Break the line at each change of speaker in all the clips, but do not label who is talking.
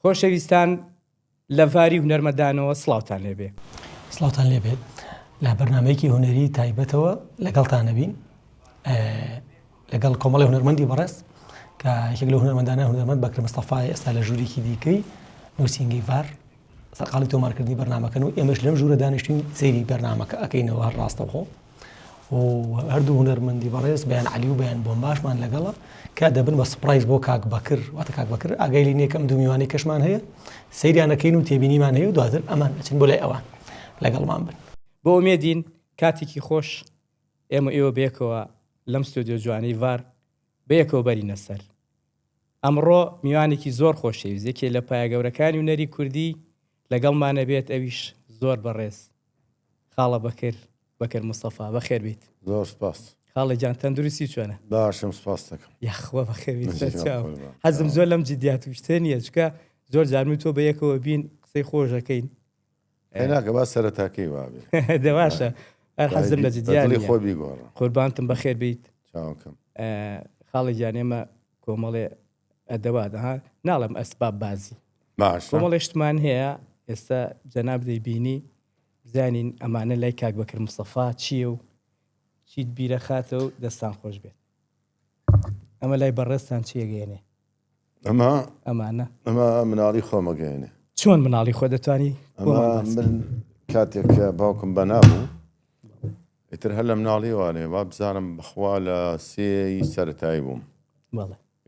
خۆشەویستان لە ڤاری هونەرمەندانەوە سڵاوتان لێبێ.
سڵاوتان لێبێت لە بەرنامەیەکی هونەری تایبەتەوە لەگەڵتان بین لەگەڵ کۆمەڵی هونەرمەندی بەڕێز کە یەکێک لە هونەرمەندانە هونەرمەند بەکر مستەفای ئێستا لە ژوورێکی دیکەی نووسینگەی ڤار سەرقاڵی تۆمارکردنی بەرنامەکەن و ئێمەش لەم ژوورە دانیشتین سەیری بەرنامەکە ئەکەینەوە هەر ڕاستەوخۆ و هەردوو هونەرمەندی بەڕێز بەیان عەلی و بەیان بۆمباشمان لەگەڵە کە دەبن بە سپرایز بۆ کاک بەکر واتە کاک بەکر ئاگای لێ نییە کەم دوو میوانەی کەشمان هەیە سەیریانەکەین و تێبینیمان هەیە و دواتر ئەمان ئەچن بۆ لای ئەوان لەگەڵمان بن.
بۆ ئومێدین کاتێکی خۆش ئێوە بێکەوە لەم ستودیۆ جوانەی ڤار بەیەکەوە بەرینە سەر. ئەمڕۆ میوانێکی زۆر خۆشەویست یەکێ لە پایە گەورەکانی هونەری کوردی لەگەڵمانە بێت ئەویش زۆر بەڕێز خاڵە بەکر مستەفا بەخێر بیت.
زۆر سپاس
خاڵە جان تەندروستی چۆنە؟
باشم سپاس دەکەم.
یاخوا بەخێویست حەزم زۆر لەم جددیات و شتێ نییە چکە زۆر جارمی تۆ بەیەکەوە بین قسەی خۆشەکەین
ناکە با سەرەتاکەی وابێ
دەباشە حەزم لە جددیانی
خۆ بیگۆڕە
قوربانتم بەخێر بیت.
چاوکەم
خاڵی جان ئێمە کۆمەڵێ ئەدەوادەها ناڵم ئەسباب بازی
باش
کۆمەڵێشتمان هەیە ئێستا جەناب دەیبینی بزانین ئەمانە لای کاک بەکر مستەفا چییە و چیت بیرە خاتەوە و دەستان خۆش بێت. ئەمە لای بەڕێستان چیەگەێنێ؟ ئەمانە
مناڵی خۆمەگەێنێ.
چۆن مناڵی خۆ دەتوانی؟
من کاتێک باوکم بەنابوو ئیتر هەر لە مناڵی وانێ وا بزانم بەخوا لە سێی سەرەتایی بووم.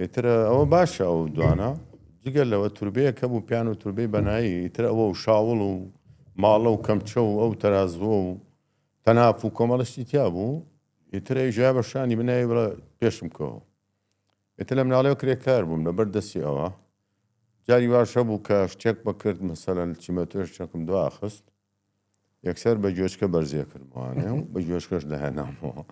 ئیتر ئەوە باشە ئەو دوانە جگەل لەوە توربەیەکە بوو پیان و توربەی بەنایی ئیتر ئەوە و شاوڵ و ماڵە و کەمچە و ئەو تەرازوە و تەناف و کۆمەڵشتی تیا بوو ئیتر ئەیژا بەشانی بنایی بڵە پێشم کەەوە. ئێتر لە مناڵەوە کرێکار بووم لەبەر دەستی ئەوە جاری واشە بوو کە شتێک بەکرد مەسەلەن چیمەتۆش چەکم دواخست یەکسەر بە گوێچکە بەرزیە کردمانێ و بە گوێشکەش داهێنامەوە.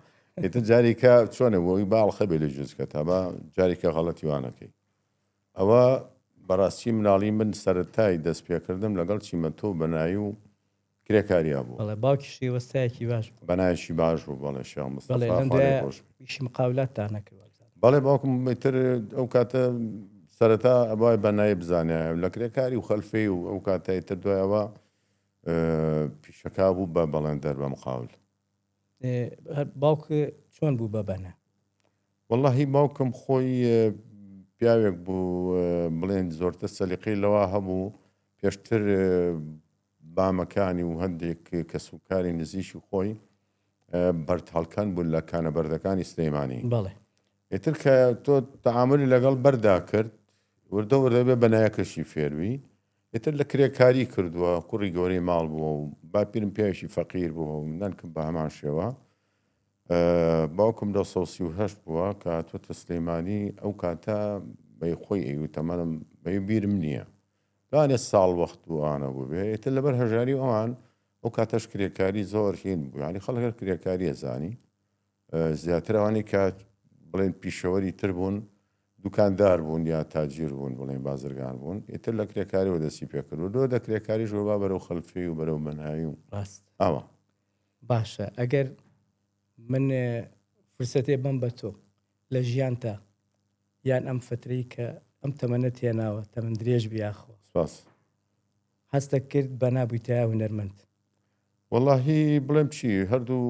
ئێتر جاریکە چۆنە بۆی باڵخە بێ لە جوزکە تا بە جارێکە غەڵەتیوانەکەی ئەوە بەڕاستی مناڵی من سەرەتای دەست پێکردم لەگەڵ چیمەتۆ بەنایی و کرێکاریا بوو.
باوکیشی وەستایەکی باش
بەنایشی باش بوو بەڵێ شێخ
مستەفاشی مقاولات تا نەکرد.
بەڵێ باوکم تر ئەو کاتە سەرەتا ئەوای بەنایی بزانێ لە کرێکاری و خەلفەی و ئەو کاتای تر دوایەوە پیشەکا بوو بە بەڵێندەر بە مقاول.
باوکە چۆن بوو بە بەنە؟
وەڵڵاهی باوکم خۆی پیاوێک بوو بڵێن زۆرتە سەلیقەی لەوە هەبوو پێشتر بامەکانی و هەندێک کەسوکاری نزیشی خۆی بەرتەڵکەن بوون لە کانە بەردەکانی سلەیمانی.
بەڵێ
ئێتر کە تۆ تەعاملی لەگەڵ بەردا کرد وردە وردەبێ بەنایەکەشی فێروی ئێتر لە کرێکاری کردووە کوڕی گەورەی ماڵ بووە و باپیرم پێویشی فەقیر بووە و نانکم بە هەمان شێوە. باوکم 1970 بووە کە تۆتە سلەیمانی ئەو کاتە بەی خۆی ئەوی تەمەنم بەی بیرم نییە دانێ ساڵ وەخت وانە بوو بێ ئێتر لەبەر هەژاری ئەوان ئەو کاتەش کرێکاری زۆر هین بوو ینی خەڵک کرێکاریە زانی زیاتر ئەوانی کات بڵێن پیشەوەری تر بوون دوکاندار بوون یا تاجیر بوون بڵێن بازرگان بوون ئێتر لە کرێکاریەوە دەستی پێکرد و دۆ دە کرێکاری ژۆبا بەرەو خەلفی و بەرەو بەنایی و ئەوە
باشە. ئەگەر من فرسەتێ بم بە تۆ لە ژیان تا یان ئەم فترەی کە ئەم تەمەنە تێناوە تەمەن درێژ بیاخۆ
سپاس
هەستە کرد بە نابوویتە هونەرمەند؟
وەڵڵاهی بڵێم چی هەردوو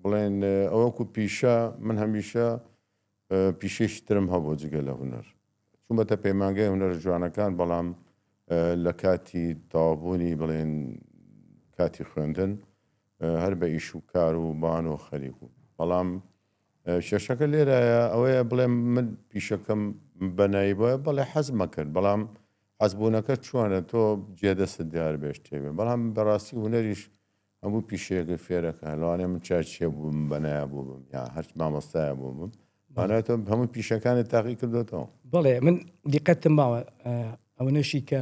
بڵێن ئەوەکو پیشە من هەمیشە پیشەشی ترم هەبوو جگە لە هونەر چوومەتە پەیمانگای هونەر جوانەکان بەڵام لە کاتی تەوابوونی بڵێن کاتی خوێندن هەر بە ئیش و کار و بان و خەریک و بەڵام شێشەکە لێرایە ئەوەیە بڵێم من پیشەکەم بەنایی بۆە بەڵێ حەزمە کرد بەڵام حەزبوونەکە چۆنە تۆ جێدەست دیار بێشتێبێ بەڵام بەڕاستی هونەریش هەموو پیشەیەکە فێرەکە لەوانێ من چاچێ بووم بەنایە بووم یا هەر مامۆستایە بووم مانایەتەوە هەموو پیشەکانی تاقی کردوێتەوە.
بڵێ من دیقەتم ماوە ئەوە نەشی کە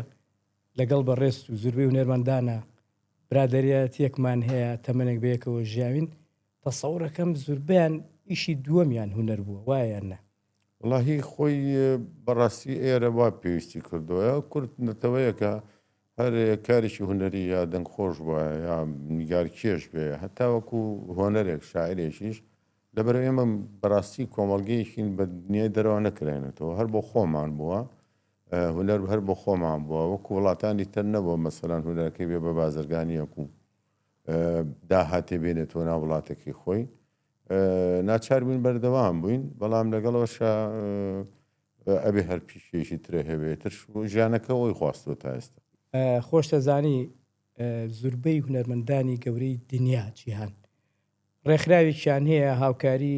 لەگەڵ بە ڕێست و زوربەی هونەرمەندانە برادەریەتێکمان هەیە تەمەنێک بەیەکەوە ژیاوین تەسەوڕەکەم زوربیان ئیشی دووەمیان هونەر بووە وایە نە؟
وڵاهی خۆی بەڕاستی ئێرە وا پێویستی کردووە کورد نەتەوەیەکە هەر کارێکی هونەری یا دەنگخۆش وایە یا نیگارکێش بێ هەتا وەکو هۆنەرێک شاعرێکیش لەبەر ئێمە بەڕاستی کۆمەڵگەیەکین بە دنیای دەرەوە نەکرێنێتەوە هەر بۆ خۆمان بووە هونەر هەر بۆ خۆمان بووە وەکو وڵاتانی تر نەبووە مەسەلەن هونەرەکەی بێ بە بازرگانیەک و داهاتێ بێنێتەوە ناو وڵاتێکی خۆی ناچار بووین بەردەوام بووین بەڵام لەگەڵەوەشە ئەبێ هەر پیشێشی ترە هەبێتتر ژیانەکە ئەوی خواستەوە تا ئێستا
خۆش دەزانی زوربەی هونەرمەندانی گەورەی دنیا جیهان ڕێکخراوێکیان هەیە هاوکاری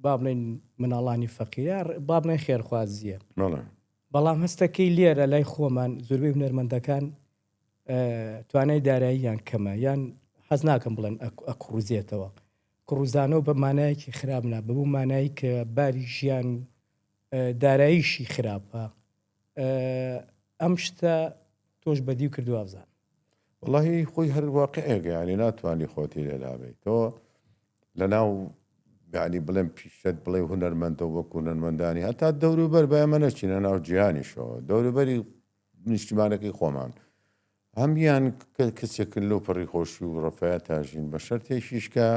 با بڵێن مناڵانی فەقیرە با بڵێن خێرخوازیە بەڵام هەستەکەی لێرە لای خۆمان زوربەی هونەرمەندەکان توانای داراییان کەمە یان حەز ناکەم بڵێن ئەکڕوزێتەوە کڕوزانەوە بە مانایەکی خراپە بەبوو مانایی کە باری ژیان داراییشی خراپە ئەم شتە تۆش بەدی و کردو ئازان
واللهی خۆی هەر واقعەیە ینی ناتوانانی خۆتی لێدابێت تۆ لەناو یعنی بڵێم پیشت بڵێ هونەرمەندە وەکو هونەرمەندانی هەتا دەوروبەر بە ئەمە نەچینە ناو جیهانیشەوە دەوروبەری نیشتیمانەکەی خۆمان هەمیان کەسێکن لەو پەڕی خۆشی و ڕەفایە تاژین بە شەرتێکیشکە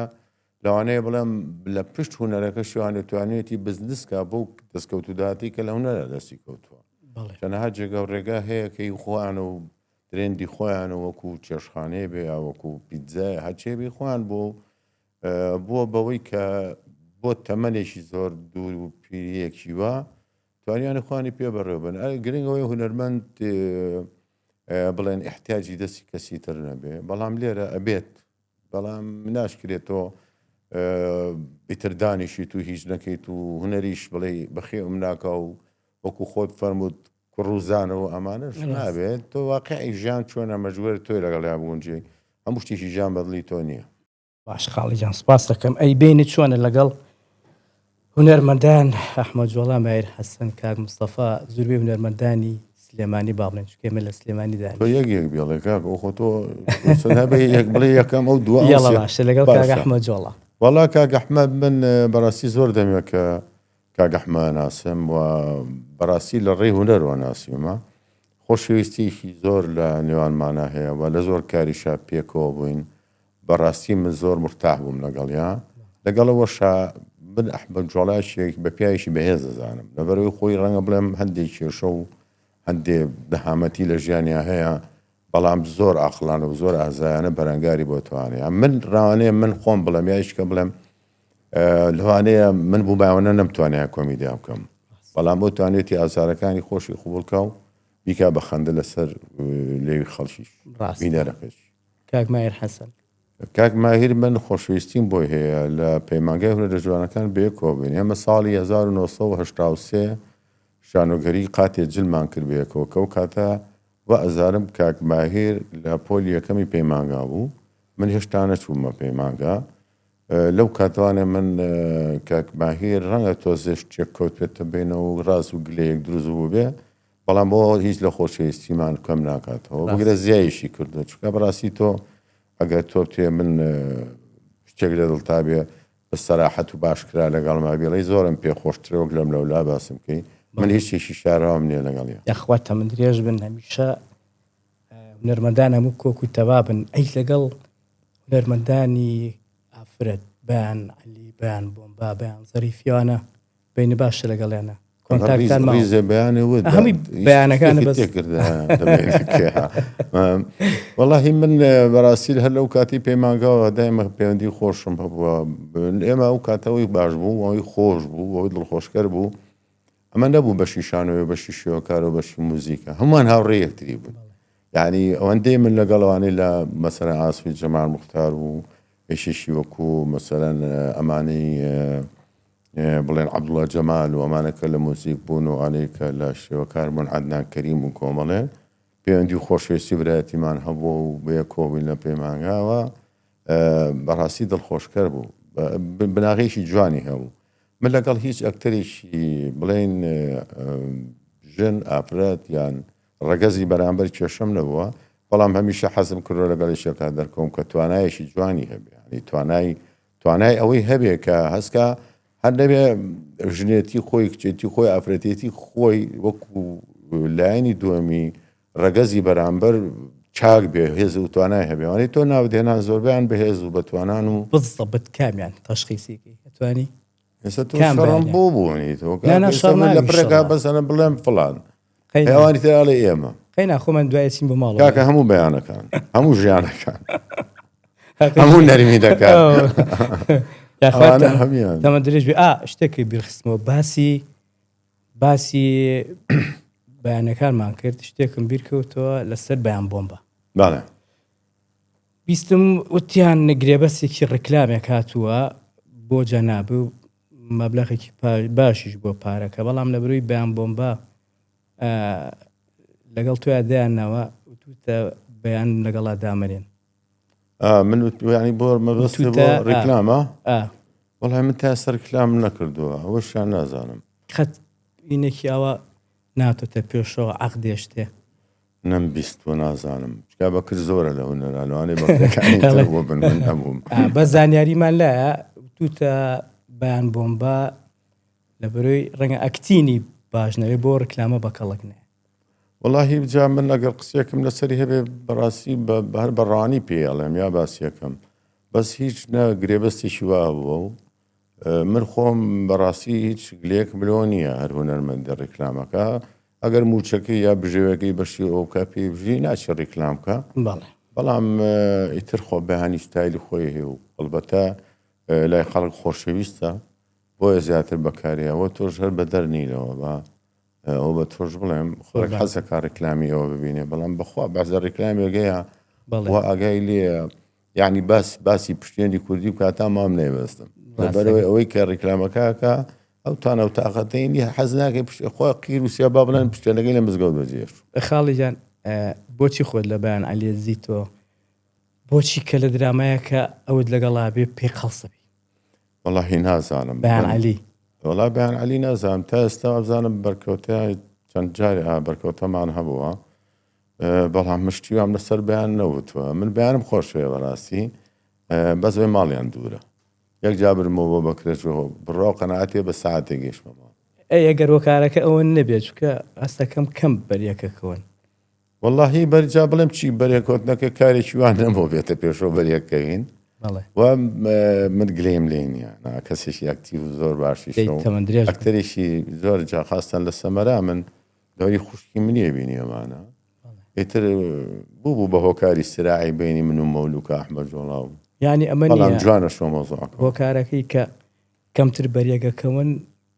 لەوانەیە بڵێم لە پشت هونەرەکە شوانە توانێتی بزنسکە بۆ دەستکەوتوداتی کە لە هونەرە دەستی کەوتووە چەنەها جێگە و ڕێگا هەیە کەی خۆیان و درێندی خۆیان و وەکو چێشخانەیە بێ وەکو پیتزای هەچێبی خۆیان بووە بەوەی کە بۆ تەمەنێکی زۆر دوور و پیرەیەکی وە توانیانە خوانی پێ بەڕێوبن گرنگەوەی هونەرمەند بڵێن احتیاجی دەستی کەسی تر نەبێ بەڵام لێرە ئەبێت بەڵام ناشکرێتەوە بیتردانیشی تو هیچ نەکەیت و هونەریش بڵێ بەخێ ناکە و وەکو خۆت فەرمووت کوڕوزانەوە ئەمانش نابێت تۆ واقعی ژیان چۆنە مەجبور تۆی لەگەڵیا بوونجێ هەموو شتێکی ژیان بەدڵی تۆ نییە
باش خاڵی جان سپاس دەکەم ئەی بینی چۆنە لەگەڵ هونەرمەندان ئەحمەد جوڵا مایر حەسەن کاک مستەفا زوربەی هونەرمەندانی سلێمانی با بڵێن چکە ئێمە لە سلێمانی داین
تۆ یەک بێڵێ کاک ئەو خۆ تۆ هەبێ یەک بڵێ یەکەم ئەو دووە
یاڵا باشە لەگەڵ کاک ئەحمەد جوڵا
وەڵا کاک ئەحمەد من بەڕاستی زۆر دەمێ کە کاک ئەحمەد ناسم و بەڕاستی لە ڕێی هونەرەوە ناسیمە خۆشەویستیشی زۆر لە نێوانمانە هەیە و لە زۆر کاریشا پێکەوە بووین بەڕاستی من زۆر مرتاح بووم لەگەڵیا لەگەڵەوەشە من ئەحمەد جوڵاشێک بە پیاوێکی بەهێز دەزانم لەبەرەوەی خۆی ڕەنگە بڵێم هەندێک کێشە و هەندێ دەهامەتی لە ژیانیا هەیە بەڵام زۆر ئاخڵانە و زۆر ئازایانە بەرەنگاری بۆ توانێ من ڕوانەیە من خۆم بڵێم یایشکە بڵێم لەوانەیە من بوو باوەنە نەمتوانێت کۆمیدیا بکەم بەڵام بۆ توانێتی ئازارەکانی خۆشی خوبڵکە و بیکا بە خەندە لەسەر لێوی خەڵکیش بینەرەکەش
کاک ماهیر حەسەن
کاک ماهیر من خۆشەویستیم بۆی هەیە لە پەیمانگای هونەرە جوانەکان بەیەکەوە بین ئێمە ساڵی 1983 شانۆگەری قاتێ جلمان کرد بەیەکەوە کە ئەو کاتە وە ئەزارم کاک ماهیر لە پۆلی یەکەمی پەیمانگا بوو من هێشتا نەچوومە پەیمانگا لەو کاتوانێ من کاک ماهیر ڕەنگە تۆزێش چێک کەوت پێتە بینەوە و ڕاست و گلەیەک دروست بوو بێ بەڵام بۆ هیچ لە خۆشەویستیمان کەم ناکاتەوە بگرە زیایشی کردو چکە بەڕاستی تۆ ئەگەر تۆ توێ من شتێک لە دڵتا بێ بە سەراحەت و باشکرا لەگەڵما بێڵی زۆرم پێ خۆشترەوەک لەم لەولا باسم کەی من هیچێکی شاراوام نییە لەگەڵیە
یاخواتە من درێژ بن هەمیشە هونەرمەندان هەموو کۆک و تەوا بن ئەی لەگەڵ هونەرمەندانی ئافرەت بەیان عەلی بەیان بۆمبا بەیان زەریفیانە بینی باشە لەگەڵیانە
ریزە بەیانێ ود
هەمی بەیانەکانە بەس
وەڵاهی من بەڕاستی هەر لەو کاتی پەیمانگاوە دایمە پەیوەندی خۆشم هەبووە ئێمە ئەو کاتەوەی باش بوو ئەوەی خۆش بوو ئەوەی دڵخۆشکەر بوو ئەمە نەبوو بەشی شانەوەی بەشی شێوەکار و بەشی موزیکە هەمووان هاوڕێ یەکتری بوون یعنی ئەوەندەی من لەگەڵەوانی لە مەسەلەن ئاسوی جەمال موختار و ئێشێشی وەکو مەسەلەن ئەمانەی بڵێن عەبدوڵڵا جەمال و ئەمانەکە لە موزیک بوون و ئانەیەکە لە شێوەکار بوون عەدنان کەریم و کۆمەڵێ پەیوەندی و خۆشەویستی برایەتیمان هەبووە و بەیەکەوە بووین لە پەیمانگاوە بەڕاستی دڵخۆشکەر بوو بناغێکی جوانی هەبوو من لەگەڵ هیچ ئەکتەرێکی بڵێن ژن ئافرەت یان ڕەگەزی بەرامبەر کێشەم نەبووە بەڵام هەمیشە حەزم کردووە لەگەڵیشێکا دەرکەوم کە توانایەکی جوانی هەبێ ینی توانای ئەوەی هەبێ کە هەستکە هەر نەبێ ژنێتی خۆی کچێتی خۆی ئافرەتێتی خۆی وەکو لایەنی دووەمی ڕەگەزی بەرامبەر چاک بێ هێز و توانای هەبێوانی تۆ ناودێنان زۆربیان بەهێز و بەتوانان و
بزەبت کامیان تەشخیصێکی ئەتوانی
ئێستا تۆ شەڕم بۆ بوونی تۆ لە پرێکا بەسەنە بڵێم فڵان ئەوانی تراڵێ ئێمە
قەینا خۆمان دوایچین بۆ ماڵ
کاکە هەموو بەیانەکان هەموو ژیانەکان هەموو نەرمی دەکات
دەمە درێژ بێ شتێکی بیرخستمەوە باسی بەیانەکانمان کرد شتێکم بیرکەوتەوە لەسەر بەیان بۆمبە
باڵێ
بیستم وتیان نگرێبەسێکی ڕکلامێک هاتووە بۆ جەناب و مەبلەغێکی باشیش بۆ پارەکە بەڵام لە بروی بەیان بۆمبە لەگەڵ تویا دایانەوە وتوتە بەیان لەگەڵا دامەرێن
من ینی بۆ مەبەست بۆ ڕێکلامە وەڵای من تا سەر کلام نەکردووە ئەوەشیان نازانم
خەت ئینێکی ئەوە ناتۆتە پێشەوە عەقدێشتێ
نەمبیست و نازانم چکا بەکرد زۆرە لە هونەرانوانێ بەکەەکانی بۆ بن من هەبووم
بە زانیاریمان لایە توتە بەیان بۆمبە لە بەرۆی ڕەنگە ئەکتینی باشنەوێ بۆ ڕکلامە بەکەڵک نێ
وەڵاهی بجا من ئەگەر قسێکم لەسەری هەبێ بەڕاستی هەر بەڕانی پێڵێم یا باسیەکەم بەس هیچ نە گرێبەستێکی وا بووە و من خۆم بەڕاستی هیچ گلێک ملۆ نییە هەر هونەرمەندە ڕێکلامەکە ئەگەر موچەکەی یا بژێوەکەی بەشی ئەوکە پێی بژی ناچێ ڕێکلامکە بەڵام ئیتر خۆ بەهانی ستایلی خۆی هەیە و ئەڵبەتە لای خەڵک خۆشەویستە بۆیە زیاتر بەکارەوە تۆش هەر بە دەرنیلەوە بە ئەو بە تۆش بڵێم خۆک حەزەکە ڕێکلامی ئەوە ببینێ بەڵام بەخوا بەزە ڕێکلامێگەیە وا ئاگای لێ یعنی باسی پشتێنی کوردی و کاتا مام نەیبەستم بەرەوەی ئەوەی کە ڕێکلامەکەکە ئەو تانە و تااقەتەینی حەز ناکەی خۆ قیر و سیا با بڵێن پشتێنەکەی لە مزگەوت بەجێش
خاڵیجان بۆچی خۆت لە بەیان عەلی زیتۆ بۆچی کە لە درامایەکە ئەوت لەگەڵا بێ پێ قەڵسەبی
وەڵاهی نازانم
بەیان عەلی
وەڵا بەیان عەلی نازانم تا ئێستا ئەبزانم بەرکەوتە چەند جاری بەرکەوتەمان هەبووە بەڵام مشتیوام لەسەر بەیان نەوتووە من بەیانم خۆشوێ بەڕاستی بەزوێ ماڵیان دوورە یەک جابرمەوە بەکرێتەوە بڕاو قەنەعەتێ بە ساعتێک گەشتمەوە
ئەگەر وەکارەکە ئەوە نەبێت چکە ئەستەکەم کەم بەریەکەکەون
واللهی بەرجا بڵێم چی بەریەکۆتنەکە کارێکی وان نەبوو بێتە پێشەوە بەریەکەین و من گلێم لێ نییە کەسێکی ئەکتیڤ و زۆر باشی ئەکتەرێکی زۆر جا خاستن لە سەمەرا من دەوری خوشکی منیە بینیەمانە ئیتر بوو بە هۆکاری سراعی بینی من و مەولوکە ئەحمەد جۆڵاو
یعنی ئەمە
جوانە شۆ مۆزوعەکە
هۆکارەکەی کە کەمتر بەریەکەکەون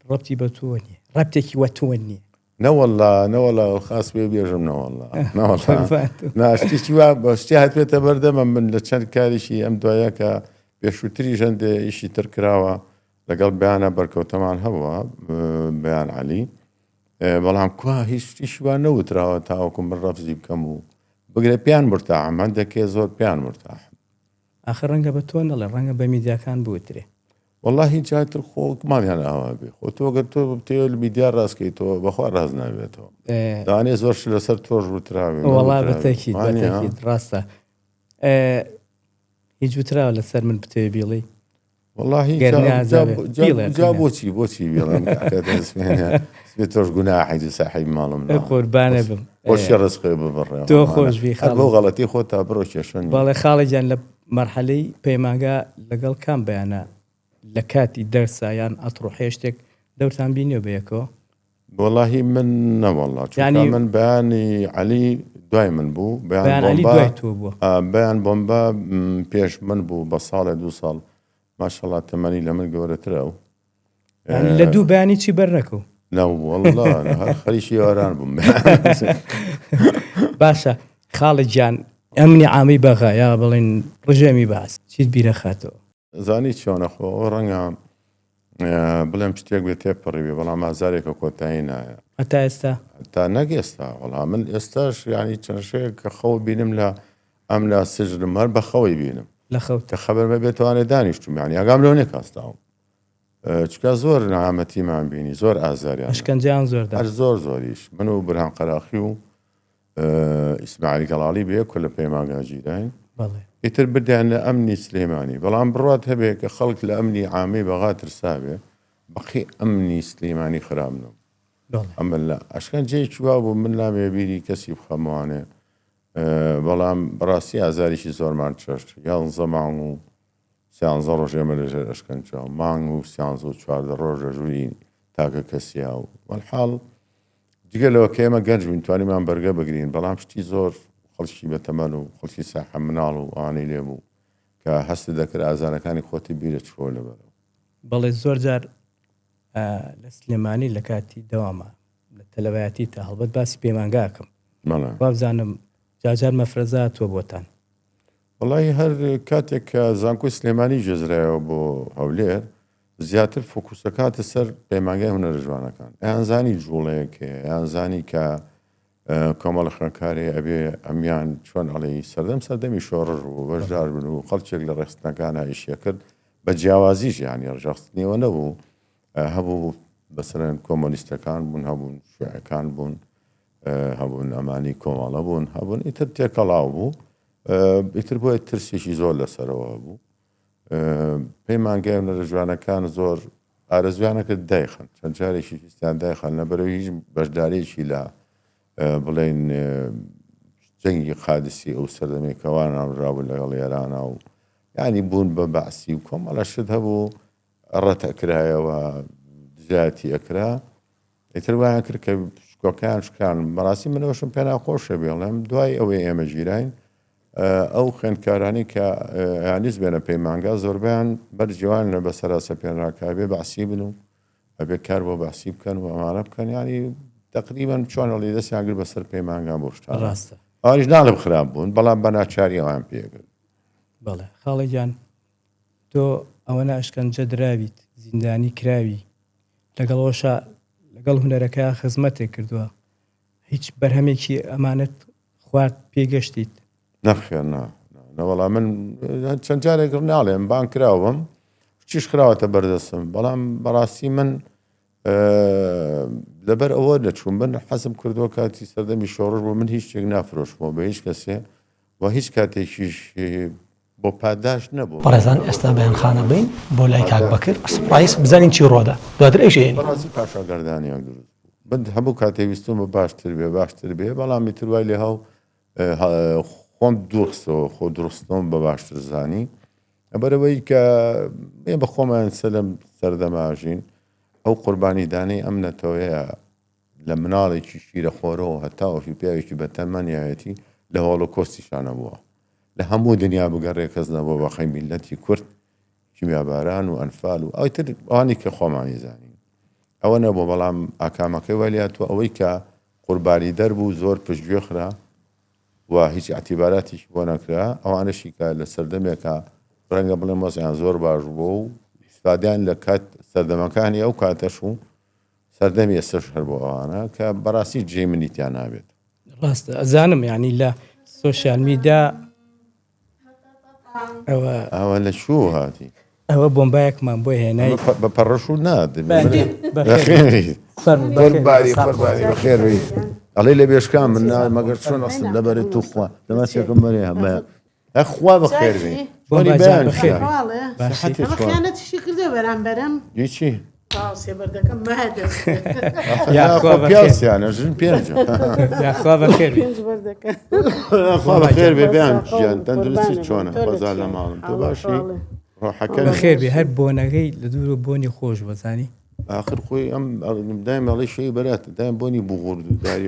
ڕەبتی بە تۆ نییە ڕەبتێکی وە تۆ نییە
نەوەڵا خاص پێ بێژم نەوەڵا ناشتێکی وا بەشتی هاتوێتە بەردەمە من لە چەند کاریشی ئەم دوایە کە پێشووتری ژەندێ ئیشی تر کراوە لەگەڵ بەیانە بەرکەوتەمان هەبووە بەیان عەلی بەڵام کوا هیچ شتیشی وا نەوتراوە تاوەکو من ڕەفزی بکەم و بگرێ پیان مرتاحم هەندێکێ زۆر پیان مرتاحم
ئاخر ڕەنگە بە تۆ نەڵێ ڕەنگە بە میدیاکان بوترێ
واللهی جاتر خۆکمانیان ئاوا بێ خۆ تۆگەر تۆ بتێ لە میدیا ڕاستکەیتەوە بەخوا ڕاز نابێتەوە دانێ زۆرش لەسەر تۆش وتراوێ
وەڵا بەتەکیت ڕاستە هیچ وتراوە لەسەر من بتێ بیڵی
واللهی جا بۆچی بیڵم سبێت تۆش گوناحی ساحیب ماڵم
قوربانە بم
خۆشی ڕزقێ ببڕێ
تۆ خۆشبی
بۆ غەڵەتی خۆ تا بڕۆ کێشن
باڵێ خاڵێکیان لە مەرحەلەی پەیمانگا لەگەڵ کام بەیانە لە کاتی دەرسایان ئەتڕۆ شتێک دەورتان بینیۆ بەیەکەوە
واللهی من نەوەڵا ینی من بەیانی عەلی دوای من بوو بەیان بۆمبە پێش من بوو بە ساڵێ 2 ساڵ ماشەڵڵا تەمەنی لە من گەورەترە و
لە دوو بەیانی چی بەرنەکەو
نەوەڵڵا هەر خەریکی ئاران بووم
باشە خاڵی گیان ئەمنی عامی بەغا یا بڵێن ڕژێمی باس چیت بیرە خاتەوە
زانی چۆنە خۆ ڕەنگە بڵێم شتێک بێت تێپەڕێ بەڵام ئازارێکە کۆتایی نایە
هەتا ئێستا
تا نەگەێستا وەڵام من ئێستاش ینی چەند شەیە کە خەو بینم لە ئەم لا سژرم هەر بە خەوەی بینم
لە خەوت
کە خەبەرمە بێتوانێت دانیشتم ینی ئاگام لەو نێکاستاوم چکە زۆر نەهامەتیمان بینی زۆر ئازاریان
شکنجیان زۆر
هەر زۆریش من و برهان قەراخی و ئیسماعیل گەڵاڵی بەیەکە لە پەیمانگا ژیراین ئیتر بدیان لە ئەمنی سلێمانی بەڵام بڕات هەبێ کە خەڵک لە ئەمنی عامی بەغا ترسابێ بەقی ئەمنی سلێمانی خرابنم ئەمە لە ئەشکەنجەیەکی وا بوو من نامێ بیری کەسی بخەموانێ بەڵام بەڕاستی ئازاریشی زۆرمان چەشت یانزە مانگ و سیانزە ڕۆژ ئێمە لەژێر ئەشکەنجاو مانگ و سیانزە و 14 ڕۆژە ژووری تاکە کەسیا و وەڵحاڵ جگە لەوە کە ئێمە گەنج بین توانیمان بەرگە بگرین بەڵام شتی زۆر خەڵکی بەتەمەن و خەڵکی ساحە مناڵ و ئانی لێبوو کە هەست دەکرد ئازارەکانی خۆتی بیرە چۆ لەبەرەوە.
بەڵێ زۆر جار لە سلێمانی لە کاتی دەوامە لە تەلەڤایەتی تا هەڵبەت باسی پەیمانگاکەم وابزانم جاجار مەفرەزاتوە بۆتان.
وڵی هەر کاتێک کە زانکۆی سلێمانی ژێزرایەوە بۆ هەولێر زیاتر فۆکوسەکاتە سەر پەیمانگای هونەرە جوانەکان ئەیانزانی جوڵەیەکێ ئەیانزانی کە کۆمەڵە خوێندکارێ ئەبێ ئەمیان چۆن ئەڵێ سەردەمی شۆڕژ و بەشدار بن و خەڵکێک لە ڕێستنەکان ئیشیە کرد بە جیاوازیش یانی ڕژەخستنیەوە نەبوو هەبوو بەسەرەن کۆمۆنیستەکان بوون هەبوون شوێعەکان بوون هەبوون ئەمانی کۆمەڵە بوون هەبوون ئیتر تێکەڵاو بوو ئیتر بۆیە ترسێکی زۆر لەسەرەوە بوو پەیمانگای هونەرە جوانەکان زۆر ئارەزویانەکە دایخن چەند جارێکی ویستیان دایخن لەبەرەوەی هیچ بەشدارێکی لە بڵێن جەنگی قادسی ئەو سەردەمێکەوانان ڕابوون لەگەڵ ئێرانە و ینی بوون بە بەعسی و کۆمەڵە شت هەبوو ڕەتەکرایەوە دژایەتی ئەکرا ئیتر وایان کرد کە شکۆکیان شکان بەڕاستی منەوەشم پێ ناخۆشە بێڵێم دوای ئەوەی ئێمە ژیراین ئەو خوێندکارانی کە یانیز بێنە پەیمانگا زۆربیان بەرجێوان لە بەسەرا سەپێنراکە بێ بەعسی بن و ئەبێ کار بۆ بەعسی بکەن و ئەمانە بکەن ینی تقریبا چۆنەڵی دەستیان کرد بەسەر پەیمانگا بۆ شتان
ڕاستە
ئەوانیش ناڵم خراپ بوون بەڵام بە ناچاری ئەوان پێگرت.
بەڵێ خاڵێکیان تۆ ئەوەنە ئەشکەنجە دراویت زیندانی کراوی لەگەڵەوەشە لەگەڵ هونەرەکە خزمەتێک کردووە هیچ بەرهەمێکی ئەمانەت خوارد پێگەشتیت
نەخێر نەوەڵام من چەند جارێک ناڵێم بان کراوم چیش خراوەتە بەردەستم بەڵام بەڕاستی من لەبەر ئەوە دەچوون بن حەزم کردووە کاتی سەردەمی شۆڕژ بۆ من هیچ شتێک نافرۆشمەوە بە هیچ کەسێ و هیچ کاتێکیش بۆ پاداش نەبوو.
بەڕێزان ئێستا بەیانخانە بین بۆ لای کاک بەکر سوپایس بزانین چی ڕۆدا دواتر ئەیشێنی
بەڕاستی پاشاگەردانیان دروست بن هەموو کاتێک ویستم بە باشتر بێ بەڵامی تروای لێ هەو خۆم دووخستەوە خۆ دروستەوەم بە باشتر زانی ئەبەرەوەی کە ئێ بە خۆمان سەلم سەردەماژین ئەو قوربانی دانەی ئەم نەتەوەیە لە مناڵێکی شیرە خۆرەوە هەتاوەفی پیاوێکی بە تەمەنیایەتی لە هۆڵۆکۆستیشانە بووە لە هەموو دنیا بگەڕێ کەس نەبووە بەخەی میلەتی کورد کیمیاباران و ئەنفال و ئەوتر ئەوانی کە خۆمانی زانین ئەوە نەبوو بەڵام ئاکامەکەی وەلیاتوە ئەوەی کە قوربانی دەربوو زۆر پشتگوێ خرا و هیچ اعتیباراتیش بۆ نەکرا ئەوانەشی کە لە سەردەمێکە ڕەنگە بڵێ مۆزیان زۆر باش بوو و ئیسفادیان لە کات سەردەمەکانی ئەو کاتەش و سەردەمی ئێستش هەر بۆ ئەوانە کە بەڕاستی جێ منیتیان نابێت.
ڕاستە ئەزانم ینی لە سۆشیال میدیا
ئەوە لە شوو هاتی
ئەوە بۆمبایەکمان بۆی هێنای
بە پەڕەش و نادێ بەخێری ئەڵێ لە بێشکان من مەگەر چۆن ئەستم لەبەرێت توخوا دەماسێکم بەرێ هەمە ئەخوا بەخێری
خیانەتیشی کردە بەرامبەرم
هیچی
سێبەردەکەم
پیاسیانە ژن پێنج
یاخوا بەخێر
خوا بەخێر بێ بیان ژیان تەندروستی چۆنە بەزار لە ماڵم تۆ باشی ڕۆحەکە
بەخێر بێ هەر بۆنەکەی لە دوور بۆنی خۆش بەزانی
آخر خۆی ئەم دایم ئەڵی شەی بەراتە دایم بۆنی بوغورد و داری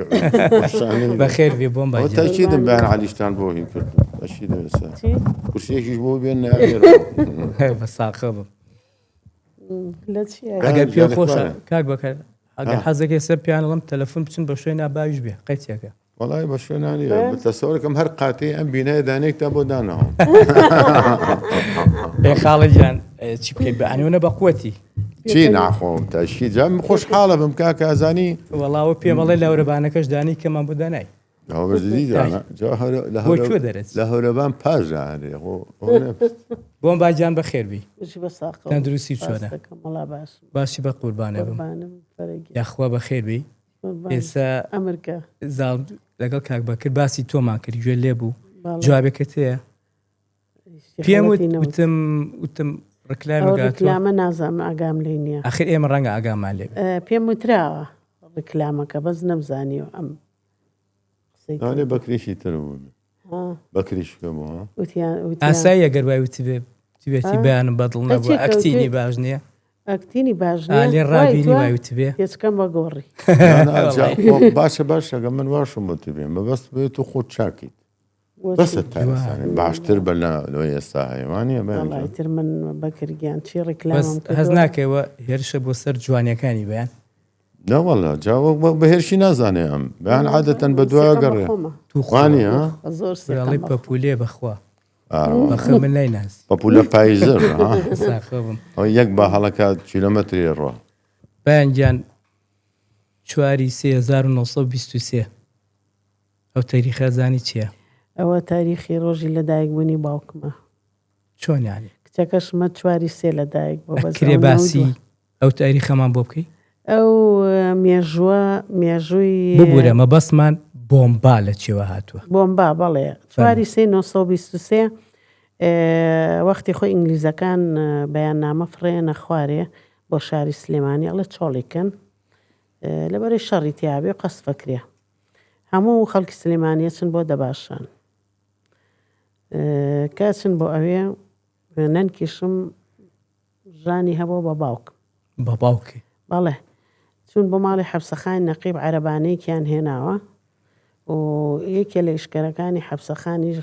بەخێر بێ بۆم
تاکیدم بەیان عەلیشتان بۆ هین کرد بەشی دەوێسا کورسێکیش بۆ بێن ناوێر
بە ساقە بم ئەگەر پێ خۆشە کاک بەکەر ئەگەر حەزەکەی سەر پیانەڵم تەلەفۆن بچن بە شوێن ناباویش بێ قەیتێکە
وەڵای بە شوێنانی تەسەوەرەکەم هەر قاتەی ئەم بینایە دانێکتا بۆ داناوە
خاڵەجان چی بکەیت بەعنیونە بە قووەتی
چی ناخۆم تاشی جام خۆشحاڵە بم کاکە ئازانی
وەڵاوە پێمەڵێ لەورەبانەکەش دانی کەمان بۆ دانای
لە هەورەبان پاژانێ
بۆم باجان بەخێربی تەندروستی چۆنە باشی بە قوربانە بم یاخوا بەخێربی ئێستا
ئەمریکا
زاڵ لەگەڵ کاک بەکرد باسی تۆمان کرد گوێ لێ بوو جوابێکت هەیە پێم وتم ڕکلامە
نازانم ئاگام لێ نییە
ئاخر ئێمە ڕەنگە ئاگامان لێ
پێم وتراوە ڕکلامەکە بەس نەمزانیوە ئەم
ئەێ بەکریشی تر بوون بەکریشکە بووە
ئاسایی ئەگەر وای وتی بێتی بەیانم بەدڵ نەبووە ئەکتینی باش نییە
ئەکتینی باش
لێ ڕابینی وایوت بێ
هێچکەم بە گۆڕی
باشە من واشم بۆتی بێ مەبەست بێت و خۆت چاکیت بەسە تاسانێ باشتر بە لە ئێستا هەیوانە
تر من بەکرگیان چی ڕێکلام
هەز ناکەوە هێرشە بۆ سەر جوانیەکانی بەیان
نەوەڵە جاوە بەهێرشی نازانێ ئەم بەیان عادەتەن بە دوای گەڕێ توخوانی
زۆر پەپولێ بەخوا بەخە من نایناز
پەپولە پاییزر ئەو یەک بە هەڵەکات کیلۆمەتری ڕۆ
بەیانگیان 4/1923 ئەو تاریخە زانی چییە؟
ئەوە تاریخی ڕۆژی لەدایک بوونی باوکمە
چۆنیانی
کچەکەشمە 4 لەدایک
کرێ باسی ئەو تاریخەمان بۆ بکەی
ئەو مێژووی
ببوورە مەبەستمان بۆمبا لە چێوە هاتووە
بۆمبا بەڵێ 4/1923 وەختی خۆی ئینگلیزەکان بەیاننامە فڕێنە خوارێ بۆ شاری سلێمانی ئەڵە چۆڵیکەن لەبەرەی شەڕی تیابێ قەس فەکرێ هەموو خەڵکی سلێمانیە چن بۆ دەباشان کاچن بۆ ئەوێ نەنکیشم ژانی هەبوو بە باوکم
بە باوکی
بەڵێ چون بۆ ماڵی حەبسەخانی نەقیب عەرەبانەیەکیان هێناوە و یەکێ لە ئیشکەرەکانی حەبسەخانیش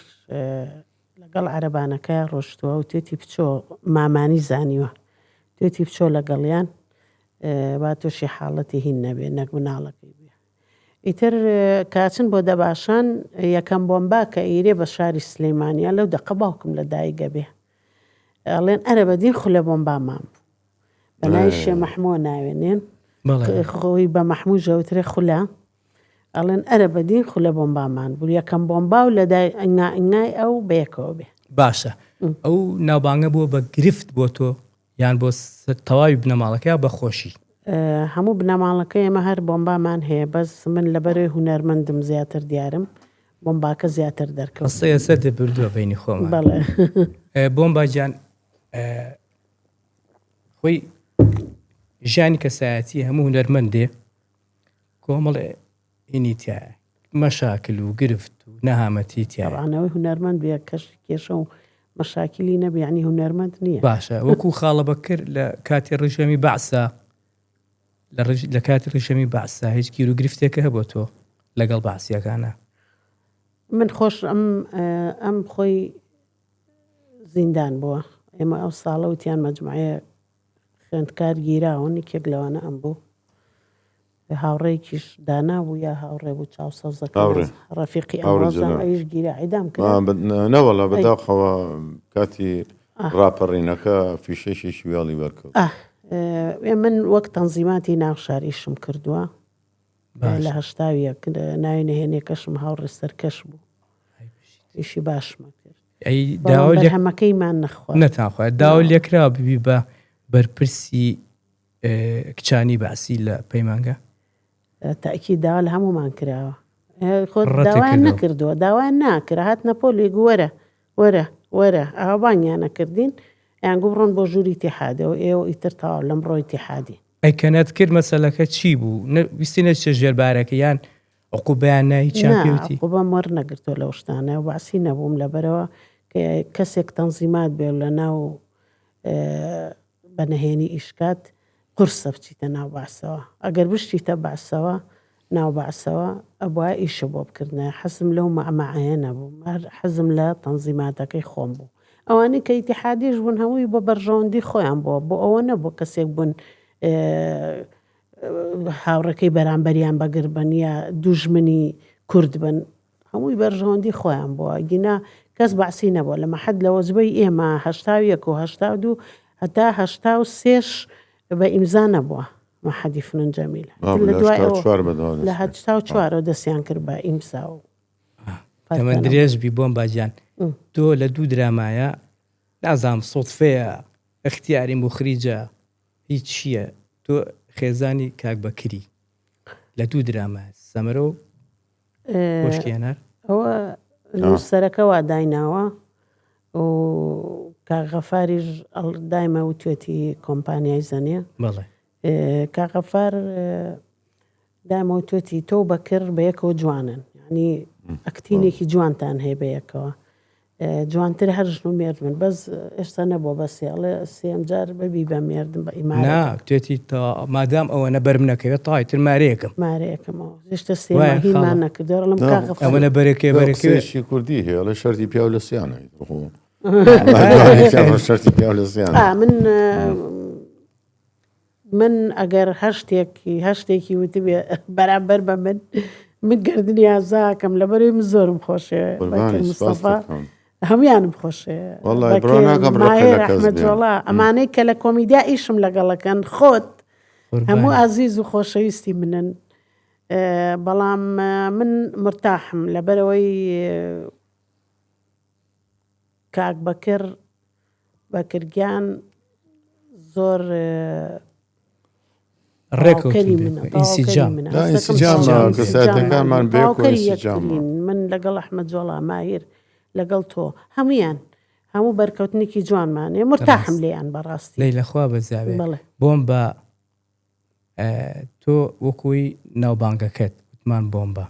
لەگەڵ عەرەبانەکە ڕۆشتووە و توێتی بچۆ مامانی زانیوە توێتی بچۆ لەگەڵیان با تۆشی حاڵەتی هین نەبێ نەک مناڵەکەی بێ ئیتر کاچن بۆ دەباشان یەکەم بۆمبا کە ئیرێ بە شاری سلەیمانیە لەو دەقە باوکم لە دایگە بێ ئەڵێن ئەرە بەدین خولە بۆمبامان بوو بەنای شێ مەحمووە ناوێنێن خۆی بە مەحموو ژەوترێ خولە ئەڵێن ئەرە بەدین خولە بۆمبامان بوو یەکەم بۆمبا و لە ئەنگای ئەو بەیەکەوە بێ
باشە ئەو ناوبانگە بووە بە گرفت بۆ تۆ یان بۆ تەواوی بنەماڵەکە بە خۆشی
هەموو بنەماڵەکە ئێمە هەر بۆمبامان هەیە بەس من لەبەرەوەی هونەرمەندم زیاتر دیارم بۆمباکە زیاتر دەرکەوت
سەر دەبردووە بینی خۆمان
بەڵێ
بۆمباجان خۆی ژانی کەسایەتی هەموو هونەرمەندێ کۆمەڵ هینی تایە مەشاکل و گرفت و نەهامەتی
تیاڕانەوەی هونەرمەند بێ کەشی کێشە و مەشاکلی نەبیانی هونەرمەند نییە
باشە وەکو خاڵە بەکرد لە کاتی ڕژەمی بەعسا لە کاتی ڕژەمی بەعسا هیچ گیر و گرفتێکە هەبوو تۆ لەگەڵ بەعسیەکانە
من خۆش ئەم خۆی زیندان بووە ئێمە ئەو ساڵە وتیان مەجموعەیە خوێندکار گیراون یەکێک لەوانە ئەم بوو هاوڕێکیش دانا بوو یا هاوڕێ بوو چاوسەوزەکە ڕەفیقی ئەوڕۆزان ئەویش گیرا عیدام کرد
نەوەڵە بەداخەوە کاتی ڕاپەڕینەکە فیشەشی شوێڵی وەرکەوت
من وەک تەنزیماتی ناو شاریشم کردووە لە هەشتاویەک ناوی نهێنێکەشم هاوڕێ سەرکەش بوو ئیشی باشمە کرد هەمەکەیمان نەخوا
نەتانخوا داوا لێکرا ببی بە بەرپرسی کچانی باسی لە پەیمانگە
تاکی داوا لە هەمومان کراوە خۆ داوایان نەکردووە داوایان ناکرا هات نەپۆلێک وەرە ئاوانیان نەکردین یانگو بڕۆن بۆ ژووری تیحادەوە ئێوە ئیتر تاوا لەم ڕۆی تیحادی
ئەیکەنەت کرد مەسەلەکە چی بوو ویستینە چە ژێربارەکە یان عقوبەیان نایی چیان پێوتی
عقوبەم وەرنەگرتووە لەو شتانە باسی نەبووم لەبەرەوە کە کەسێک تەنزیمات بێ لە ناو بەنهێنی ئیشکات قورسە بچیتە ناو باسەوە ئەگەر بشتیتە باسەوە ناو باسەوە ئەبووە ئیشە بۆ بکردنە حەزم لەو مەعمەعەیە نەبوو حەزم لە تەنزیماتەکەی خۆم بوو ئەوانەی کە ئیتیحادیش بوون هەمووی بۆ بەرژەوەندی خۆیان بووە بۆ ئەوە نەبوو کەسێک بوون هاوڕەکەی بەرامبەریان بەگر بن یا دوژمنی کورد بن هەمووی بەرژەوەندی خۆیان بووە گینا کەس باسی نەبووە لە مەحەد لە وەزبەی ئێمە 1970 هەتا 1970 بە ئیمزا نەبووە مەحەدی فنون جەمیل لە 1970 دەستیان کرد بە ئیمسا و
ئەمە درێژبی بۆم باجیان تۆ لە دوو درامایە نازام سۆتفەیە ئەختیاری مخریجە هیچ چییە تۆ خێزانی کاک بەکری لە دوو درامە سەمەرە و خۆشکێنەر
ئەوە نووسەرەکە وا دایناوە و کاغەفاریش دایمە وتوێتی کۆمپانیای زەنێ
بەڵێ
کاغەفار دایمە وتوێتی تۆ بەکر بە یەکەوە جوانن ینی ئەکتینێکی جوانتان هەیە بە یەکەوە جوانتر هەرژن و مێردن بەس ئێستا نەبووە بەسیاڵێ سێم جار بەبی بە مێردم بە ئیمانە
توێتی تا مادام ئەوەنە بەرم نەکەوێت تاایتر مارەیەکەم
مارەیەکەمەوە هێشتا سێماهینمان نەکردەوە لەم
ئەوەنە بەرەکێ
کوردی هەیە لە شەرتی پیا لە سییانەی شەرتی پیا لە سییان
من ئەگەر هەشتێکی وتبێ بەرامبەر بە من گردنی یازاکەم لە بەروی من زۆرم خۆشێ هەمویانم خۆشێ ئەحمەدوڵا ئەمانەی کە لە کۆمیدیا ئیشم لەگەڵەکەن خۆت هەموو ئازیز و خۆشەویستی منن بەڵام من مرتاحم لەبەرەوەی کاک بەکرگیان زۆر
ڕێکەوتنی
من لەگەڵ ئەحمەد جۆڵا ماهیر لەگەڵ تۆ هەموو بەرکەوتنێکی جوانمانێ مرتاحم لێیان بەڕاستی
لەی لەخوا بەزاوێ بۆم بە تۆ وەکوی ناوبانگەکەت وتمان بۆمبە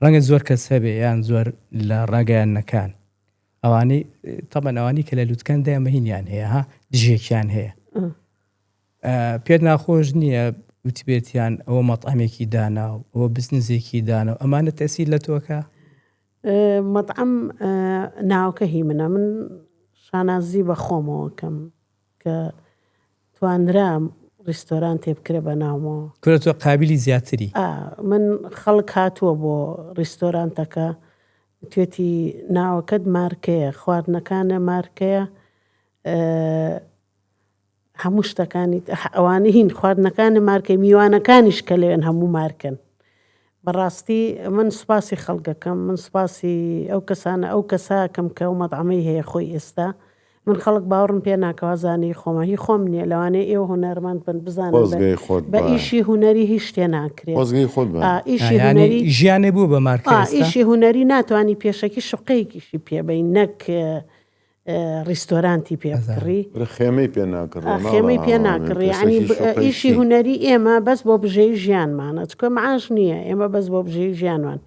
ڕەنگە زۆر کەس هەبێ یان زۆر لە ڕاگەیانەکان ئەوانی تەبەن ئەوانی کە لە لووتکەندا ئەمەهینیان هەیە دژێکیان هەیە پێت ناخۆش نییە وتبێتیان ئەوە مەطعمێکی داناو ئەوە بزنزێکی داناو ئەمانە تەسیر لە تۆکە
مەطعم ناوکە هی منە من شانازی بە خۆمەوەکەم کە توانرا ڕیستۆران تێبکرێ بە ناومەوە
کورە تۆ قابلی زیاتری
من خەڵک هاتووە بۆ ڕیستۆرانتەکە توێتی ناوەکەت مارکەیە خواردنەکانە مارکەیە هەموو شتەکانی ئەوانە هین خواردنەکانە مارکەی میوانەکانیش کە لێن هەموو مارکن بەڕاستی من سوپاسی خەڵکەکەم من سوپاسی ئەو کەسانە ئەو کەساکەم کە و مەطعمەی هەیە خۆی ئێستا من خەڵک باوەڕم پێ ناکەوازانی خۆمەهی خۆم نییە لەوانەیە ئێوە هوەرمەند بن بزانن بە ئیشی هوەری هیچ شتێ ناکرێت ئیشی هوەری
ژیانێ بوو بە مارکە
ئیشی هوەری ناتوانانی پێشەکی شقەیەکیشی پێبین نەک ڕیستۆرانتی پێکڕی
خێمەی پێ
خێمەی پێ ناکڕی ینی ئیشی هوەری ئێمە بەس بۆ بژەی ژیانمانە چکە معاش نییە ئێمە بەس بۆ بژەی ژیانوان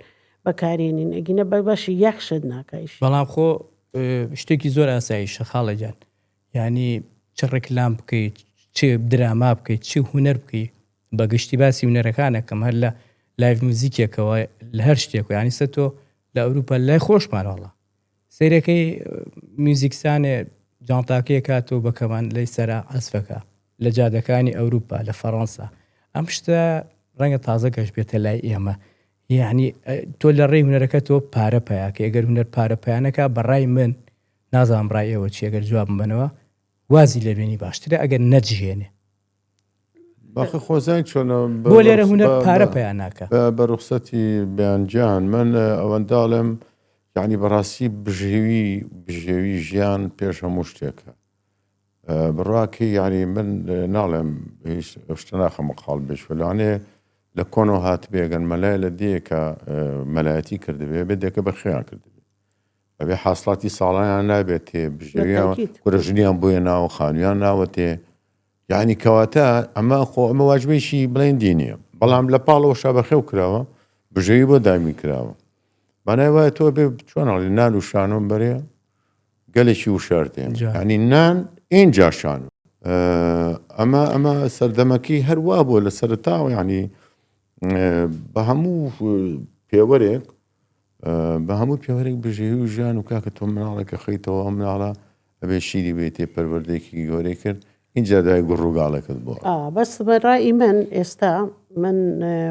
بەکارێنین ئەگینە بەشی یەخشت ناکەیش
بەڵام خۆ شتێکی زۆر ئاساییشە خاڵەجان ینی چ ڕێکلام بکەیت چ دراما بکەیت چ هوەر بکەیت بە گشتی باسی هوەرەکانەکەم هەر لە لایڤ موزیکێکەوە لە هەر شتێک ینی سە تۆ لە ئەوروپا لای خۆشمانەوەڵە سیرەکەی میوزیکسانێ جانتاکەیە کاتەوە بەکەمان لەی سەرا ئەسفەکە لە جادەکانی ئەوروپا لە فەڕەنسا ئەم شتە ڕەنگە تازە گەشت بێتە لای ئێمە یعنی تۆ لە ڕێی هوەرەکە تۆ پارە پیاکە ئەگەر هوەر پارە پیانەکە بەڕای من نازانم ڕای ئێوە چی ئەگەر جواب بنەوە وازی لە بینی باشترە ئەگەر نەجهێنێ
باخە خۆزای چۆنە
بۆ لێرە هوەر پارە پیاناکە
بە ڕوخسەتی بیانجان من ئەوەنداڵم یعنی بەڕاستی بژێوی ژیان پێش هەموو شتێکە بڕواکەی یعنی من ناڵێم شتە ناخە مەقاڵ بێشولانێ لە کۆنەوە هات بێگەن مەلای لە دیەکە مەلایەتی کردبێ بێ دێکە بە خێیان کردبێ ئەبێ حاصڵاتی ساڵیان نابێت تێ بژێویان گورەژنیان بۆیە ناو خانویان ناوە تێ یعنی کەواتە ئەمە خۆ ئەمە واجبێکی بڵێن دینیە بەڵام لە پاڵەوە شابەخێو کراوە بژێوی بۆ دامی کراوە بەنای وایە تۆ بێ چۆنەڵی نان و شانۆم بەرێ گەلێکی وشاردێن ینی نان ئینجا شانۆ ئەمە سەردەمەکی هەروە بووە لە سەرتاوە ینی بە هەموو پێوەرێک بژێوی و ژیان و کاکە تۆ مناڵێکە خەیتەوە ئەم مناڵە ئەبێ شیری بێتێ پەروەردەیەکی گەورەی کرد اینجا دای گوڕووگاڵەکەت بووە
بەس بەڕای من ئێستا من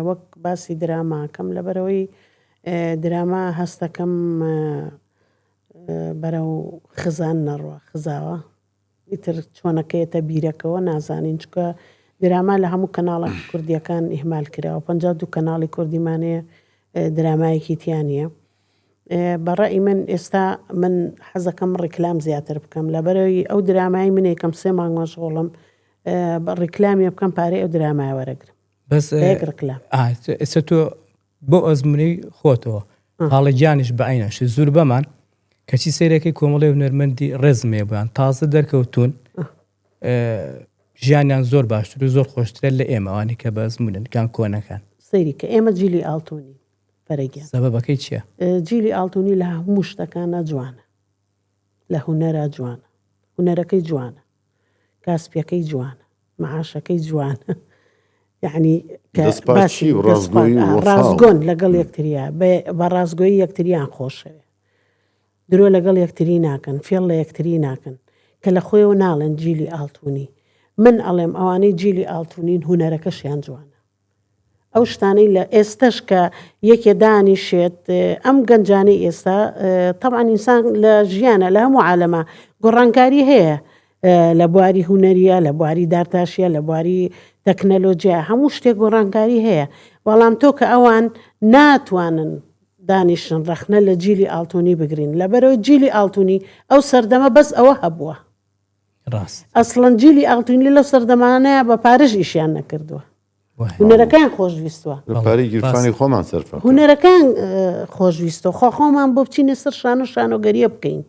وەک باسی دراماکەم لەبەرەوەی دراما هەستەکەم بەرەو خزان نەڕوە خزاوە ئیتر چۆنەکەیەتە بیرەکەەوە نازانین چکە دراما لە هەموو کەناڵی کوردیەکان ئیهمال کراوە 52 کەناڵی کوردیمانەیە درامایەکی تیانە بەڕای من ئێستا من حەزەکەم ڕێکلام زیاتر بکەم لەبەرەوەی ئەو درامایی منێکم 3 مانگ مەشغوڵم ڕێکلامی بکەم پارەی ئەو درامای وەرەگرم
بەس ڕێکلام ئێستا تۆ بۆ ئەزمونەی خۆتەوە هاڵە گیانیش بەعینەش زۆر بەمان کەچی سەیرەکەی کۆمەڵی هونەرمەندی ڕێزمێ بوویان تازە دەرکەوتون ژیانیان زۆر باشتر و زۆر خۆشترە لە ئێمەوانی کە بە ئەزمونن کان کۆنەکان
سەیری کە ئێمە جیلی ئاڵتۆنی فەرەگیان.
سەبەبەکەی چییە؟
جیلی ئاڵتونی لە هەموو شتەکانە جوانە، لە هوەرە جوانە، هوەرەکەی جوانە، کاسپیەکەی جوانە، معاشەکەی جوانە، یعنی ڕازگۆن لەگەڵ یەکتریە بە ڕازگۆیی یەکتریان خۆشەوێ، درۆ لەگەڵ یەکتری ناکەن، فێڵ لە یەکتری ناکەن کە لە خۆیەوە ناڵێن جیلی ئاڵتونی. من ئەڵێم ئەوانەی جیلی ئاڵتونین هوەرەکەشیان جوانە. ئەو شتانەی لە ئێستش کە یەکێ دانیشێت ئەم گەنجانەی ئێستا طبعاً ئینسان لە ژیانە لە هەموو عالەمە گۆڕانکاری هەیە، لە بواری هوەریە، لە بواری دارتاشیە، لە بواری تەکنەلۆجیە، هەموو شتێک گۆڕانکاری هەیە. بەڵام تۆ کە ئەوان ناتوانن دانیشن ڕەخنە لە جیلی ئاڵتونی بگرین، لەبەرەوەی جیلی ئاڵتونی ئەو سەردەمە بەس ئەوە هەبووە. ئەسڵەن جیلی ئاڵتونی لەو سەردەمانەیە بە پارەش ئیشیان نەکردووە، هوەرەکان خۆشویستوە،
گیرفانی خۆمان سەرفە،
هوەرەکان خۆشویستەوە، خۆمان بۆ بچینە سەر شان و شانۆگەریە بکەین.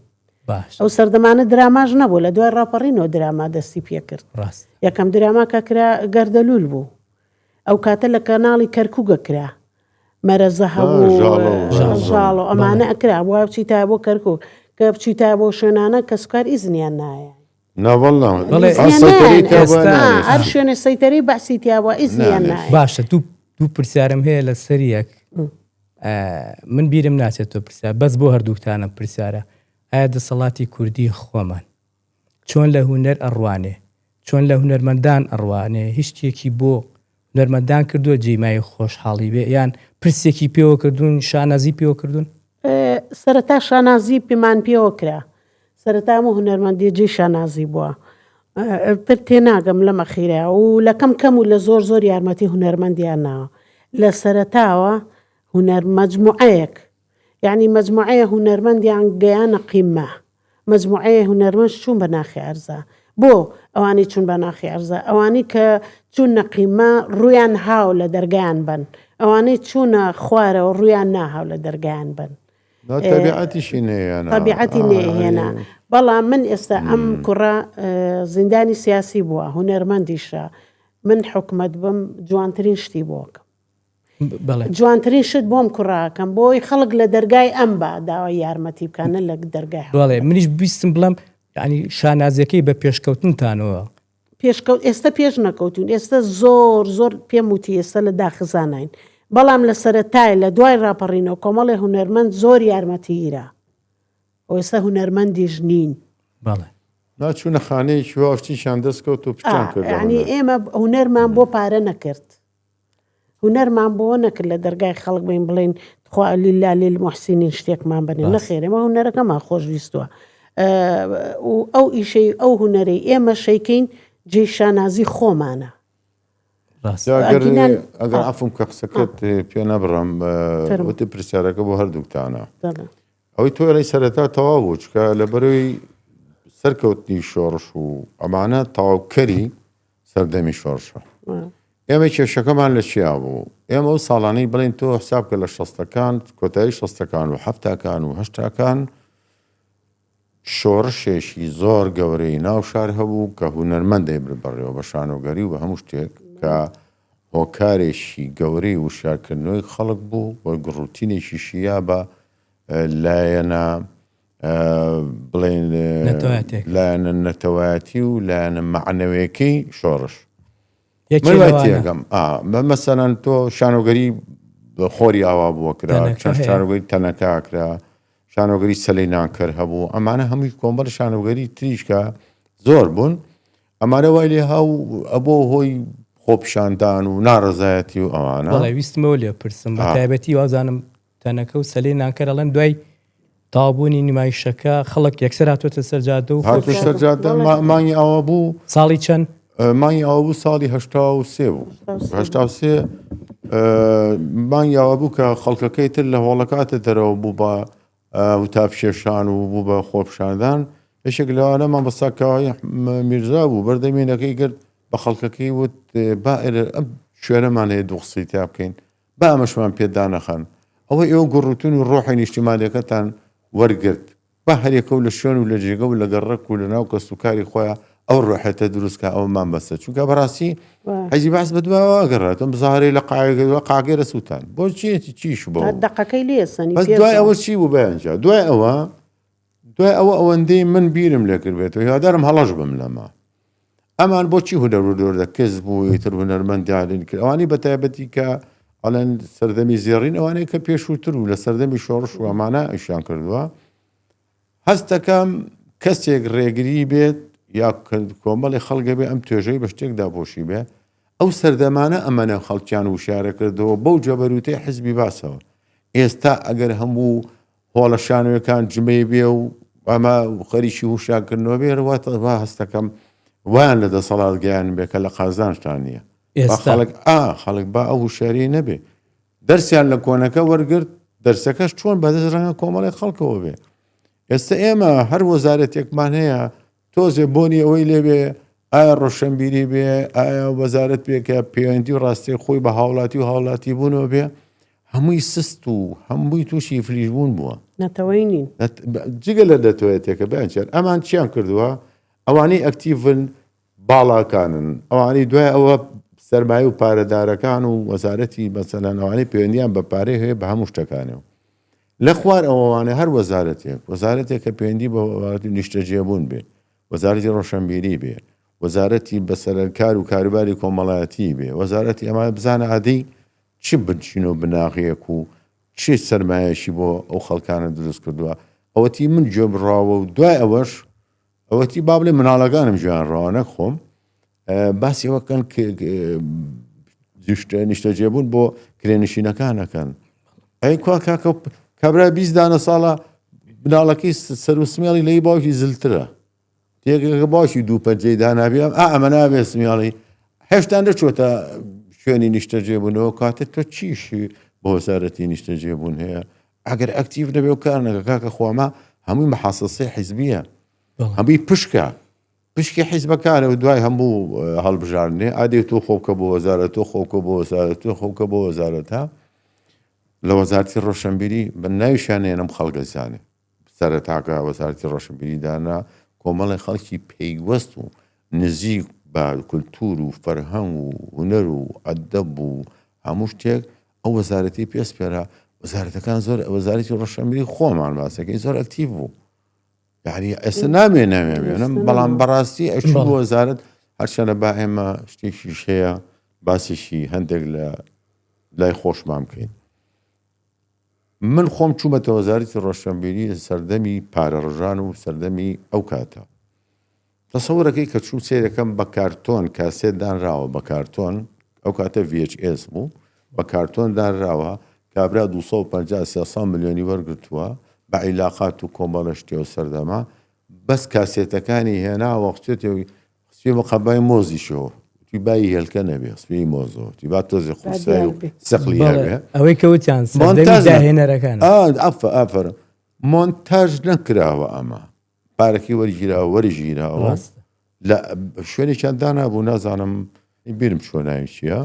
ئەو سەردەمانە دراماژ نەبوو، لە دوای ڕاپەڕینەوە دراما دەستی پێ کرد. یەکەم دراما کەکرا گەردەلول بوو، ئەو کاتە لە کەناڵی کەرکووگە کرا، مەرەزە هەبوو ژاڵ و ئەمانە ئەکرا وای بچیتە بۆ کەرکوو، کە بچیتە بۆ شوێنانە کە سوکار ئیزنیان نایە. هەر شوێنە سەیتەرەی بەعسی تیاوە ئیزنیان نایە.
باشە دوو پرسیارم هەیە لە سەریەک، من بیرم ناچێت تۆ پرسیار بەس بۆ هەردووکتانم پرسیارە. ئایا دەسەڵاتی کوردی خۆمان چۆن لە هوەر ئەڕوانێ، چۆن لە هوەرمەندان ئەڕوانێ، هیچ شتێکی بۆ هوەرمەندان کردووە جێمای خۆشحاڵی بێ یان پرسێکی پێوە کردوون، شانازی پێوە کردوون؟
سەرەتا شانازی پێمان پێوە کرا، سەرەتا هەموو هوەرمەندی جێی شانازی بووە، تر تێناگەم لەمە خیرە و لە کەم و لە زۆر یارمەتی هوەرمەندیان ناوە. لە سەرەتاوە هوەر مەجموعەیەک، یعنی مەجموعەیە هوەرمەندیان گەیانە قیمە، مەجموعەیە هوەرمەند چوون بە ناخی عەرزە. بۆ ئەوانی چوون بە ناخی عەرزە؟ ئەوانی کە چوونە قیمە ڕویان هاو لە دەرگایان بن، ئەوانەی چوونە خوارەوە ڕویان ناهاو لە دەرگایان بن. طبیعەتی نێهێنا. بەڵام من ئێستا ئەم کوڕە زیندانی سیاسی بووە، هوەرمەندیشە، من حکومەت بم جوانترین شتی بۆکەم، جوانترین شت بۆم کوڕاکەم بۆی خەڵک لە دەرگای ئەم بە داوای یارمەتی بکەنە لە دەرگای.
بەڵێ منیش بیستم بڵم ینی شانازیەکەی بە پێشکەوتنتانەوە
ئێستا پێش نەکەوتون، ئێستا زۆر پێم وتی ئێستا لە داخزانین، بەڵام لە سەرەتای لە دوای ڕاپەڕینەوە کۆمەڵی هوەرمەند زۆر یارمەتیگیرە، ئێستا هوەرمەندیش نین.
بەڵێ
ناچوونە خانەیەکی واشتیشان دەستکەوت و پچان کرد.
ینی ئێمە هوەرمان بۆ پارە نەکرد، هوەرمان بۆ نەکرد لە دەرگای خەڵک بین بڵێن خوا لیلا لیل محسینین شتێکمان بنێ، نەخێر ئێمە هوەرەکەمان خۆشویستووە. ئەو ئیشەی ئەو هوەرەی ئێمە شەیکەین جێ شانازی خۆمانە.
ئەگەر عەفوم کە قسەکەت پێ نەبڕم وتی پرسیارەکە بۆ هەردووکتانە، ئەوەی تۆ لەی سەرەتا تەواو بوو، چکە لەبەرەوەی سەرکەوتنی شۆڕش و ئەمانە تەواوکەری سەردەمی شۆڕشە. ئێمە کێشەکەمان لە چیا بوو؟ ئێمە ئەو ساڵانەی بڵین تۆ حساب کە لە 60ەکان کۆتایی 60ەکان و 70ەکان و 80ەکان شۆڕشێکی زۆر گەورەی ناو شار هەبوو کە هوەرمەندی بڕبڕێەوە بە شانۆگەری و بە هەموو شتێک کە هۆکارێکی گەورەی وشارکردنەوەی خەڵک بوو بۆ گڕوتینێکی شییا بە لایەنە بڵێن لایەنە نەتەوایەتی و لایەنە معنەوەیەکەی شۆڕش. تێگەم مەسەلەن تۆ شانۆگەری خۆری ئاوا بووە کرا، چەند شانۆگەری تەنەکا کرا، شانۆگەری سەلەینانکەر هەبوو، ئەمانە هەمووی کۆمەڵ شانۆگەری تریشکە زۆر بوون. ئەمانە وای لێ هاو ئەبۆ هۆی خۆپیشاندان و ناڕەزایەتی و ئەوانە.
بەڵێ ویستمەوە لێ پرسم بە تایبەتی وازانم تەنەکە و سەلەینانکەر ئەڵێن دوای تاوابوونی نمایشەکە خەڵک یەکسەر هاتوۆتە سەرجادە و
سەرجادە مانگی ئەوە بوو.
ساڵی چەند؟
مانگی ئەوە بوو ساڵی 83 بوو. 83 مانگی ئەوە بوو کە خەڵکەکەی تر لە هۆڵەکاتە دەرەوە بوو بە وتاپشێشان و بوو بە خۆپشاندان. یەکێک لەوانەمان بە ساکەوای میرزا بوو، بەردەمێنەکەی گرت بە خەڵکەکەی وت با ئەم شوێنەمان هەیە دوو قسەی تا بکەین، با ئەمەشمان پێدا نەخەن، ئەوە ئێوە گوڕوتون و ڕۆحی نیشتیمانیەکەتان وەرگرت، با هەرێکە و لە شوێن و لە جێگە و لە گەڕەک و لە ناو کەسوکاری خۆیان ئەو ڕۆحێتە دروستکە ئەومان بەسە چونکە بەڕاستی حەزی باس بەدواگەڕێت ئەم بزارەی لە قاگەرە سووتان بۆ چیەتی چیش بۆ
دقەکەی لێسەنی
بەس دوای ئەوە چی بوو بەیانجا دوای ئەوە ئەوەندەی من بیرم لێ کردبێتەوە یادارم هەڵەش بم لەما ئەمان بۆچی هونەرودۆردە کەس بوو ئیتر هونەرمەندیان کرد ئەوانی بە تایبەتی کە ئەڵەن سەردەمی زێڕین ئەوانەیە کە پێشووتر و لە سەردەمی شۆڕش و ئەمانە ئیشیان کردووە هەستەکەم کەسێک ڕێگری بێت یا کۆمەڵی خەڵگە بێ ئەم توێژەی بە شتێکدا بۆشی بێ ئەو سەردەمانە ئەمەنە خەڵکیان وشارە کردەوە بەو جەبەروتەی حیزبی باسەوە ئێستا ئەگەر هەموو هۆڵە شانوەکان جمەی بێ و ئەمە خەریکی وشاکردنەوە بێ ڕواتە هەستەکەم وایان لە دەسەڵات گەیان بێ کە لە قازانشتان نییە خەڵک با ئەو وشاری نەبێ دەرسیان لە کۆنەکە وەرگرت دەرسەکەش چۆن بەدەست ڕەنگە کۆمەڵی خەڵکەوە بێ ئێستا ئێمە هەر وەزارەتێکمان هەیە تۆزێ بۆنی ئەوەی لێبێ ئایا ڕۆشنبیری بێ ئایا وەزارەت بێکە پەیوەندی و ڕاستی خۆی بە هاوڵاتی و هاوڵاتی بوونەوە بێ هەمووی سست و هەمووی تووشی فلیژبوون بووە
نەتەوەی نین
جگە لە دەتوێتێکە بەنجێت ئەمان چیان کردووە ئەوانەی ئەکتیڤن باڵاکانن ئەوانەی دوای ئەوە سەرمایە و پارەدارەکان و وەزارەتی مەسەلەن ئەوانەی پەیوەندیان بە پارەی هەیە بە هەموو شتەکانەوە لە خوار ئەوانە هەر وەزارەتێک کە پەیوەندی بە نیشتەجێبوون بێ وەزارەتی ڕۆشنبیری بێ وەزارەتی بەسەرکار و کاروباری کۆمەڵایەتی بێ وەزارەتی ئەمە بزانە ئادەی چی بنچین و بناغەیەک و چی سەرمایەشی بۆ ئەو خەڵکانە دروست کردووە ئەوەتی من گوێ بڕاوە و دوای ئەوەش ئەوەتی با بڵێ مناڵەکانم گوێیان ڕاوە نەخۆم باسی ئەوەکەن نیشتەجێبوون بۆ کرێنشینەکانەکەن ئەی کوا کاکە کابرا 20 دانە ساڵە بناڵەکەی سەر و سمێڵی لەی باوکی زلترە تێکەکە باشی دوو پەنجەی دانابێم ئەمە نابێ سمیاڵی هێشتان دەچۆتە شوێنی نیشتەجێبوونەوە کاتێک تۆ چیشی بۆ وەزارەتی نیشتەجێبوون هەیە ئەگەر ئەکتیڤ نەبێ و کار نەکە کاکە خۆمە هەمووی مەحاسەسەی حیزبیە هەمووی پشکی حیزبەکانە و دوای هەموو هەڵبژارنێ ئادێ تۆ خۆکە بۆ وەزارەت تۆ خۆکە بۆ وەزارەت تۆ خۆکە بۆ وەزارەتە لە وەزارەتی ڕۆشنبیری بە ناویشانێنم خەڵگەزانێ سەرەتاکە وەزارەتی ڕۆشنبیری دانا کۆمەڵی خەڵکی پەیوەست و نزیک بە کولتور و فەرهەنگ و هونەر و ئەدەب و هەموو شتێک ئەو وەزارەتی پێسپێرە وەزارەتەکان زۆر وەزارەتی ڕۆشنبیری خۆمان باسەکەی زۆر ئەکتیڤ بوو یعنی ئێستا نامێنم بەڵام بەڕاستی ئەچوو بۆ وەزارەت هەرچەنە با ئێمە شتێکی هەیە باسیشی هەندێک لە لای خۆشمان بکەین من خۆم چوومەتە وەزارەتی ڕۆشنبیری سەردەمی پارەڕژان و سەردەمی ئەو کاتە تەسەورەکەی کە چوو سێرەکەم بە کارتۆن کاسێت دانراوە بە کارتۆن ئەو کاتە VHS بوو بە کارتۆن دانراوە کابرا 250-300 ملیۆنی وەرگرتووە بە عیلاقات و کۆمەڵە شتێ و سەردەما بەس کاسێتەکانی هێناوە خستێ بە قەبای مۆزیشەوە توی بای هێلکە نەبێ سپی مۆزەوە توی با تۆزی خوسای و سەقلی هەبێ
ئەوەی کەوتیان سەردەمی داهێنەرەکان
ئافر مۆنتاژ نەکراوە ئەمە پارەکی وەرگیراوە لە شوێنێکیان دانابوو نازانم بیرم چۆناوی چییە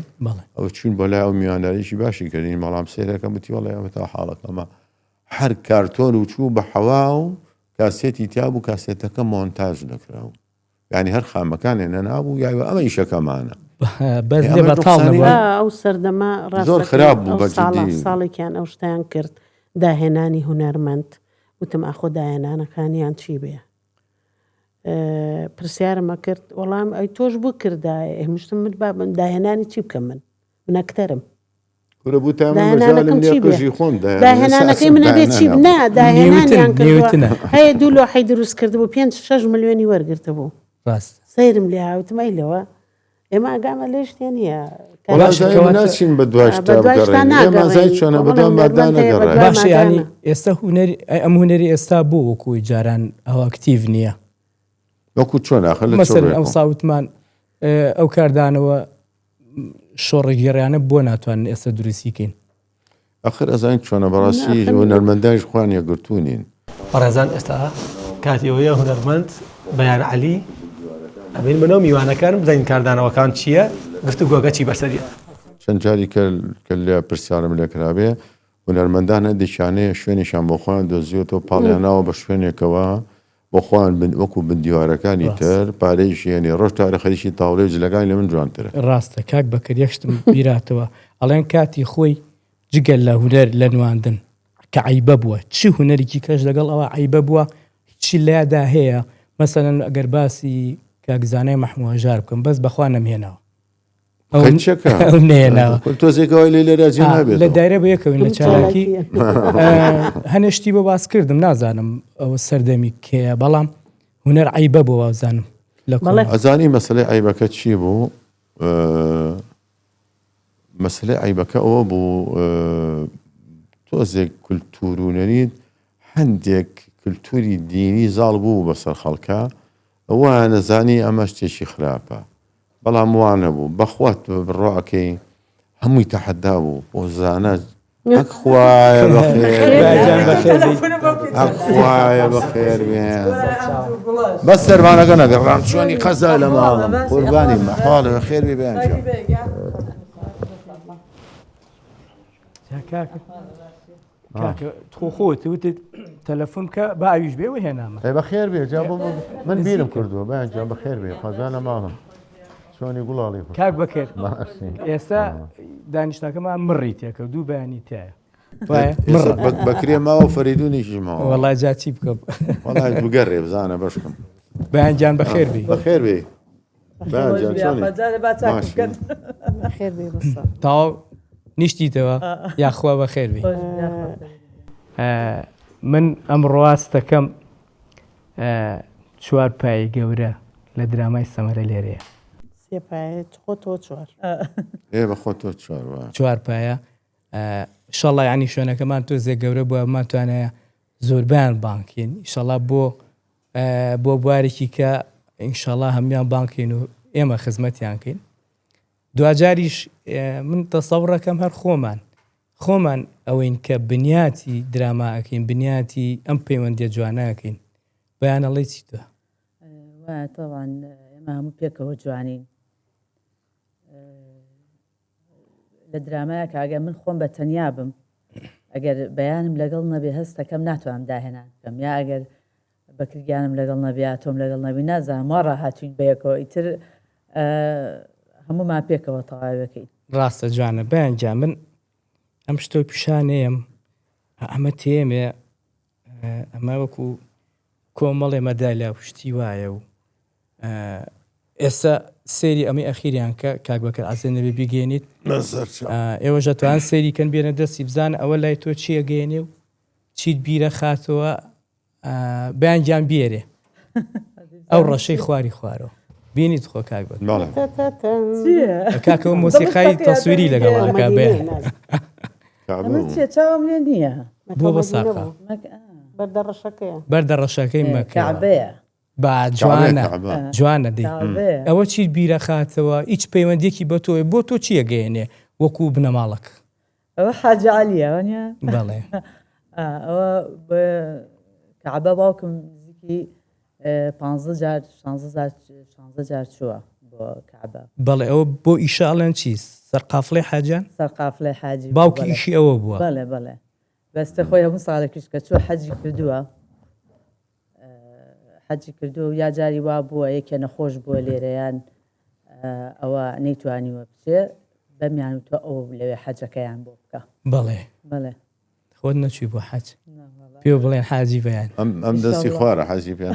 ئەو چون بۆ لای ئەو میوانەریشی باشی کردین مەڵام سێرەکەم بتی وەڵێ ئەوە تا حاڵەکەمە هەر کارتۆن و چوو بە حەوا و کاسێتی تیا بوو کاسێتەکە مۆنتاژ نەکراوە یعنی هەر خامەکانێ نەنابوو یاوە ئەمە ئیشەکەمانە
بەس لێ بەتاڵ
ئەو سەردەما
زۆر خراپ بوو بەجددی
ساڵێکیان ئەو شتیان کرد داهێنانی هونەرمەند وتم ئاخۆ داهێنانەکانیان چی بێ پرسیارمە کرد وەڵام ئەی تۆش بوو کردایە هێمشتم من داهێنانی چی بکەم من نەکتەرم داهێنانەکەی منەبێت چی نا داهێنانیان کردوە هەیە دوو لۆحەی دروست کردبوو 5-6 ملیۆنی وەرگرتە بوو سەیرم لێ هاوتمەی لەوە ئێمە ئەگامە لێ شتێن نیە
ناچین بە
باش ینی ئێستا ئەم هونەری ئێستا بوو وەکوی جاران ئەو ئەکتیڤ نییە
وەکو چۆن
مەسەرن ئەو ساوتمان ئەو کاردانەوە شۆڕگەڕیانە بۆ ناتوانن ئێستا دروستیکەین
ئەخر ئەزان چۆنە بەڕاستی هونەرمەندایش خوان یەگرتوونین
بەڕێزان ئێستا کاتیەوەیە هونەرمەند بەیان عەلی ئەبین بنەوە میوانەکان بزانین کاردانەوەکان چییە گفتوگۆگە چی بەسەریە
چەند جاری کە لێ پرسیارم لێ کرابێ هونەرمەندان هەندێکیانەیە شوێنیشان بۆ خۆیان دۆزیێتەوە پاڵیاناوە بە شوێنێکەوە بۆخواان وەکو بندیوارەکانی تر پارەیشی هێنێ ڕۆژ تارە خەریکی تاوڵێ جلەکانی لە من جوانترە.
ڕاستە کاک بەکرد یەکشتم بیراتەوە ئەڵێن کاتی خۆی جگەل لە هونەر لە نواندن کە عیبە بووە چی هونەرێکی کەش لەگەڵ ئەوە عیبە بووە چی لەیادا هەیە مەسەلەن ئەگەر باسی کاکزانەی مەحمووەژار بکەم بەس بەخوا نەمهێناوە نێناوە
تۆزێکەوەی لێ لێراجی نابێت
لە دایرە بە یەکەوین لە چالاکی هەنێشتی بۆ باس کردم نازانم ئەوە سەردەمی کێە بەڵام هونەر عیبە بۆ وازانم
ئەزانی مەسلەی عیبەکە چی بوو؟ مەسلەی عیبەکە ئەوە بوو تۆزێک کولتور و نەریت هەندێک کولتوری دینی زاڵ بوو بەسەر خەڵکە ئەوە نەزانی ئەمە شتێکی خراپە بەڵام وانە بوو بەخوات بڕواکەی هەمووی تەحەدا بوو بۆ زانە ئەخوایە ئەخوایە بەخێر بێن بەس سەربانەکە نەگەڕام چۆنی قەزا لە ماڵم قوربانی مەحاڵە بەخێر بێ بێن
خۆت وتت تەلەفۆن کە بە ئاویش بێ هێنامە
بەخێر بێ من بیرم کردووە بەیانجا بەخێر بێ قەزا لە ماڵم چۆنی گوڵاڵی
کاک بەکرد ئێستا دانیشتەکەمان مڕی تێکە دوو بەیانی تایە
بەکرێ ماوە فەریدونیشی ماوە
وەڵای جاچی بکەم
وەڵای بگەڕێ بزانە بەشکم
بەیانجان بەخێر بێ
بەخێر بێ
تاو نیشتیتەوە یاخوا بەخێر بێ من ئەم ڕواستەکەم چوار پایی گەورە لە درامای سەمەرە لێرەیە
بەخۆ تۆ
چوار پایە ئینشەڵڵا یعنی شوێنەکەمان تۆ زێ گەورە بووە ماتوانەیە زۆربیان بانکین ئینشەڵڵا بۆ بوارێکی کە ئینشەڵڵا هەمویان بانکین و ئێمە خزمەتیان کەین دوجاریش من تەسەوڕەکەم هەر خۆمان ئەوەین کە بنیاتی دراماکەین بنیاتی ئەم پەیوەندیە جوانەکەین بەیانەڵی چیتە
تاوان ئێمە هەموو پێکەوە جوانین لە درامایە کاگە من خۆم بە تەنیا بم ئەگەر بەیانم لەگەڵ نەبێ هەستەکەم ناتوانم داهێنان بکەم یا ئەگەر بەکرگیانم لەگەڵ نەبێ تۆم لەگەڵ نەبی نازانم وا ڕاهاتوین بەیەکەوە ئیتر هەموومان پێکەوە تەواوەکەین
ڕاستە جوانە بەیانجا من ئەم شتۆ پیشانەیەم ئەمە تێمێ ئەمە وەکو کۆمەڵێ مەدالیا پشتی وایە و ئێستا سێری ئەمەی ئەخیریان کە کاک بەکرد ئازێ نەبێ بیگەێنیت ئێوە ژەتوان سێریکەن بێنە دەستی بزانە ئەوە لای تۆ چیە گەێنێ و چیت بیرە خاتەوە بەیانجان بێرێ ئەو ڕەشەی خواری خوارەوە بینیت خۆ کاک بەکرد کاکەوە مۆسیقای تەسویری لەگەڵەکە بێ
چاوم لێ نییە
بۆ بە ساقا بەردە ڕەشەکەی
مەکەبەیە
با جوانە دەی ئەوە چیت بیرە خاتەوە هیچ پەیوەندێکی بە تۆی بۆ تۆ چیە گەێنێ وەکو بنەماڵک
ئەوە حاجعالیە
بەڵێ
ئەوە کەعبە باوکم نزیکی 15 جار چووە بۆ کەعبە
بەڵێ ئەوە بۆ ئیشاڵەن چی سەرقافڵی حاجان
سەرقافڵی حاجی
باوکی ئیشی ئەوە بووە
بەڵێ بەستە خۆی هەموو ساڵێکیش کە چوە حەجی کردووە و یا جاری وا بووە یەکێ نەخۆش بووە لێرەیان ئەوە نەیتوانیوە بچێ بەمیان تۆ ئەو لەوێ حەجەکەیان بۆ بکە بەڵێ
خۆت نەچوی بۆ حەج پێ بڵێن حاجی بەیان
ئەم دەستی خوارە حەجی پێ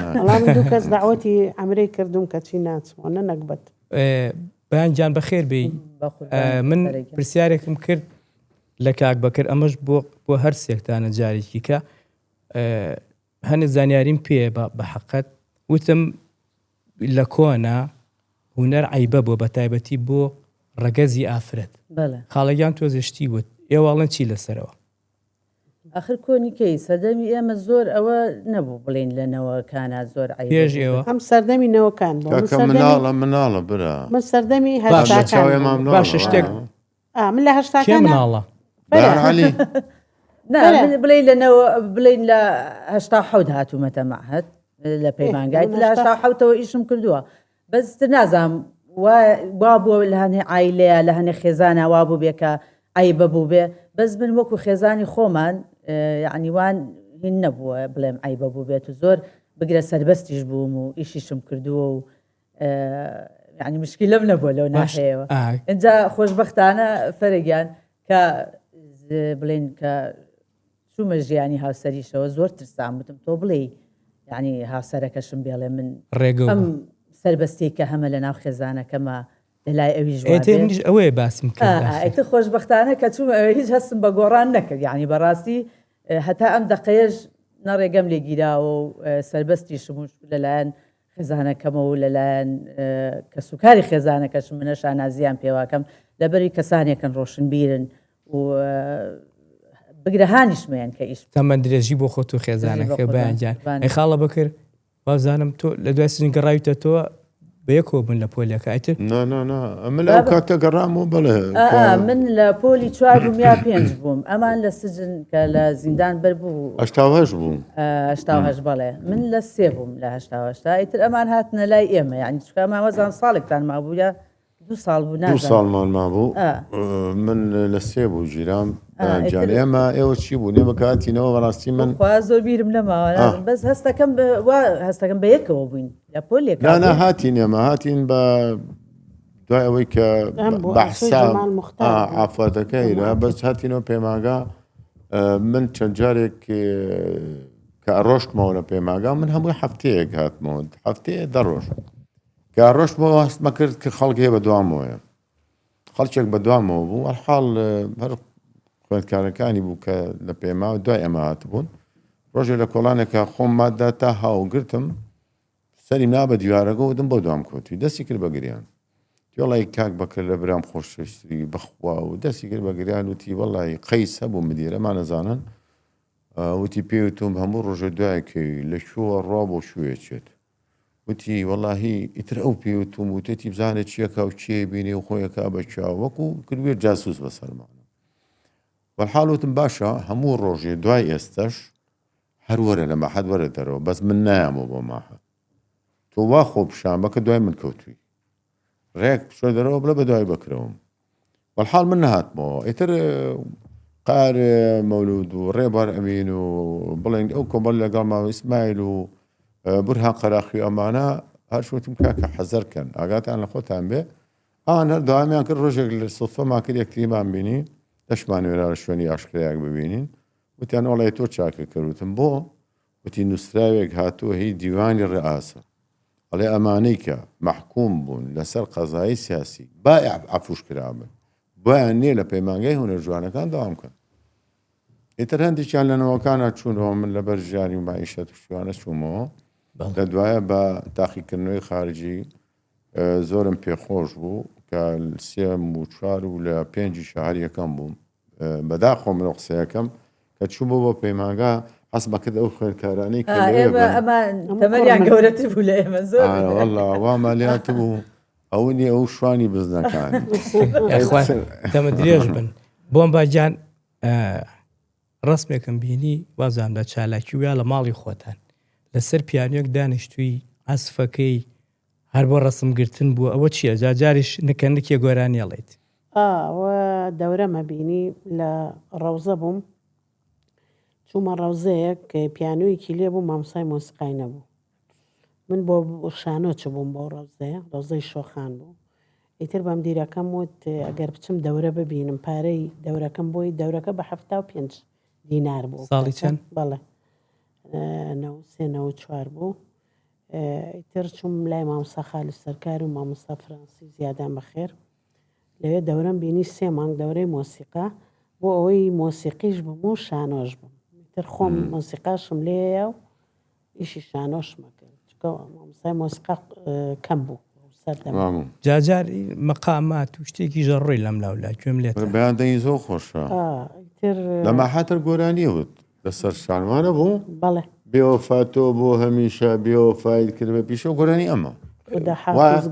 دوو کەس داوەتی ئەمرەی کردوم کە چی ناچمەوە نەنەکبەت
بەیانجان بەخێر بێ من پرسیارێکم کرد لە کاک بەکرد ئەمەش بۆ هەر سێکتانە جارێکی کە هەنێ زانیاریم پێ بە حەقەت وتم لە کۆنا هونەر عیبە بۆ بە تایبەتی بۆ ڕەگەزی ئافرەت خاڵەگیان تۆزشتی وت ئێواڵەن چی لەسەرەوە
آخر کۆنیکەی سەردەمی ئێمە زۆر ئەوە نەبوو بڵێن لەنەوەکانە زۆر
پێش ئێوە
ئەم سەردەمی نەوەکان
مناڵە برا
من سەردەمی
باشە شتێک
من لە هەشتاکان
مناڵە
بڵێ لەنەوە بڵێن لە هەشتا حەوت هاتوومەتە مەعهەد لە پەیمانگای لە هەشتا حەوتەوە ئیشم کردووە بەستر نازام وا بووە لە هەنێ عیلەیە لە هەنێ خێزانە وا بوو بێکە عیبە بوو بێ بەس من وەکو خێزانی خۆمان یعنیوان هین نەبووە بڵێم عیبە بوو بێت و زۆر بگرە سەربەستیش بووم و ئیشیشم کردووە و یعنی مشکلەم نەبووە لەو ناحەیەوە. اینجا خۆشبەختانە فەرەگیان کە بڵێن کە چوومە ژیانی هاوسەریشەوە زۆر ترسام وتم تۆ بڵێ یعنی هاوسەرەکەشم بێڵێ من ئەم سەربەستی کە هەمە لە ناو خێزانەکەمە لەلای ئەویش
ئەوەیە باسم
ئەیتر خۆشبەختانە کە چوومە ئەوە هیچ هەستم بە گۆڕان نەکرد یعنی بەڕاستی هەتا ئەم دقەیەش نەڕێگەم لێگیراوە و سەربەستی شموش لەلایەن خێزانەکەمە و لەلایەن کە سوکاری خێزانەکەش منە شانازیان پێواکەم لەبەری کەسانێکن ڕۆشنبیرن و بگرەهانیشمەیان کە ئیش
تەمەەن درێژی بۆ خۆت و خێزانەکە بەیانجان ئەی خاڵە بکرد وازانم تۆ لە دوای سنگ گەڕاویتە تۆ بەیەکەوە بن لە پۆلەکە ئایتر
من لەو کاتە گەڕام و بڵێ
من لە پۆلی 4 بووم یا 5 بووم ئەمان لە سجن کە لە زیندان بەربوو
8 بووم
8 بەڵێ من لە 3 بووم لە 8 ئیتر ئەمان هاتنە لای ئێمە یعنی چکەمان وەزان ساڵێکتان مابوو یا 2 ساڵ بوو
2 ساڵمان مابوو من لە 3 بوو ژیرام جان ئێمە ئێوە چی بوو نێمە کاتینەوە بەڕاستی من
زۆر بیرم نەماوە بەس هەستەکەم بە یەکەوە بووین لە پۆلێک
نا هاتین ئێمە هاتین بە دوای ئەوەی کە بەحسا ئافاتەکەیرە بەس هاتینەوە پێماگا من چەند جارێک کە ڕۆشتمەوە لە پێماگا من هەمووی هەفتەیەک هاتمەوە هەفتەیە دەڕۆژ کە ڕۆشتمەوە هەستمە کرد کە خەڵکێ بە دوامەوەیە خەڵکێک بە دوامەوە بوو هەرحاڵ هەر خوێندکارەکانی بوو کە لە پێما و دوای ئەمە هاتبوون ڕۆژێ لە کۆڵانێکە خۆم مادە تا هاوگرتم سەری نا بە دیوارەکە ودم بۆ دوام کۆتوی دەستی کرد بە گریان وڵی کاک بەکرد لە برام خۆشویستی بەخوا و دەستی کرد بە گریان وتی وڵی قەیس هەبوو مدیرەمان نەزانن وتی پێوتم هەموو ڕۆژە دوایکەوی لە شووە ڕوا بۆ شوێچێت وتی وەڵاهی ئیتر ئەو پێوتم وتێتی بزانێت چیەکە و چێ بینێ و خۆیەکە بە چاو وەکو کردوێت جاسوس بەسەرمانە وەحاڵوتم باشە هەموو ڕۆژێ دوای ئێستش هەروەرە لە مەحەد وەرە دەرەوە بەس من نایامەوە بۆ ماحەد تۆ وا خۆ پیشانبەکە دوای من کەوتووی ڕێک شۆ دەرەوە بڵە بە دوای بکرەوەم وەحاڵ من نەهاتمەوە ئیتر قار مەولود و ڕێبار ئەمین و بڵێن ئەو کۆمەڵ لەگەڵ ماوە ئیسماعیل و برهان قەراخی ئەمانە هەر شوتم کاکە حەزەرکەن ئاگاتان لە خۆتان بێ ئان هەر داوامیان کرد ڕۆژێک لە سوفەمان کرد یەکتریمان بینی دەشمان وێرا لە شوێنی ئاشکرایەک ببینین وتیان وەڵی تۆ چاکە کردوتم بۆ وتی نووسراوێک هاتووە هی دیوانی ڕئاسە ئەڵێ ئەمانەی کە مەحکوم بوون لەسەر قەزایی سیاسی بایع عەفوش کرابن بۆیان نییە لە پەیمانگای هونەر جوانەکان داوام کەن ئیتر هەندێکیان لەنەوەکانە چوونەوە من لەبەر ژیانی و مایشەت و شوانە چوومەوە لە دوایە بە تاقیکردنەوەی خارجی زۆرم پێخۆش بوو کە 3 و 4 و لە 5 شەهر یەکەم بووم بەداخۆم لە قسەیەکەم کە چوومە بۆ پەیمانگا حەز بەکرد ئەو خوێندکارانەی کە
تەمەریان گەورەتر بوو لە ئێمە زۆر
وەڵڵا وا مالیات بوو ئەو نیە ئەو شوانی بزنەکان
دەمە درێژ بن بۆم باجان ڕسمێکم بینی وازاندا چالاکی ویا لە ماڵی خۆتان لەسەر پیانۆک دانیشتووی ئاسفەکەی هەر بۆ ڕسمگرتن بوو ئەوە چییە جاجاریش نکەندێکی گۆرانیەڵێت
دەورەمە بینی لە ڕەوزە بووم چوومە ڕەوزەیەک کە پیانۆیەکی لێ بوو مامۆستای مۆسیقای نەبوو من بۆ شانۆ چ بووم بۆ ڕەوزەی شۆخان بوو ئیتر بەم دیرەکەم وت ئەگەر بچم دەورە ببینم پارەی دەورەکەم بۆی دەورەکە بە 75 دینار بوو
ساڵی چەند؟
بەڵێ 93 بوو ئیتر چوم لای مامۆستا خالی سەرکار و مامۆستا فڕانسی زیادان بەخێر لەوێ دەورەم بینی 3 مانگ دەورەی مۆسیقا بۆ ئەوەی مۆسیقیش بووم و شانۆش بووم ئیتر خۆم مۆسیقاشم لێیە و ئیشی شانۆشمە کرد چکە مامۆستای مۆسیقا کەم بوو
جاجاری مەقامات و شتێکی ژەڕۆی لەم لاولا کوێم لێت
بەیاندەنی زۆر خۆشە لە ماحاتر گۆرانی وت لەسەر شانوانە بوو
بەڵێ
بێوەفاتۆ بۆ هەمیشە بێوەفایت کرد بە پیشە و گۆرانی ئەمە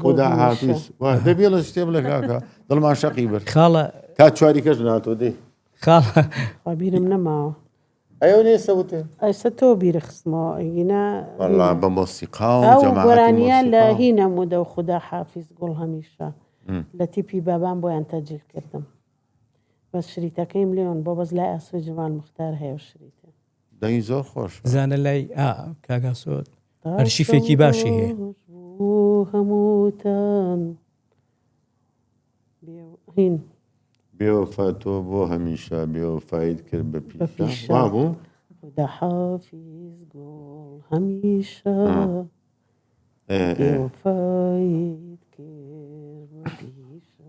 خدا حافیز دەبێ لە شتێ بڵێ کاکە دڵمان شەقی برد
خاڵە
تا چواری کەس ناتۆ دێ
بیرم نەماوە
ئەو نێ سەوتێ
ئەستا تۆ بیرە خستمەوە ئەگینا
بە مۆسیقا و
گۆرانیە لە هی نەمودە و خدا حافیز گوڵ هەمیشە لە تیپی بابان بۆیان تەجیل کردم بەس شریتەکەیم لێون بۆ بەس لای ئاسوی جوان مختار هەیە و شریتە
دەی زۆر خۆش
زانە لای کاگاسۆت ئەرشیفێکی باشی هەیە.
هەمووتان هین
بێوەفا تۆ بۆ هەمیشە بێوەفایت کرد بە پیشە وا بوو
خدا حافظ گۆڵ هەمیشە بێوەفایت کرد بە پیشە.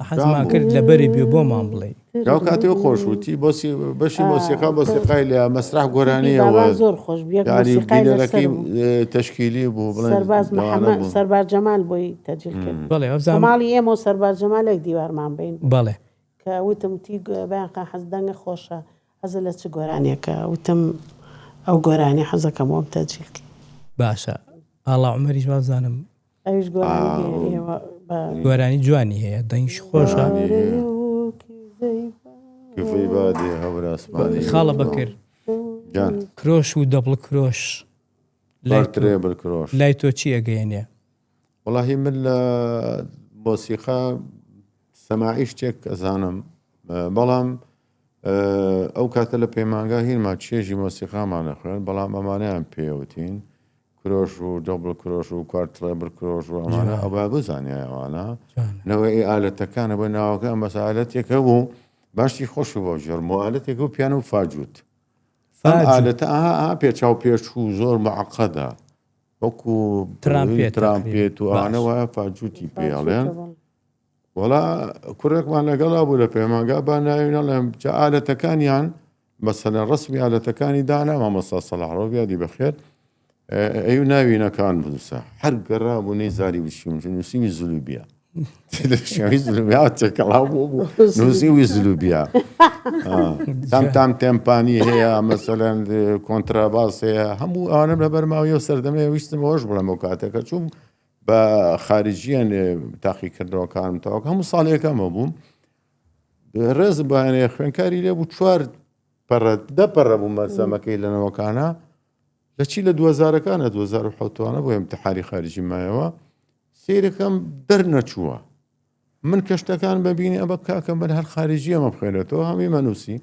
حەزمان کرد لە بەری بێ بۆمان بڵێ
گاو کاتێ خۆشوتی بەشی مۆسیقا مۆسیقای لە مەسرح گۆرانیەوە
زۆر خۆش
بینەرەکەی تەشکیلی بوو بڵێن
سەرباز جەمال بۆی تەجیل کرد.
بەڵێ
ماڵی ئێمە و سەرباز جەمالێک دیوارمان بین
بەڵێ
کە وتم تی بەیانقا حەز دەنگە خۆشە حەزە لە چ گۆرانێکە وتم ئەو گۆرانی حەزەکەم وەم تەجیل کرد.
باشە ئاڵا عومەریش وازانم
ئەویش
گۆرانی جوانی هەیە دەنگش خۆشە
کفەی بادێ هەوراسمانی
خاڵە بەکرد کرۆش و دەبڵ کرۆش
لایترێ بکرۆش
لای تۆ چی ئەگەیەنێ؟
وەڵاهی من لە مۆسیقا سەماعی شتێک ئەزانم بەڵام ئەو کاتە لە پەیمانگا هینما چێژی مۆسیقامان خوێن بەڵام ئەمانیان پێوتین کرۆش و دەبڵ کرۆش و کوارتڕێبر کرۆش و ئەمانە ئەوە بزانێ ئەوانە نەوەی ئالەتەکانە بە ناوەکە ئەم بەسالەتێکە بوو باشی خۆش بۆ ژەرموالەتێک و پیان و فاجوت ئالەتە پێچاو پێش و زۆر معقەدا وەکو ترامپێت و ئانەوە فاجوتی پێڵێن وەڵا کوڕێکمان لەگەڵا بوو لە پەیمانگا با ناوینە لە ئالەتەکانیان مەسەلەن ڕسمی ئالەتەکانی دانا مامۆستا سەلاحڕۆ بیادی بەخێر ئەو ناوینەکان بنووسە هەر گەڕا بوو نەیزاری وشیم نووسیوی زلوبیە زلوبیاتێکەڵاو بوو نووسیوی زلوبیە تام تێمپانی هەیە مەسەلەن کۆنتراباس هەیە هەموو ئەوانم لە بەرماوی و سەردەمەیە ویستم ئەوەش بڵێمەوە کاتێکە چوم بە خارجیان تاقیکردنەوەکانم تاوەکە هەموو ساڵێکەمە بووم ڕێز بەیانەیە خوێنکاری لێ بوو 4 دەپەڕە بوو مەرسەمەکەی لەنەوەکانە لە چی لە 2000ەکانە 2007وانە بۆ ئیمتحانی خارجی مایەوە سیرەکەم دەرنەچووە من کەشتەکان ببینی ئەمە کاکەم بەر هەر خارجی ئەمە بخێنێتەوە هەمی مەنووسی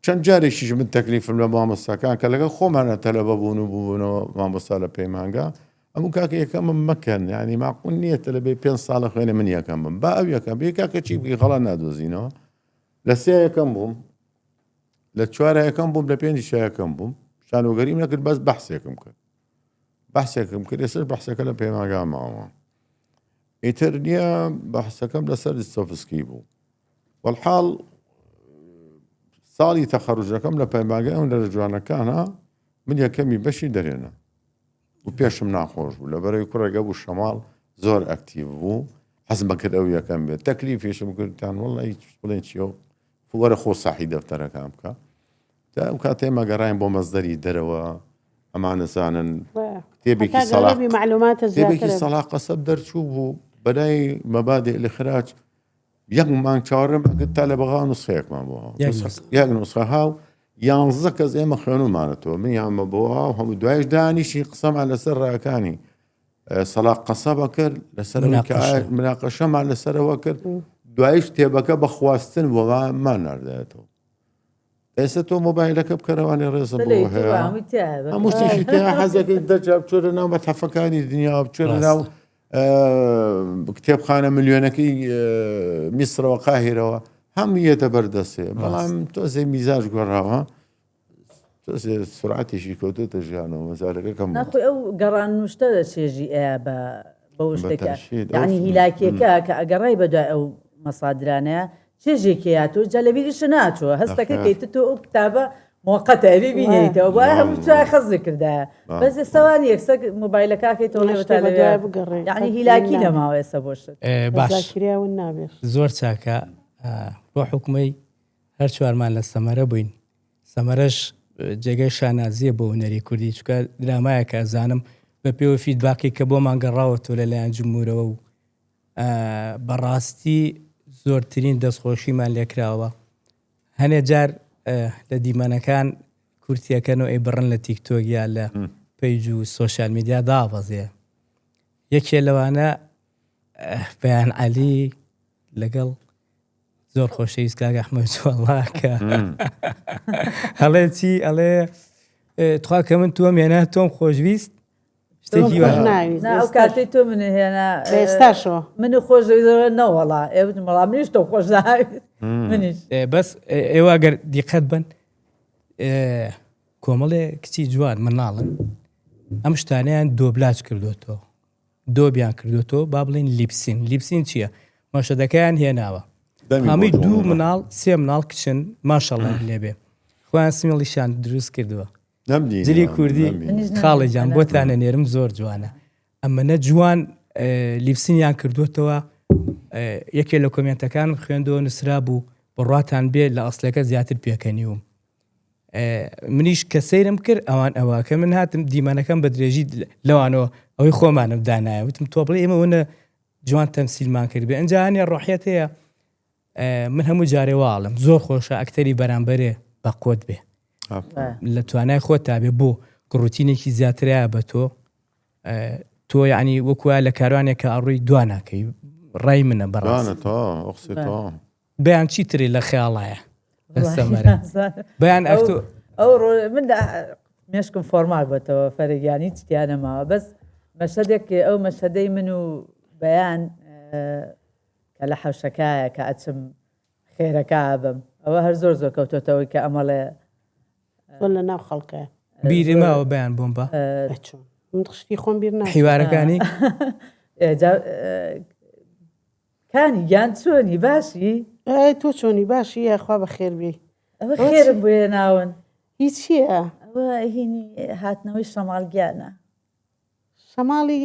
چەند جارێکیش من تەکلیفم لە مامۆستاکان کە لەگە خۆمانە تەلەبە بوون و بوونەوە مامۆستا لە پەیمانگا ئەموو کاکە یەکەمم مەکەن ینی ماقول نییە تە لە بێ 5 ساڵە خوێنە من یەکەم بم با ئەو یەکەم بێ کاکە چی بگی خەڵا نادۆزینەوە لە 3 یەکەم بووم لە 4 یەکەم بووم لە 5 یەکەم بووم شانۆگەریم نەکرد بەس بەحسێکم کرد بەحسێکم کرد ێسەر بەحسەکە لە پەیمانگا ماوە ئیتر نییە بەحسەکەم لەسەر ستۆفسکی بوو وەڵحاڵ ساڵی تەخەڕوجەکەم لە پەیمانگای ئەو لە جوانەکانە من یەکەمی بەشی دەرێنە و پێشم ناخۆش بوو لە بەرەوەی کوڕێگە بوو شەماڵ زۆر ئەکتیڤ بوو حەزمە کرد ئەو یەکەم بێت تەکلیفێشم کردتان وەڵی هیچ بڵێن چیەوە وەرە خۆ ساحی دەفتەرەکان بکە تا ئەو کاتێ مەگەڕاین بۆ مەزدەری دەرەوە ئەمانە زانن کتێبێکی سەلاح قەسەب دەرچوو بوو بەلای مەبادێ الإخراج یەک مانگ چاوەڕێم ئەگرت تا لە بەغا نوسخەیەکمان بووە یەک نوسخە هاو 11 کەس ئێمە خوێنومانەتەوە من یامە بۆەوە و هەموو دوایش دانیشی قسەمان لەسەر ڕاکانی سەلاح قەسەبە کرد لەسەر مناقەشەمان لەسەرەوە کرد دوایش تێبەکە بە خواستن وەمان ناردایەتەوە ئێستا تۆ مۆبایلەکە بکەرەوانی ڕێزە بۆ هەیە هەموو شتێکی تێ حەزەکەی دەرجا بچۆرە ناو مەتحەفەکانی دنیا بچۆرە ناو کتێبخانە ملیۆنەکەی میسرەوە قاهیرەوە هەموو یەتە بەردەستێ بەڵام تۆزێ میزاج گۆڕاوە تۆزێ سرعەتێکی کەوتۆتە ژیانەوە مەزارەکەکەم
ئەو گەڕان نوشتە چێژی ئەیە بە شتێکە یعنی هیلاکیەکە کە ئەگەڕای بەدوای ئەو مەسادرانەیە چێژێکەیە تۆ جەلەبیریش ناچوە هەستەکە کەیت تۆ ئەو کتابە موقەتە ببینیتەوە بۆ هەموو چای خەزی کردایە بەس ئێستاوان یەکسە مۆبایلەکەکەیتەوە یعنی هیلاکی نەماوە ئێستا بۆ شت
باشکراون نابێت
زۆر چاکە بۆ حکومەی هەر چوارمان لە سەمەرە بووین سەمەرەش جێگەی شانازیە بۆ هونەری کوردی چکە درامایە کە زانم بە پێوە فیدباکی کە بۆمان گەڕاوەتەوە لەلایەن جمهورەوە و بەڕاستی زۆرترین دەستخۆشیمان لێکراوە هەنێ جار لە دیمەنەکان کورتیەکەنەوە ئەی بڕن لە تیکتۆک یا لە پەیج و سۆشیال میدیا داوەزێ یەکێ لەوانە بەیان عەلی لەگەڵ زۆر خۆشەویست کاکە ئەحمەد وەڵڵاکە هەڵێ چی ئەڵێ تخوا کە من تۆم هێنا تۆم خۆشویست شتێکی وایە
ئەو کاتی تۆ من هێنا
ئێستاشەوە
من خۆش نەوەڵا ئێوتم وەڵا منیش تۆ خۆش منیش
بەس ئێوە گەر دیقەت بن کۆمەڵێ کچی جوان مناڵن ئەم شتانیان دۆبلاج کردوتەوە دۆبیان کردوتەوە با بڵین لیپسین چییە مەشەدەکەیان هێناوە هەمووی دوو مناڵ سێ مناڵ کچن ماشەڵڵا لێبێ خۆیان سمیڵیشان دروست کردووە جلی کوردی خاڵی جان بۆتانە نێرم زۆر جوانە ئەمەنە جوان لیپسینیان کردوتەوە یەکێ لە کۆمنتەکان خوێندەوە نووسرا بوو بڕاتان بێ لە ئەسلەکە زیاتر پێکەنیوم منیش کە سەیرم کرد ئەوان ئەوە کە من هاتم دیمانەکەم بە درێژی لەوانەوە ئەوەی خۆمانم دانایە وتم تۆ بڵێ ئێمە وەنە جوان تەمسیلمان کرد بێ ئەنجانیە ڕۆحیەت هەیە من هەموو جارێ واڵم زۆر خۆشە ئەکتەری بەرامبەرێ بە قۆت بێ لە توانای خۆت تا بێ بۆ گڕوتینێکی زیاترایە بە تۆ یعنی وەکوە لە کاروانێک کە ئەڕووی دواناکەی ڕای منە بەڕاست بەیان چیتری لە خیاڵایە بەیان
ئەو من مێشکم فۆرمال بێتەوە فەرگیانی چیانەماوە بەس مەشەدێک ئەو مەشەدەی من و بەیان کە لە حەوشەکایە کە ئەچم خێرەکە بم ئەوە هەر زۆر زۆر کەوتۆتەوەی کە ئەمەڵێ
لە ناو خەڵکە
بیرماوە بەیان بۆم بە
شتی خۆم بیر
حیوارەکانی
کانی گیان چۆنی باشی
تۆ چۆنی باشی یاخوا بە خێربی
ئەوە خێرم بۆیە ناون
هیچ چییە
ئەوە هینی هاتنەوەی شەماڵگیانە
شەماڵی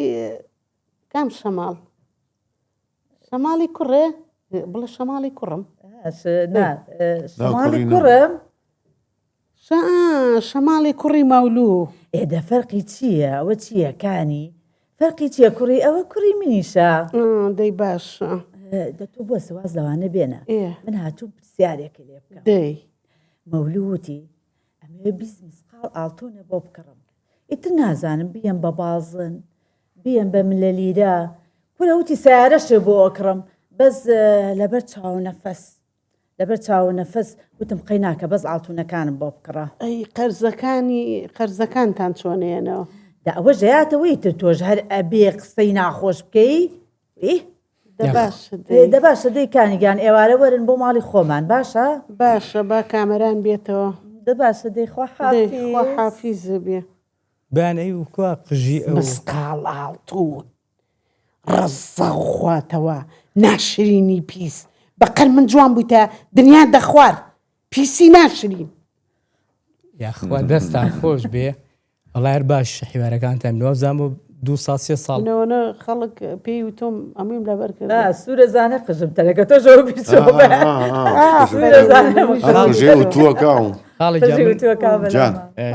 کام شەماڵی کوڕێ بڵێ شەماڵی کوڕم
شەماڵی کوڕم
شەماڵی کوڕی مەولوو
ئێدە فەرقی چییە ئەوە چییە کانی فەرقی چییە کوڕی ئەوە کوڕی منیشە
دەی باشە
دەتۆ بۆ سەواز لەوانە بێنە من هاتوو پرسیارێکی لێ بکەم
دەی
مەولووتی ئەمێ 20 مسقال ئاڵتۆنە بۆ بکڕم ئیتر نازانم بیەم بە بازن بیەم بە ملە لیرە کولەوتی سیارەشێ بۆ ئۆکڕم بەس لەبەر چاو نەفەس وتم قەی ناکە بەس ئاڵتونەکانم بۆ بکڕە
ئەی قەرزەکانتان چۆنێنەوە
دا ئەوە ژەیاتەوەی تر تۆش هەر ئەبێ قسەی ناخۆش بکەی دە باشە دەیکانیگان ئێوارە وەرن بۆ ماڵی خۆمان
باشە با کامەران بێتەوە
دە باشە دەیخوا
حافیز بێ
بانەی وکووا قژی
مسقال ئاڵتون ڕەزە خواتەوە ناشرینی پیس بەقەر من جوان بوویتە دنیا دەخوار پیسی ناشرین
یاخوا دەستان خۆش بێ وەڵای باش حیوارەکانتان نوازام و 2 ساڵ 3 ساڵ
نەوەنە خەڵک پێی وتۆم ئەمیم لەبەر کرد
سوورەزانە قژم تەلەکە تۆ ژۆ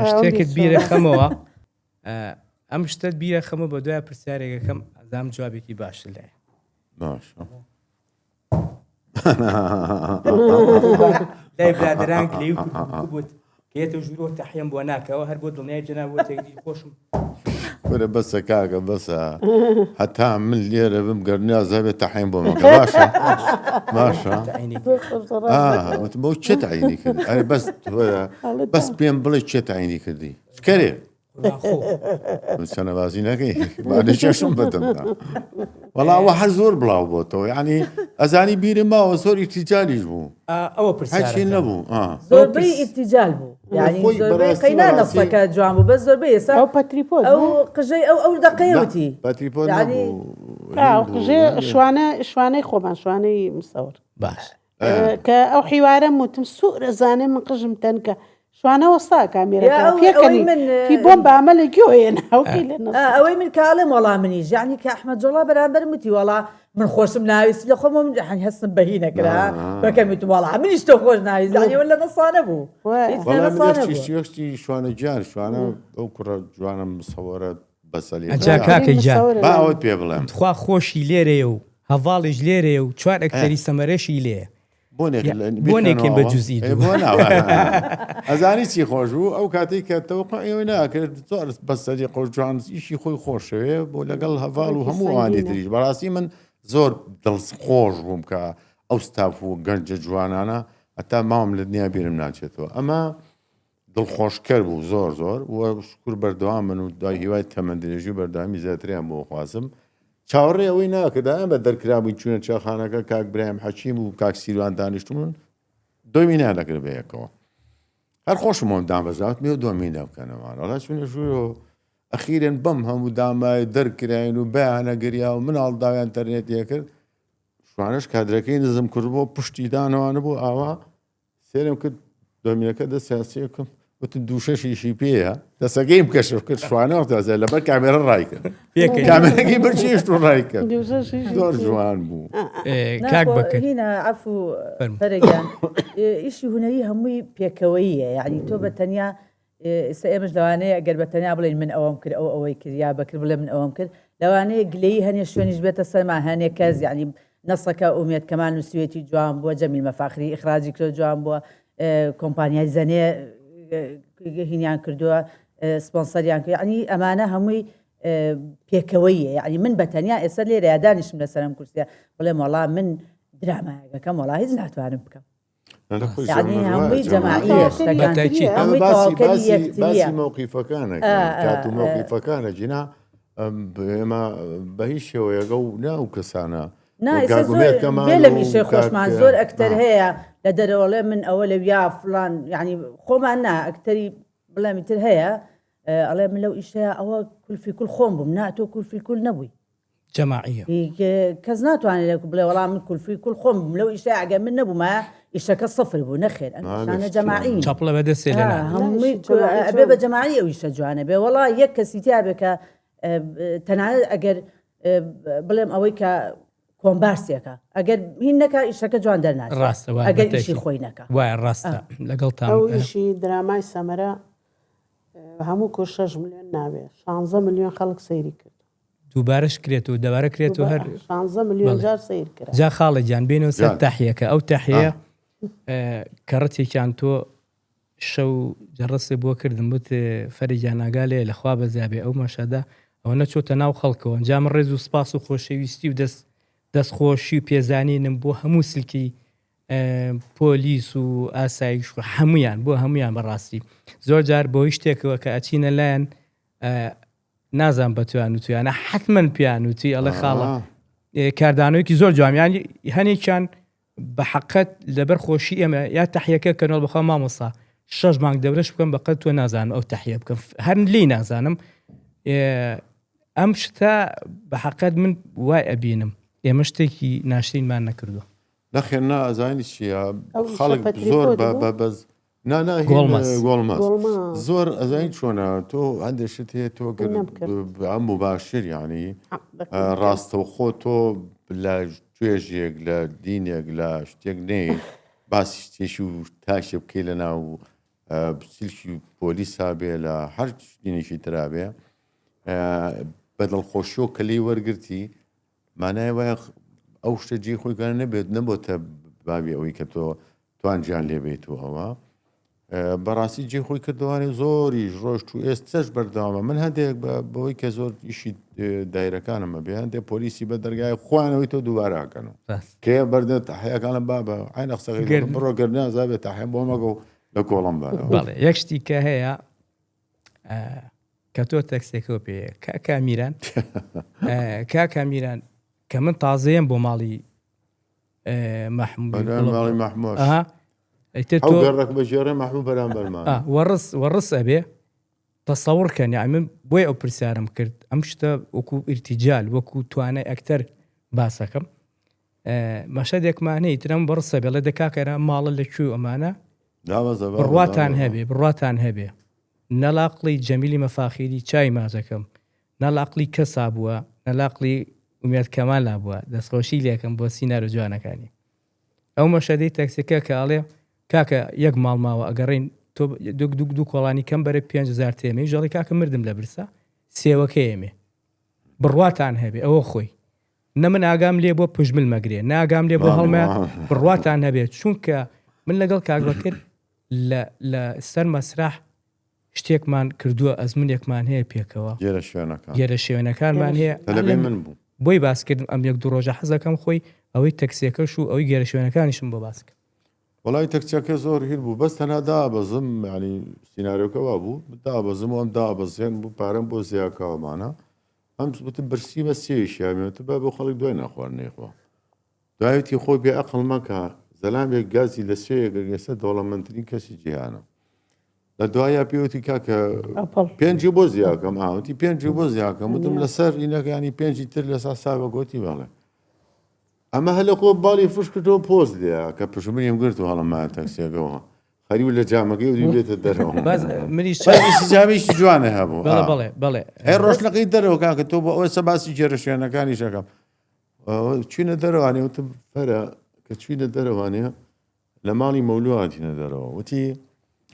شتێکت بیرە خەمەوە ئەم شتت بیرە خەمە بە دوای پرسیارێکەکەم ئەزام جوابێکی باش لێ لای برادران کلی بوت کێتە ژوورۆ تەحیم بۆ ناکەوە هەر بۆ دڵنیای جەناب بۆ تێگری خۆشم
وەرە بەسە کاکە بەسە هەتا من لێرە بم گەرنیا زەبێت تەحیم بۆ مەکە باشە بۆ چێ تەعینی کرد بەس پێم بڵێ چێ تەعینی کردی شکەرێ چەنەبازی نەکەی چێشم بەدەمدا وەڵاوە هەر زۆر بڵاو بۆتەوە یعنی ئەزانی بیرم ماوە زۆر ئیتیجالیش بوو
ئەوە پرسیارێ
نەبوو
زۆربەی ئیتیجال بوو زۆربەی قەینا نەفسەکە جوان بوو بەس زۆربەی ئێستا
ئەو پەتریپۆت
ئەو قژەی ئەو دەقەیەوتی
پەتریپۆت
قژێ شوانەی خۆمان شوانەی مسەور
باش
کە ئەو حیوارە وتم سوورەزانێ من قژم تەنکە شوانە وەستا کامێرەکە پێکەنی تی بۆم بە ئەمە لە گوێنە
ئەوەی من کاڵێم وەڵا منیش یعنی کە ئەحمەد جوڵا بەرامبەر وتی وەڵا من خۆشم ناویست لە خۆم هەستم بەهی نەکرا بەکەم وتم وەڵا منیش تۆ خۆش ناویست وە لە نەسانە بوو
شتی شوانە جان شوانە ئەو کوڕە جوانم مسەوەرە بەسەلی
کاکەی جان
باوت پێ بڵێم
خوا خۆشی لێرەیە و هەڤاڵیش لێرەیە و 4 ئەکتەری سەمەرەشی لێ بۆنێکین بە جوزئی
ئەزانی چی خۆش بوو ئەو کاتێک کە تەوقع ئێوە ناکرد زۆر بەسەری خۆشجوان ئیشی خۆی خۆشەوێ بۆ لەگەڵ هەڤاڵ و هەموو ئانی تریش بەڕاستی من زۆر دڵخۆش بووم کە ئەو ستاف و گەنجە جوانانە هەتا ماوەم لە دنیا بیرم ناچێتەوە ئەمە دڵخۆشکەر بوو زۆر و شکر بەردەوام من و دای هیوای تەمەندرێژی و بەردەوامی زیاتریان بۆ خوازم چاوەڕێ ئەوەی ناکردایان بە دەرکرابووی چوونە چاخانەکە کاک برایم حەکیم و کاک سیروان دانیشتون دۆمینیان دەکرد بەیەکەوە هەر خۆشمەوە دامەزات مێ و دۆمیندا بکەنەوە ئەڵا چونە ژوورەوە ئەخیرێن بەم هەموو دامای دەرکراین و بەیانە گریا و مناڵ داویان تەرنێتیە کرد شوانش کادرەکەی نزم کرد بۆ پشتی دانەوانە بوو ئاوا سێرم کرد دۆمینەکە دە سیاسیەکەم وتم دووشەشیشی پێەیە دەسەکەیم کەشف کرد شوانەوە تازە لەبەر کامێرە ڕای کرد کامێرەکەی بەرچێشت و ڕای کرد زۆر جوان بوو
کاک بکرد
هنا عفو فەرەگیان ئیشی هونەری هەمووی پێکەوەیە یعنی تۆ بە تەنیا ئێستا ئێمەش لەوانەیە ئەگەر بە تەنیا بڵێن من ئەوەم کرد ئەوەی کرد یا بەکرد بڵێ من ئەوەم کرد لەوانەیە گلەیی هەنێ شوێنیش بێتە سەرمان هەنێ کەس یعنی نەسەکە ئومێد کەمال نووسێتی جوان بووە جەمیل مەفاخری ئیخراجی کرد جوان بووە کۆمپانیای زەنێ هینیان کردووە سپۆنسەریان کرد یعنی ئەمانە هەمووی پێکەوەیە یعنی من بە تەنیا ئێستا لێرە یادانیشم لەسەرم کورسیە بڵێم وەڵا من درامایەکەم وەڵا هیچ ناتوانم بکەم یعنی هەمووی جەماعیە هەمووی تەواکەلی یەکتریە
باسی مەوقیفەکانە کات و مەوقیفەکانە جینا ئێمە بە هیچ شێوەیەگە و ناو کەسانە
بێ لە میشەی خۆشمان زۆر ئەکتەر هەیە لە دەرەوەڵێ من ئەوە لە ویا فلان یعنی خۆمان نا ئەکتەری بڵێمی تر هەیە ئەڵێ من لەو ئیشەیە ئەوە کولفی کول خۆم بووم نا تۆ کولفی کول نەبووی
جەماعیە
کەس ناتوانێت بڵێ وەڵام من کولفی کول خۆم بووم لەو ئیشەیە ئەگە من نەبوومە ئیشەکە سەفر بوو نەخێر ئەمانە جەماعی
چاپڵە بەدەستێ لێنا
هەمووی ئەبێ بە جەماعی ئەو ئیشە جوانە بێ وەڵا یەک کەسی تیا بێ کە تەنانەت ئەگەر بڵێم ئەوەی کە کۆمبارسیەکە ئەگەر هین نەکە ئیشەکە جوان دەرناچێت
ڕاستە
ئەگەر ئیشی خۆی نەکە
وایە ڕاستە لەگەڵ تا
ئەو ئیشی درامای سەمەرە هەموو کۆ 6 ملیۆن نابێت 16 ملیۆن خەڵک سەیری کرد
دووبارەش کرێت و دەبارە کرێت و هەر
16 ملیۆن جار سەیر کرد
جا خاڵە گیان بێنەوە سەر تاحیەکە ئەو تاحەیە کەڕەتێکیان تۆ شەو جەڕسێ بۆ کردم بوت فەرێکیان ناگالێ لەخوا بەزیابێ ئەو مەشەدا ئەوە نەچۆتە ناو خەڵکەوە ئەنجام ڕێز و سپاس و خۆشەویستی و دەستخۆشی و پێزانینم بۆ هەموو سلکی پۆلیس و ئاسایش و هەمویان بۆ هەمویان بەڕاستی زۆر جار بۆی شتێکەوە کە ئەچینە لایەن نازان بە تویان و تویانە حتمما پیان وتی ئەڵێ خاڵە کاردانەوەیکی زۆر جوانیان هەنێکیان بە حەقەت لەبەر خۆشی ئێمە یا تەحیەکە کەنەوە بخوا مامۆستا 6 مانگ دەورەش بکەم بەقەت تۆ نازانم ئەو تەحیە بکەم هەر لی نازانم ئەم شتە بە حەقەت من وای ئەبینم ئێمە شتێکی ناشرینمان نەکردو
نەخێن ئازانی چیە خەڵک زۆر بەز گۆڵمەس زۆر ئەزانی چۆنە تۆ هەندێشت هەیە تۆ ئەم مباشر یعنی ڕاستەوخۆ تۆ لە توێژێک لە دینێک لە شتێک نێ باسی شتێکی و تاشێ بکەی لە ناو سلکی پۆلیسا بێ لە هەر دینێکی ترابێ بەدڵخۆشی و کەلی وەرگرتی مانای وایە ئەو شتە جێ خۆیگانە نەبێت نەبۆتە بابی ئەوەی کە تۆ توانجیان لێبێت و ئەوە بەڕاستی جێ خۆی کردوانێ زۆریش ڕۆشت و ئێستش بەردەوامە من هەندێک بەوەی کە زۆر ئیشی دایرەکانمە بێ هەندێک پۆلیسی بە دەرگای خوانەوەی تۆ دووبارەکەنەوە کێ بەردێت تەحیەکانە بابە عین قسەی بڕۆگەرنا زابێت تەحیە بۆ مەگە و لە کۆڵم
بەڵێ یەک شتی کە هەیە کە تۆ تەکسێکەوە پێ کاکامیران کە من تازەیەم بۆ ماڵی
محمود
وەڕس ئەبێ تەسەوڕکەن یعنی من بۆی ئەو پرسیارم کرد ئەم شتە وەکو ئیرتیجال وەکو توانای ئەکتەر باسەکەم مەشەدێکمانەی ترم بەڕسە بێ لە دەکاکەرە ماڵە لەکوێ ئەمانە بڕواتان هەبێ نەلاقڵی جەمیلی مەفاخیری چای مازەکەم نەلاقڵی کەسا بووە نەلاقڵی ومێت کەمال نابووە دەستخۆشی لێکم بۆ سینەر و جوانەکانی ئەو مەشەدەی تەکسەکە کە ئاڵێ کاکە یەک ماڵ ماوە ئەگەڕین تۆ دوو کۆڵانی کەم بەرە 5,000 تێمەی ژەڵی کاکە مردم لە برسا سێوەکە ئێمێ بڕواتان هەبێ ئەوە خۆی نە من ئاگام لێ بۆ پژمل مەگرێ ناگام لێ بۆ هەڵمە بڕواتان هەبێت چونکە من لەگەڵ کاکبەکر لە سەر مەسرح شتێکمان کردووە ئەزمونێکمان هەیە پێکەوە گێرە شێوێنەکانمان هەیە بۆی باسکردم ئەم یەک دوو ڕۆژە حەزەکەم خۆی ئەوەی تەکسیەکەش و ئەوەی گێرە شوێنەکانیشم بۆ باسکە
وڵی تەکچەکە زۆر هیر بوو بەس تەنها دابەزم ینی سینناریۆکەوا بوو دابەزم و ئەم دابەزێن بوو پارەم بۆ زیاکەوەمانە ئەم بتم برسی بە سێشیامێتە بە بۆ خەڵک دوای ناخواردنێخوا دوایەتی خۆی بێ ئەقل مەکە زەلامێک گازی لە سێگەگەسە دەوڵەمەندترین کەسی جیهانە لە دوایە پێوتی کاکە پێنجی بۆ زیاکەم ئاوتی پێنجی بۆ زیاکەم وتم لەسەر ئینەکانی پێنجی تر لەسا ساوە گوتی بەڵێ ئەمە هەلە خۆ باڵی فش کردەوە پۆست لێ کە پشمنیم گرت و هەڵممایە تەکسیەکەەوە خەریو لە جامەکەی و بێتە دەرەوە جامیشی جوانە هەبوو
بڵێ
هەر ڕۆژنەکەی دەرەوە کاکە تۆ بۆ ئەوە سەباسی جێرەشێنەکانی شەکەم چوینە دەرەوانێ وتم فەرە کە چوینە دەرەوانەیە لە ماڵی مەولواتینە دەرەوە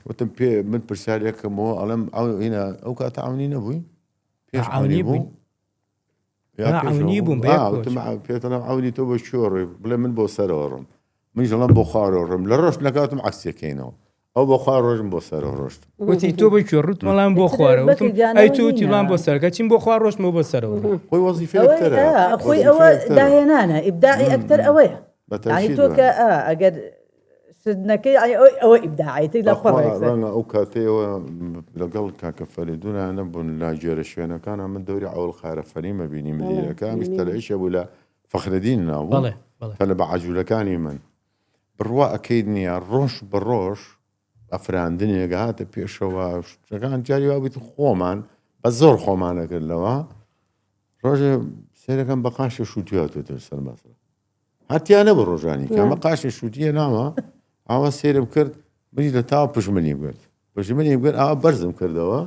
وتم پێ من پرسیارەکەمەوە ئەڵم هینە ئەو کاتە ئاونی نەبووی
پێشعونی بوو بووم
پێتەڵم ئەوی تۆ بە شۆڕێ بڵێ من بۆ سەرەوەڕم منیش دەڵم بۆ خوارۆڕم لە ڕۆژ نەکاتم عکسەکەینەوە ئەو بۆ خوار ڕۆژم بۆ سەرەوە ڕۆشت
وتی تۆ بە کوێ ڕوت مەڵام بۆ خوارەوەتم ئەی تۆ تیڵان بۆ سەرکە چیم بۆ خوار ڕۆژمە بۆ سەرەوە
خۆی وەزیفە
خۆی ئەوە داهێنانە ئیبداعی ئەکتەر ئەوەیە ینی تۆ کە ئەگەر نەکەی ئەوە ئیبداعیتی لە
ڕەنگە ئەو کاتەیەوە لەگەڵ کاکە فەریدونە نەبوون لا جێرە شوێنەکانە من دەوری ئەوڵ خارە فەریمە بینی مدیرەکە میشتە لە ئیشە بوو لە فەخرەدین ناوە لە بە عەجوولەکانی من بڕوا ئەکەید نییە ڕۆژ بە ڕۆژ ئەفراندنێگە هاتە پێشەوە شتەکان جاری وابیت خۆمان بە زۆر خۆمانەکردلەوە ڕۆژێ سێرەکەم بە قاشە شووتیاتێتە سەر مەسەڵە هەتیانە بە ڕۆژانی کەمە قاشە شووتیە ناوە ئاوا سێرم کرد منی لە تاوە پژمنی بگرت پژمنی بگرت ئاوا بەرزم کردەوە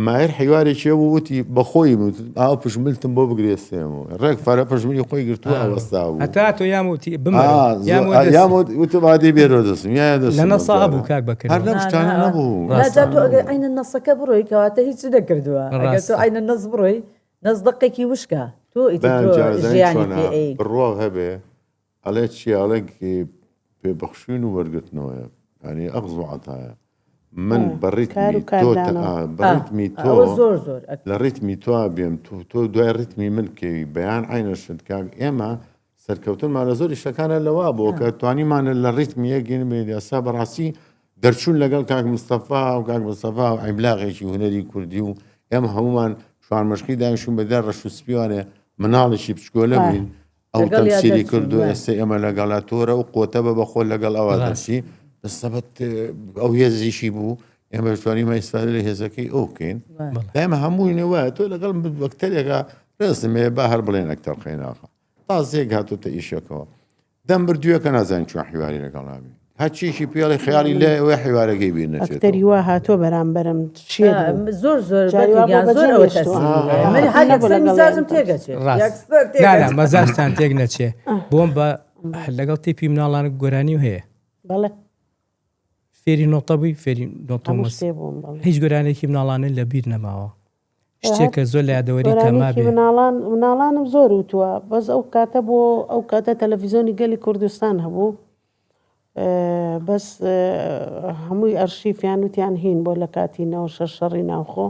مایر حیوارێکی بوو وتی بەخۆی ئاوا پژملتم بۆ بگرێستێمەوە ڕێک فارە پژمنی خۆی گرتووە ئەوەستا بوو
هەتا تۆ یاموتی
وتبادی بێرۆ دەستم
لە نەسا بوو کاک بەکرد
هەر لەم شتانە نەبوو
تۆ ئەگەر عینە نەسەکە بڕۆی کەواتە هیچ نەکردووە ئەگەر تۆ عینە نەس بڕۆی نەس دقێکی وشکە تۆ ژیانی
بڕوا هەبێ ئەڵێ چی ئەڵێکی پێبەخشین و وەرگرتنەوەیە ینی ئەغز و عەتایە من بەڕیتمی تۆ لە ڕیتمی تۆ بێم تۆ دوای ڕیتمی من کەوی بەیان عینەشت کاک ئێمە سەرکەوتنمان لە زۆری شەکانە لەوا بۆ کە توانیمانە لە ڕیتمی یەکگەین بێدیاسا بەڕاستی دەرچوون لەگەڵ کاک مستەفا و کاک مستەفا و عیبلاغێکی هونەری کوردی و ئێمە هەمومان شوان مەشقی دانیشتون بەدار ڕەش و سپیوانێ مناڵێکی بچکۆلە بووین ئەو تەمسیلی کردو ئێستا ئێمە لەگەڵا تۆرە و قۆتە بە بەخۆ لەگەڵ ئەوە دەچی دەستەبەت ئەو هێزیشی بوو ئێمە توانیمە ئیسفادە لە هێزەکەی ئەو بکەین دایمە هەمووینەوە تۆ لەگەڵ بەکتەرێکە ڕێزمێ با هەر بڵێن ئەکتەر خێناخە تازێک هاتوتە ئیشەکەەوە دەم بردووەکە نازانین چوان حیواری لەگەڵامی هەچیشی پێڵی خیالی لێ ئەوە حیوارەکەی بینەچێت
ئەکتەری وا هاتۆ بەرامبەرم
زۆر مەزاجم تێگەچێت
مەزاجتان تێک نەچێ بۆم بە لەگەڵ تیپی مناڵانە گۆرانی و هەیە
بەڵێ
فێری نۆتە بووی فێری نۆتۆمۆس هیچ گۆرانێکی مناڵانە لە بیر نەماوە شتێکە زۆر لە یادەوەری تەما بێ
مناڵانم زۆر وتووە بەس ئەو کاتە بۆ ئەو کاتە تەلەڤیزۆنی گەلی کوردستان هەبوو بەس هەمووی ئەرشیفیان وتیان هین بۆ لە کاتینەوە شەڕی ناوخۆ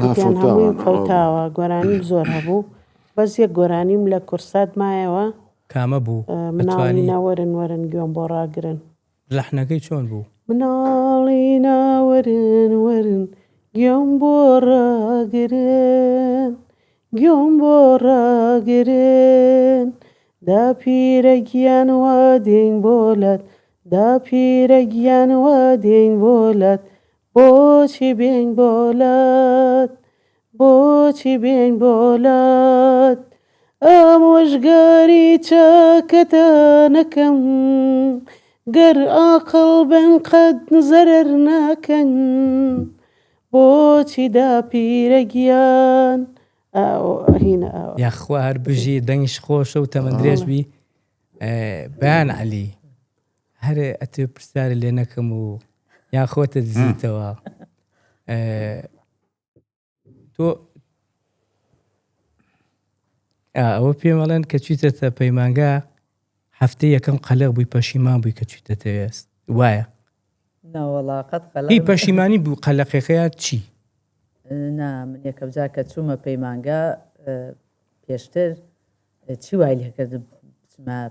وتیان هەمووی کەوتاوە گۆرانیم زۆر هەبوو بەس یەک گۆرانیم لە کورسات مایەوە
کامە بوو
مناڵی ناوەرن وەرن گوێم بۆ ڕاگرن
لەحنەکەی چۆن بوو
مناڵی ناوەرن وەرن گوێم بۆ ڕاگرن گوێم بۆ ڕاگرن دا پیرە گیان وا دێین بۆلات دا پیرە گیان وا دێین بۆلات بۆچی بێین بۆلات بۆچی بێین بۆلات ئەم وەژگاری چاکەتانەکەم گەر ئاقڵ بن قەت زەرەر ناکەن بۆچی دا پیرە گیان
یاخوا هەر بژی دەنگش خۆشە و تەمەندرێژ بی بەیان عەلی هەرێ ئەتێ پرسیارە لێ نەکەم و یان خۆتە دزیتەوە تۆ ئەوە پێمەڵێن کە چیتە پەیمانگا هەفتەی یەکەم قەلق بووی پەشیمان بووی کە چیتە تەوێست وایە هی پەشیمانی بوو قەلەقەکەیان چی
من یەکەم جار کە چوومە پەیمانگا پێشتر چی وای لێ کرد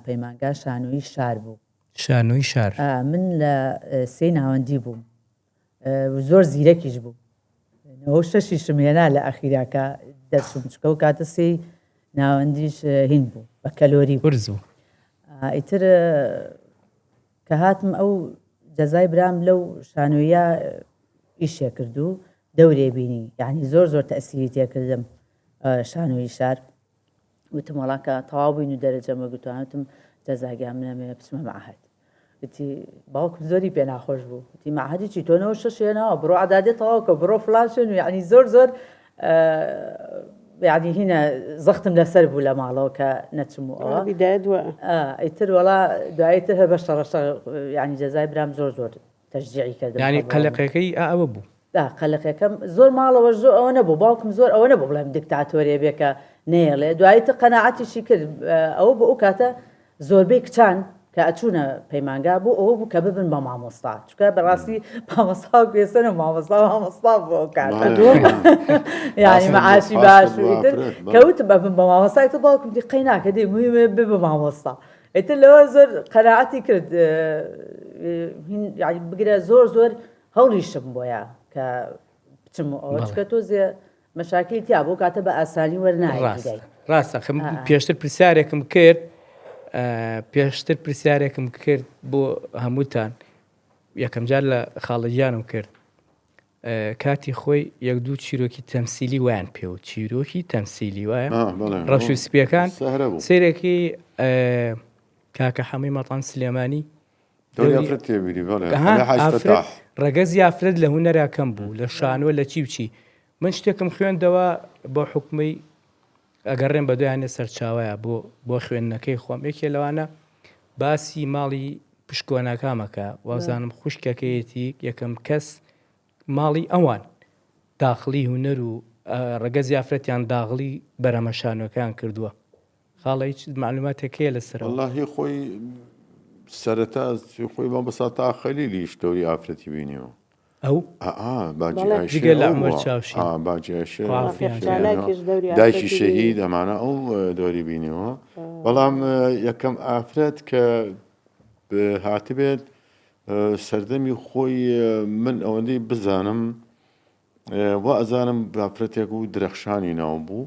پەیمانگا شانۆیی شار بوو
شانۆی شار
من لە سێ ناوەندی بووم زۆر زیرەکیش بوو ئەو شەشی شمێنا لە ئەخیراکە دەرچوم چکە و کاتە سێ ناوەندیش هین بوو بە کەلۆری
ورز بوو
ئیتر کە هاتم ئەو جەزای برام لەو شانۆیە ئیشێ کردو دەورێ بینی یعنی زۆر زۆر تەسیری تێکردم شانۆی شار وتم وڵاکە تەواو بووین و دەرەجەمە گوتوانتم جەزاگیان منەمێ بچمە معهد وتی باوکم زۆری پێ ناخۆش بوو وتی معهدێکی تۆنەوە شەشێنەوە بڕۆ عەدادێ تەواوکە بڕۆ فڵان شوێن و یعنی زۆر زۆر یعنی هینە زەختم لەسەر بوو لە ماڵەوە کە نەچم و ئەوە ئیتر وەڵا دواییتر هەر بە شەڕەشە یعنی جەزای برام زۆر زۆر تەشجیعی کردم
ینی قەلەقەکەی ئەوە بوو
قەلەقەکەم زۆر ماڵەوە زۆر ئەوە نەبوو باوکم زۆر ئەوە نەبوو بڵێم دیکتاتۆرێ بێکە نێڵێ دواییتر قەناعەتیشی کرد ئەوە بۆ ئەو کاتە زۆربەی کچان کە ئەچوونە پەیمانگا بوو ئەوە بوو کە ببن بە مامۆستا چکە بەڕاستی مامۆستا و گوێسەن و مامۆستا بۆ ئەو کاتە یعنی مەعاشی باش کەوتم ببن بە مامۆستای تۆ باوکم دی قەی ناکە دەی موهیمە بێ بە مامۆستا ئیتر لەوە زۆر قەناعەتی کرد بگرە زۆر زۆر هەوڵیشم بۆیە کە بچم ئەوە چکە تۆزێ مەشاکلی تیا بۆ کاتە بە ئاسانی وەرنایە
ڕاستە پێشتر پرسیارێکم کرد بۆ هەمووتان یەکەم جار لە خاڵەجیانم کرد کاتی خۆی یەک دوو چیرۆکی تەمسیلی وایان پێوە چیرۆکی تەمسیلی وایە ڕەش و سپیەکان سیرێکی کاکە حەمەی مەتان سلێمانی ڕەگەزی ئافرەت لە هونەراکەم بوو لە شانوە لە چی بچی من شتێکم خوێندەوە بۆ حکومەی ئەگەڕێن بە دویانێ سەرچاوایە بۆ خوێندنەکەی خۆم یەکێ لەوانە باسی ماڵی پشکۆناکامەکە وازانم خوشکەکەیەتی یەکەم کەس ماڵی ئەوان داخلی هونەر و ڕەگەزی ئافرەتیان داغڵی بەرەمە شانۆکەیان کردووە خاڵە هیچ معلوماتێکەیە لەسەر
واللهی خۆی سەرەتا خۆی بە بەساتا خەلیلی شتۆری ئافرەتی بینیەوە ئەو باجیگە لە عمر چاوشی باجیشە دایکی شەهید ئەمانە ئەو دۆری بینیەوە بەڵام یەکەم ئافرەت کە هاتبێت سەردەمی خۆی من ئەوەندەی بزانم وا ئەزانم ئافرەتێک و درەخشانی ناو بوو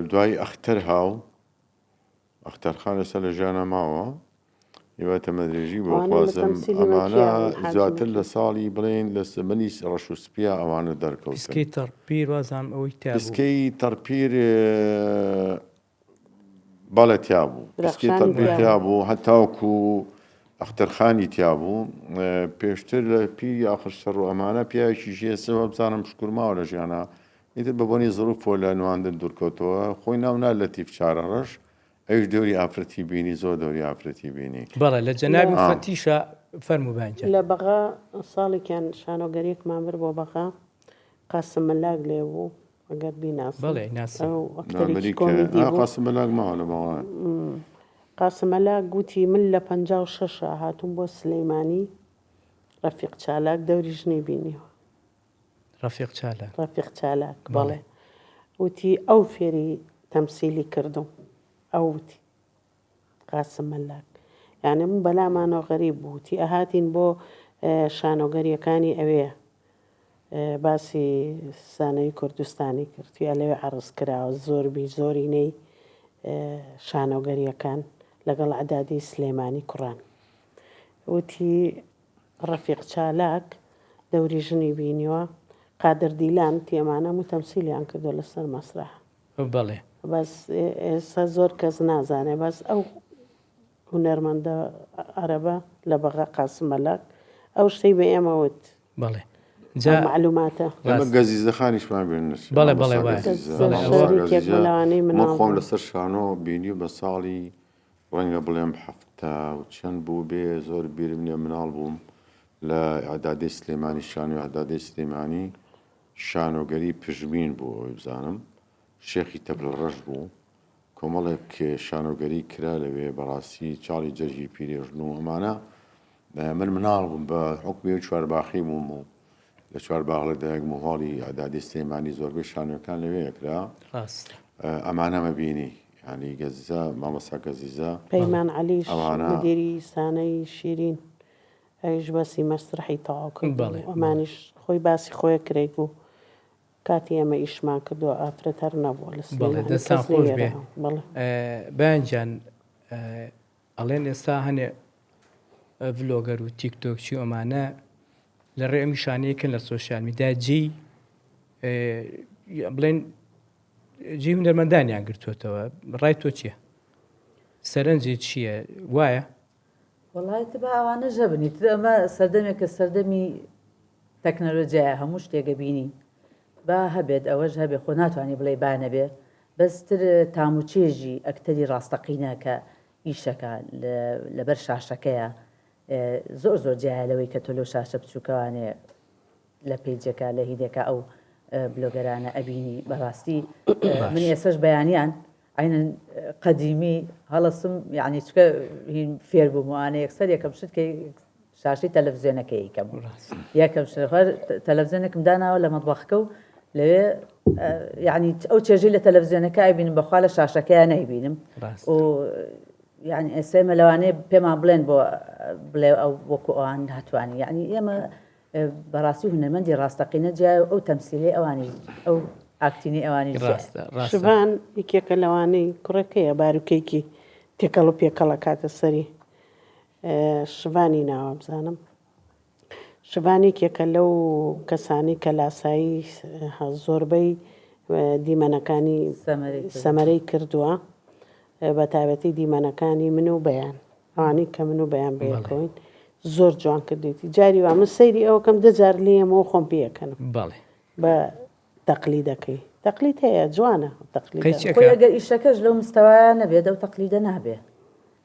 دوای ئەختەر هاو ئەختەرخان لەسەر لە ژیانە ماوە هیواتە مەدرێژی بۆ خوازم ئەمانە زیاتر لە ساڵی بڵێن لە سمەنی ڕەش و سپیا ئەوانە دەرکەوت
پسکەی تەڕپیر وازام ئەوەی
پسکەی تەڕپیر باڵە تیا بوو پسکەی تەڕپیر تیا بوو هەتاوکو ئەختەرخانی تیا بوو پێشتر لە پیری ئاخر سەر و ئەمانە پیاوێکی ژێسەوە بزانم شکورماوە لە ژیانە ئیتر بەبوونی زڕوفۆ لە نواندن دوورکەوتەوە خۆی ناونا لە تیف چارە ڕەش ئەوش دەوری ئافرەتی بینی زۆر دەوری ئافرەتی بینی
بەڵێ لە جەنابی فەتیشە فەرموبانجە
لە بەغا ساڵێکیان شانۆگەریەکمان برد بۆ بەغا قاسم مەلاک لێ بوو ئەگەر بیناسی
بەڵێ ناسی
قاسم مەلاک ماوە لە بەغا
قاسم مەلاک گوتی من لە 56 هاتووم بۆ سلەیمانی ڕەفیق چالاک دەوری ژنی بینیەوە
ڕەفیق
چالاک بەڵێ وتی ئەو فێری تەمسیلی کردم ئەوتی قاسم مەلاک یعنی من بەلامانەوە غەریب بووتی ئەهاتین بۆ شانۆگەریەکانی ئەوەیە باسی سانەی کوردستانی کردوی لەوێ عەرز کراوە زۆرینەی شانۆگەریەکان لەگەڵ عەدادی سلێمانی کوڕان وتی ڕەفیق چالاک دەوری ژنی بینیوە قادر دیلان تێمانە و تەمسیلیان کردو لەسەر مەسرح
بەڵێ
بەس ئێستا زۆر کەس نازانێ بەس ئەو هونەرمەندە عەرەبە لە بەغا قاسم مەلاک ئەو شتەی بە ئێمەوت
بەڵێ
معلوماتە
ئەمە گەزیزەخانیشمان بێنش
بەڵێ
من خۆم لەسەر شانۆ بینی بە ساڵی ڕەنگە بڵێم هەفتە و چەند بوو بێ زۆر بیرم نییە مناڵ بووم لە ئەعدادی سلێمانی شانۆ ئەعدادی سلێمانی شانۆگەری پژمین بوو ئەوەی بزانم شێخی تەبل ڕەش بوو کۆمەڵێک شانۆگەری کرا لەوێ بەڕاستی چاڵی جەرجی پیرێژن و ئەمانە من مناڵ بووم بە حکمی و چوارباخی بووم و لە چوارباغ لە دایکم و هەڵی ئەعدادی سلێمانی زۆربەی شانۆکان لەوێ یەکرا ئەمانەمە بینی يعني گەزیزە مامەسا گەزیزە
پەیمان عەلیش
ئەوانە
مدیری سانەی شیرین ئەویش بەسی مەسرحی تەواو کرد ئەمانیش خۆی باسی خۆیە کرێک بوو کاتی ئەمە ئیشمان کردووە ئافرەت هەر نەبووە لە
دەستان خۆش بێ بەیانجان ئەڵێن ئێستا هەنێ ڤلۆگەر و تیکتۆکچی ئەمانە لە ڕێ ئەم شانەیەکن لە سۆشیال میدیا جی بڵێن جی هونەرمەندانیان گرتوێتەوە ڕای تۆ چییە؟ سەرنجی چییە؟ وایە؟
وڵایەت بە ئەوانە ژەبنی تر ئەمە سەردەمێکە سەردەمی تەکنەلۆجیایە هەموو شتێکە بینی با هەبێت ئەوەش هەبێ خۆ ناتوانانی بڵێ بانەبێ بەستر تاموچێژی ئەکتەری ڕاستەقینە کە ئیشەکە لەبەر شاشەکەیە زۆر زۆر جیالەوەی کە تۆ لەو شاشە بچووکەوانێ لە پیجەکە لە هیدەکە ئەو بلۆگەرانە ئەبینی بەڕاستی من ئێسش بەیانیان عینەن قەدیمی هەڵەسم یعنی چکە فێر بووموانە یەکسەر یەکەم شت کە شاشی تەلەڤیزیۆنەکەی یەکەم یەکەم شەر تەلەڤیزیۆنێکم داناوە لە مەطبەخەکە و لەوێ یعنی ئەو چێژەی لە تەلەڤیزیۆنەکە ئەبینم بەخوا لە شاشەکەیان نەیبینم و یعنی ئێسێمە لەوانەیە پێمان بڵێن بۆ بڵێ ئەو وەکو ئەوان هاتوانی یعنی ئێمە بەڕاستی هونەرمەندی ڕاستەقینە جیای ئەو تەمسیلی ئەوانی ئەو ئاکتینی ئەوانی
شبان یەکێکە لەوانەی کوڕەکەیە باروکەیکی تێکەڵ و پێکەڵە کاتە سەری شڤانی ناوە بزانم شڤانێکێکە لەو کەسانی کە لاسایی زۆربەی دیمەنەکانی سەمەرەی کردووە بە تایبەتی دیمەنەکانی من و بەیان ئەوانەی کە من و بەیان بەیەکەوەین زۆر جوان کردێتی جاری وا من سەیری ئەوکەم دەجار لێمەوە خۆم پێەکەنم بە تەقلیدەکەی تەقلید هەیە جوانە
ئەگەر ئیشەکەش لەو مستەوایە نەبێت ئەو تەقلیدە نابێ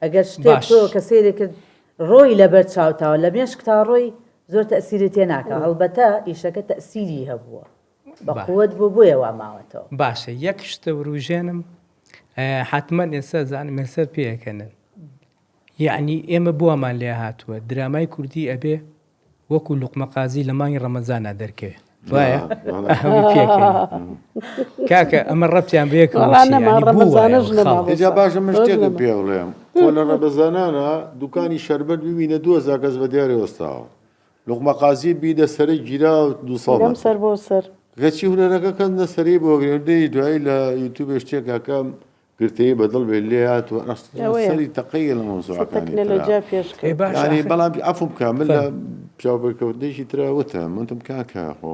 ئەگەر شتێک تۆ کە سێری کرد ڕۆی لەبەر چاوتاوە لە مێشک تا ڕۆی زۆر تەسیری تێ ناکە هەڵبەتە ئیشەکە تەسیری هەبووە بەقووەت بۆ بۆیە وا ماوەتەوە
باشە یەک شتە وروژێنم حتمما ئێستا زانم مەسەر پێەکەنن یعنی ئێمە بووەمان لێ هاتووە درامای کوردی ئەبێ وەکو لوقمە قازی لە مانگی ڕەمەزانە دەرکەوێت وایە کاکە ئەمە ڕەبتیان بەیەکەوە
ئێجا باشە من شتێکم پێ بڵێم خۆ لە ڕەمەزانانە دوکانی شەربەت ببینە 2000 کەس بە دیارێ وەستاوە لوقمە قازی بیدە سەرەی گیرا و 200
سەر بۆ سەر
گەچی هونەرەکە کەندە سەری بۆ گرێندەی دوایی لە یوتیوب شتێکاکەم گرتەی بەدڵ بێ لێ هاتووە سەری تەقەیە لە مۆزوعەکانی بەڵام ئەفم بکە من لە پیاوبەرکەوتنێکی ترراوتە منتم کاکە خۆ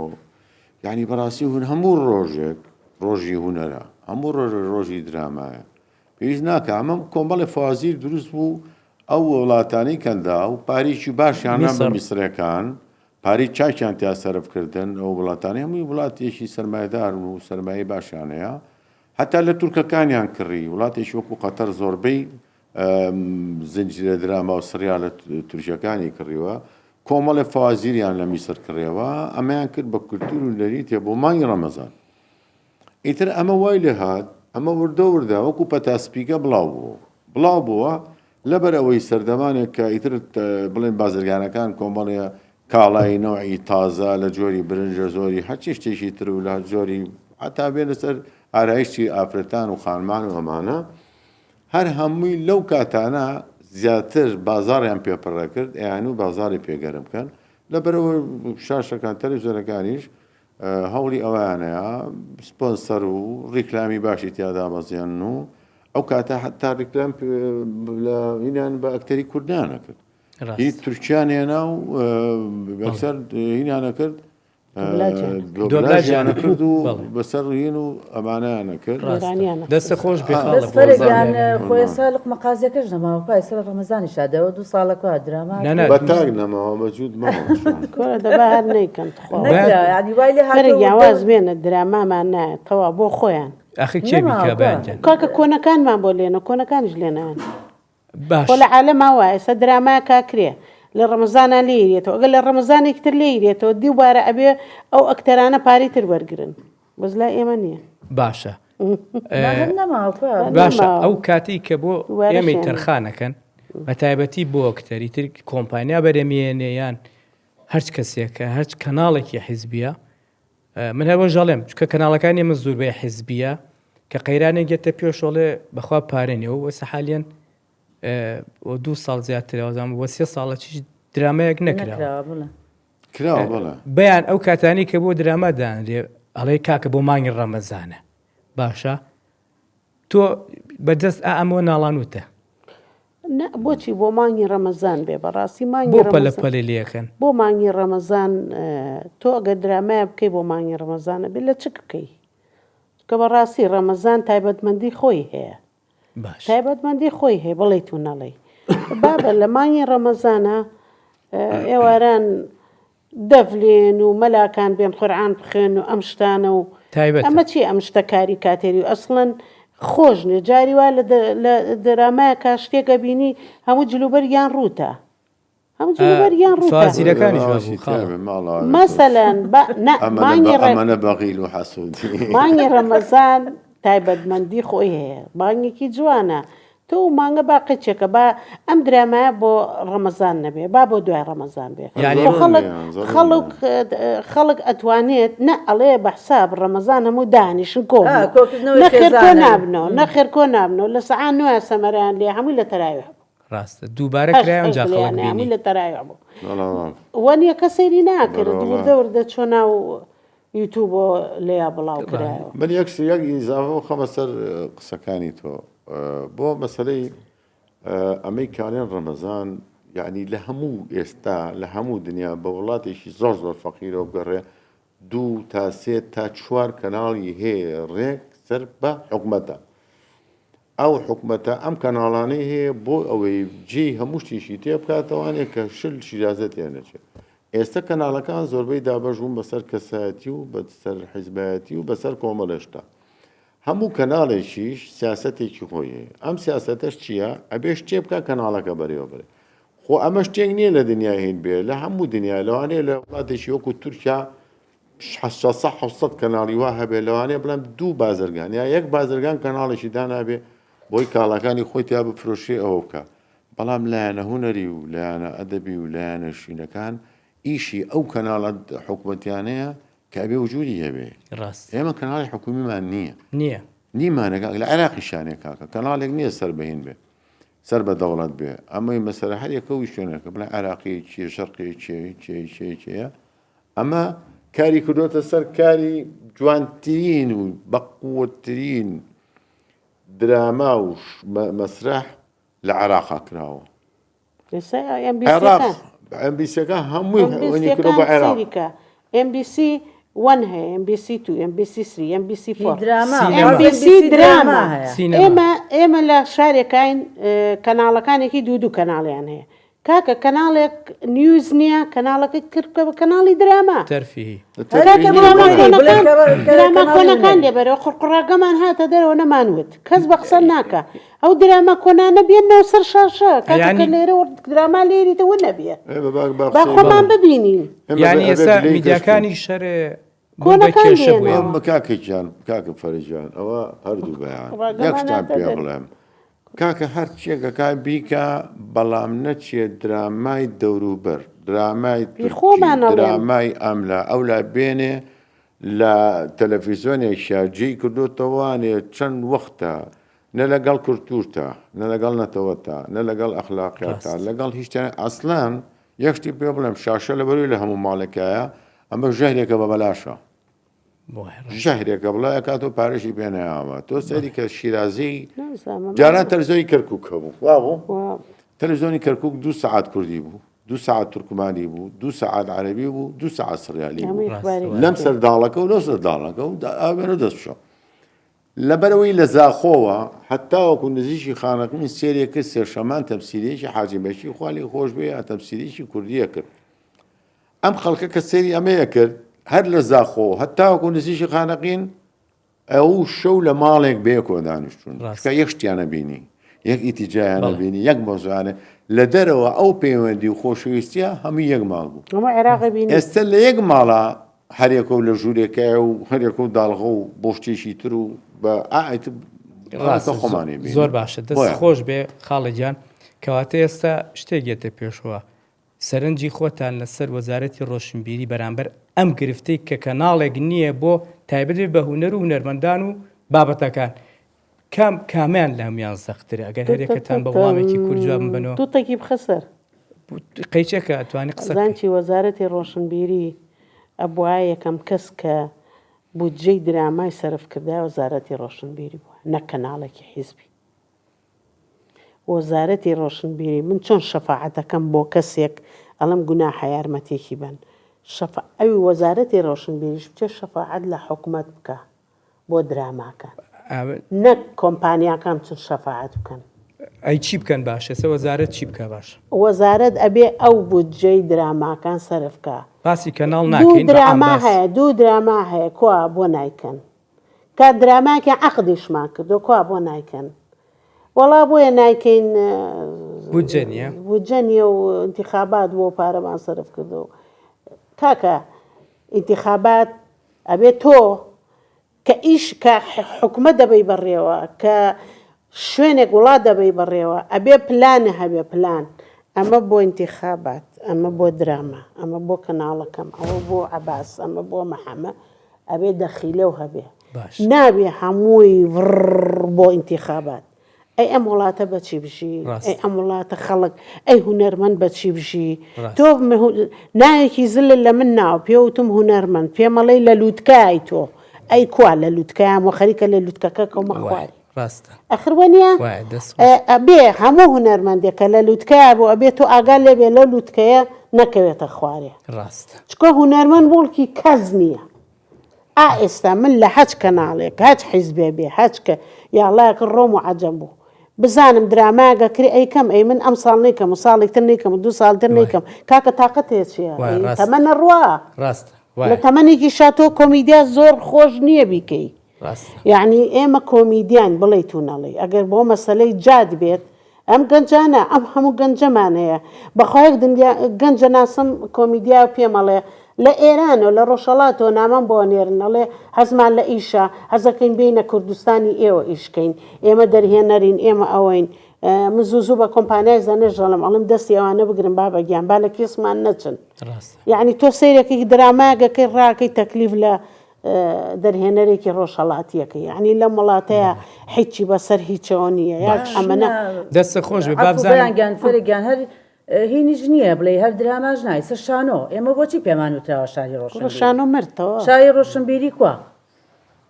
یعنی بەڕاستی هون هەموو ڕۆژێک ڕۆژی هونەرە هەموو ڕۆژی درامایە پێویست ناکە ئەمە کۆمەڵی فازیر دروست بوو ئەو وڵاتانی کەندا و پارێکی باشیانە بە میسرەکان پارەی چاکیان تیا سەرفکردن ئەو وڵاتانی هەمووی وڵاتێکی سەرمایه‌دار و سەرمایهی باشیانەیە حتا لە تورکەکانیان کڕی وڵاتێکی وەکو قەتەر زۆربەی زنجیرە دراما و سریال لە تورکیەکانی کڕیوە کۆمەڵی فوازیریان لە میسر کڕێەوە ئەمەیان کرد بە کولتور و لەریتێ بۆ مانگی ڕەمەزان ئیتر ئەمە وای لێ هات ئەمە وردە وردە وەکو پەتاسپیکە بڵاو بووە لەبەرەوەی سەردەمانێک کە ئیتر بڵێن بازرگانەکان کۆمەڵێ کاڵای نەوعی تازە لە جۆری برنجە زۆری هەرچی شتێکی تر و لە جۆری حتا بێنە سەر ئارایشتی ئافرەتان و خانمان و ئەمانە هەر هەمووی لەو کاتانە زیاتر بازاڕیان پێپڕە کرد ئەیان و بازاری پێگەرم بکەن لەبەرەوە شاشەکان تەلەڤیزیۆنەکانیش هەوڵی ئەوانەیە سپۆنسەر و ڕیکلامی باشی تیادا بەزیێن و ئەو کاتە حتا ڕیکلام هینیان بە ئەکتەری کوردانە کرد هیچ تورکیان هێنا و بەسەر هینیانە کرد دۆبلاژیانە کرد و بەسەر ڕین و ئەمانەیانە کرد
دەستە خۆش
بێخەڵەفەرێکیان خۆی ساڵق مەقازیەکەش نەماوە پای سەر ڕەمەزانی شادەوە 2 ساڵەکە دراما
بەتاک نەماوە مەجود
کۆرە دەبا هەر نەیکەن یاواز بێنە درامامان نایە تەوا بۆ خۆیان کاکە کۆنەکانمان بۆ لێنە کۆنەکانیش لێنان خۆ لە عالەما وایە سە دراما کاکرێ لە ڕەمەزانە لێرێتەوە ئەگەر لە ڕەمەزانێکی تر لێرێتەوە دیوبارە ئەبێ ئەو ئەکتەرانە پارەی تر وەرگرن بەس لای ئێمە نییە
باشە باشە ئەو کاتی کە بۆ ئێمەی تەرخانەکەن بە تایبەتی بۆ ئەکتەری تر کۆمپانیا بەرەمێنێیان هەرچ کەسێکە هەرچ کەناڵێکی حیزبیە من هەروە ژەڵێم چکە کەناڵەکانی ئێمە زۆربەی حیزبیە کە قەیرانێک گێتە پێشۆڵێ بەخوا پارێنێەوە وەسە حالیان 2 ساڵ زیاترەوەزان وە 3 ساڵە چی درامەیەک نەکراوە
کراوە بەڵێ
بەیان ئەو کاتانی کە بۆ درامادانرێ ئەڵێ کاکە بۆ مانگی ڕەمەزانە باشە تۆ بەدەست ئەمەوە ناڵانوتە
بۆچی بۆ مانگی ڕەمەزان بێ بەڕاستی مانگی
بۆ پەلە پەلێ لەکەن
بۆ مانگی ڕەمەزان تۆ ئەگەر درامایە بکەی بۆ مانگی ڕەمەزانە بێ لە چ بکەی کە بەڕاستی ڕەمەزان تایبەتمەندی خۆی هەیە
باش
تایبەتمەندی خۆی هەیە بڵێ تو نەڵێ بابە لە مانگی ڕەمەزانە ئێواران دەڤلێن و مەلاکان بێن قورعان بخوێن و ئەم شتانە و ئەمە چی ئەم شتەکاری کاتێری و ئەسڵەن خۆشنێ جاری وا لە دەرامایە کا شتێکە بینی هەموو جلوبەریان ڕووتە هەموو جلوبەریان
ڕووتازیرەکانی
مەسەلەن
ئەمانە بەغیل و حەسوودی
مانگی ڕەمەزان تایبەتمەندی خۆی هەیە بانگێکی جوانە تۆ مانگە با قچێکە با ئەم درامایە بۆ ڕەمەزان نەبێ با بۆ دوای ڕەمەزان بێ خەڵک ئەتوانێت نە ئەڵێ بەحساب ڕەمەزان هەموو دانیشن کۆ نەخێر کۆ نابنەوە نەخێر کۆ نابنەوە لە سەعان نوێ سەمەران لێ هەمووی لە تەراویح
ڕاستە دووبارە کرایان جا خەڵک بینی
لە تەراویح بوو وەنیە کە سەیری ناکرد وردە چۆ ناو یوتیوب لێیا بڵاو کرایەوە
من یەک ئیزافە و خەمە سەر قسەکانی تۆ بۆ مەسەلەی ئەمەی کارێن ڕەمەزان یعنی لە هەموو ئێستا لە هەموو دنیا بە وڵاتێکی زۆر فەقیرەوە بگەڕێ 2 تا 3 تا 4 کەناڵی هەیە ڕێک سەر بە حکومەتە ئەو حکومەتە ئەم کەناڵانەی هەیە بۆ ئەوەی جێی هەموو شتێکی تێ بکاتەوانێت کە شل شیرازەتیان نەچێت ئێستا کەناڵەکان زۆربەی دابەش بوون بەسەر کەسایەتی و بەسەر حیزبایەتی و بەسەر کۆمەڵێشتا هەموو کەناڵێکیش سیاسەتێکی خۆیە ئەم سیاسەتەش چییە؟ ئەبێ شتێ بکە کەناڵەکە بەرەوە بێ خۆ ئەمە شتێک نییە لە دنیا هین بێ لە هەموو دنیا لەوانەیە لە وڵاتێکی وەکو تورکیا 600 کەناڵی وا هەبێ لەوانەیە بڵێم 2 بازرگان یا 1 بازرگان کەناڵێکی دانابێ بۆی کاڵەکانی خۆی تیا بفرۆشێ ئەوە بکە بەڵام لایەنە هوەری و لایەنە ئەدەبی و لایەنە شوینەکان ئیشی ئەو کەناڵە حکوومەتیانەیە کابێ وجودی هەبێ ئێمە کەناڵی حکومیمان نییە نیمانەکە لە عێراقیشانێ کاکە کەناڵێک نییە سەر بەهین بێ سەر بە دەوڵەت بێ ئەمەی مەسەرە هەر یەکەوی شوێنەکە بڵێ عێراقی چیە شەرقی چێە ئەمە کاری کردوتە سەر کاری جوانترین و بەقووەترین دراما و مەسرح لە عێراقا کراوە MBC-ەکە هەمووی کردو بە عێراق
MBC 1 هەیە MBC 2 MBC 3 MBC 4
MBC
دراما ئێمە لە شارێکین کەناڵەکانێکی دوو کەناڵیان هەیە کاکە کەناڵێک نیوز نییە کەناڵەکە کردکە بە کەناڵی دراما دراما کۆنەکان لێبەرەوە قڕقڕاگەمان هاتە دەرەوە نەمانوت کەس بە قسە ناکە ئەو دراما کۆنانە بێنەوە سەر شاشە کاتەکە لێرە دراما لێریتەوە نەبیە با خۆمان ببینین
یعنی ئێستا میدیاکانی شەرێ
کاکەیان کاکە فەرجان ئەوە هەردوو بەیان یەک شتان پێ بڵێم کاکە هەر چێکەکە بیکە بەڵام نەچێت درامای دەوروبەر درامای درامای ئەملا ئەو لا بێنێ لە تەلەڤیزیۆنێک شارجی کردوتەوانێ چەند وەختە نە لەگەڵ کورتورتە نە لەگەڵ نەتەوەتە نە لەگەڵ ئەخلاقیاتە لەگەڵ هیچ ئەسڵان یەکشتی پێ بڵێم شاشە لە بەروی لە هەموو ماڵێکایە ئەمە ژەهرێکە بە بەلاشە ژەهرێکە بڵایە کات و پارێکی پێنەیاوە تۆ سەری کە شیرازی جاران تەلەڤیزۆنی کەرکووک هەبوو وا بوو تەلەڤیزۆنی کەرکووک 2 سەعات کوردی بوو 2 سەعات تورکمانی بوو 2 سەعات عەرەبی بوو 2 سەعات سریالی بوو لەم سەرداڵەکە و لەو سەرداڵەکە و ئاوێنە دەستشە لەبەرەوەی لە زاخۆوە هەتاوەکو نزیکی خانەکەمی سێرێکە سێرشەمان تەمسیلێکی حاجی بەشی خوالی خۆش بێ یا تەمسیلێکی کوردیە کرد ئەم خەڵکە کە سێری ئەمەیە کرد هەر لە زاخۆ هەتاوەکو نزیکی خانەقین ئەو شەو لە ماڵێک بێکۆ دانیشتون کە یەک شتیانە بینی یەک ئیتیجایانە بینی یەک مۆزوانە لە دەرەوە ئەو پەیوەندی و خۆشەویستیە هەموو یەک ماڵ بوو ئێستا لە یەک ماڵە هەرێکە و لە ژوورێکایە و هەرێکە و داڵغە و بۆشتێکی تر و بە خۆمانی
زۆر باشە دەست خۆش بێ خاڵەجان کەواتە ئێستا شتێکێتە پێشەوە سەرنجی خۆتان لەسەر وەزارەتی ڕۆشنبیری بەرامبەر ئەم گرفتەی کە کەناڵێک نییە بۆ تایبەت بە هونەر و هونەرمەندان و بابەتەکان کامیان لە هەمویان سەختترە ئەگەر هەرێکەتان بە وڵامێکی کورجواب بنەوە
تووتێکی بخەسەر
قەیچێکە ئەتوانی قسە
زانکی وەزارەتی ڕۆشنبیری ئەبووە یەکەم کەس کە بودجەی درامای سەرفکردا وەزارەتی ڕۆشنبیری بووە نەک کەناڵێکی حیزبی. وەزارەتی ڕۆشنبیری من چۆن شەفاعەتەکەم بۆ کەسێک ئەڵم گوناحە یارمەتێکی بن ئەوی وەزارەتی ڕۆشنبیریش بچێ شەفاعەت لە حکوومەت بکە بۆ دراماکان نەک کۆمپانیاکان چون شەفاعەت بکەن.
ئەی چی بکەن باشە سە وەزارەت چی بکە باش
وەزارەت ئەبێ ئەو بودجەی دراماکان سەرفکە.
باسی کەناڵ ناکەین
دوو دراما هەیە کوا بۆ نایکەن کات دراماکە عەقدیشمان کردو کوا بۆ نایکەن وەڵا بۆیە نایکەین بودجە نیە و انتیخابات بۆ پارەمان سەرف کردو. کاکە ئینتیخابات ئەبێ تۆ کە ئیش کە حکومە دەبەی بەڕێوە کە شوێنێک وڵات دەبەی بەڕێوە ئەبێ پلانە هەبێ پلان ئەمە بۆ ئینتیخابات ئەمە بۆ دراما ئەمە بۆ کەناڵەکەم ئەوە بۆ عەباس ئەمە بۆ مەحەمە ئەبێ دەخیلە و هەبێ نابێ هەمووی بۆ ئینتیخابات. ئەی ئەم وڵاتە بەچی بژی ئەی ئەم وڵاتە خەڵک ئەی هونەرمەند بەچی بژی تۆ نایەکی زلل لە من ناو پێوتم هونەرمەند پێمەڵەی لە لووتکای تۆ ئەی کوا لە لووتکایان و خەریکە لە لووتکەکە کەمە خواری ئەخروەنیە ئەبێ هەموو هونەرمەندێکە لە لووتکای بۆ ئەبێ تۆ ئاگال لێبێ لە لووتکەیە نەکەوێتە خوارێ چکە هونەرمەند بوڵکی کەس نییە. ئێستا من لە هەچ کەناڵێک هەچ حیزبێ بێ هەچکە یاڵایەکە ڕۆم و عەجەم بوو بزانم دراماگە کری ئەیکەم ئەی من ئەم ساڵ نیکەم و ساڵێکتر نیکەم و 2 ساڵتر نیکەم کاکە تااقەت هێچیە تەمەنە ڕوا لە تەمەنێکی شاتۆ کۆمیدیا زۆر خۆش نییە بیکەی یعنی ئێمە کۆمیدیان بڵێ توونەڵی ئەگەر بۆ مەسەلەی جاد بێت ئەم گەنجانە ئەم هەموو گەنجەمان هەیە بەخوایەک گەنجە ناسم کۆمیدیا پێمەڵێ لە ئێران و لە ڕۆژهەڵاتەوە نامان بۆ نێرنەڵێ حەزمان لە ئیشە حەزەکەین بینە کوردستانی ئێوە ئیشکەین ئێمە دەرهێنەرین ئێمە ئەوەین من زوو بە کۆمپانیای زانێژەڵم ئەڵم دەستی ئەوانە بگرن بابەگیان با لە کێسمان نەچن یعنی تۆ سیرێکی دراماگەکەی ڕاکەی تەکلیف لە دەرهێنەرێکی ڕۆژهەڵاتیەکەی یعنی لەم وڵاتەیە هیچی بەسەر هیچەوە نییە یاک ئەمەە
دەستە خۆش بێ بابزانیان
فەرگیان هەر هینیش نییە بڵێ هەر دراماژ نای سەر شانۆ ئێمە بۆچی پێمان وتراوە شاری
ڕۆشانۆ مردەوە
شاری ڕۆشنبیری کووە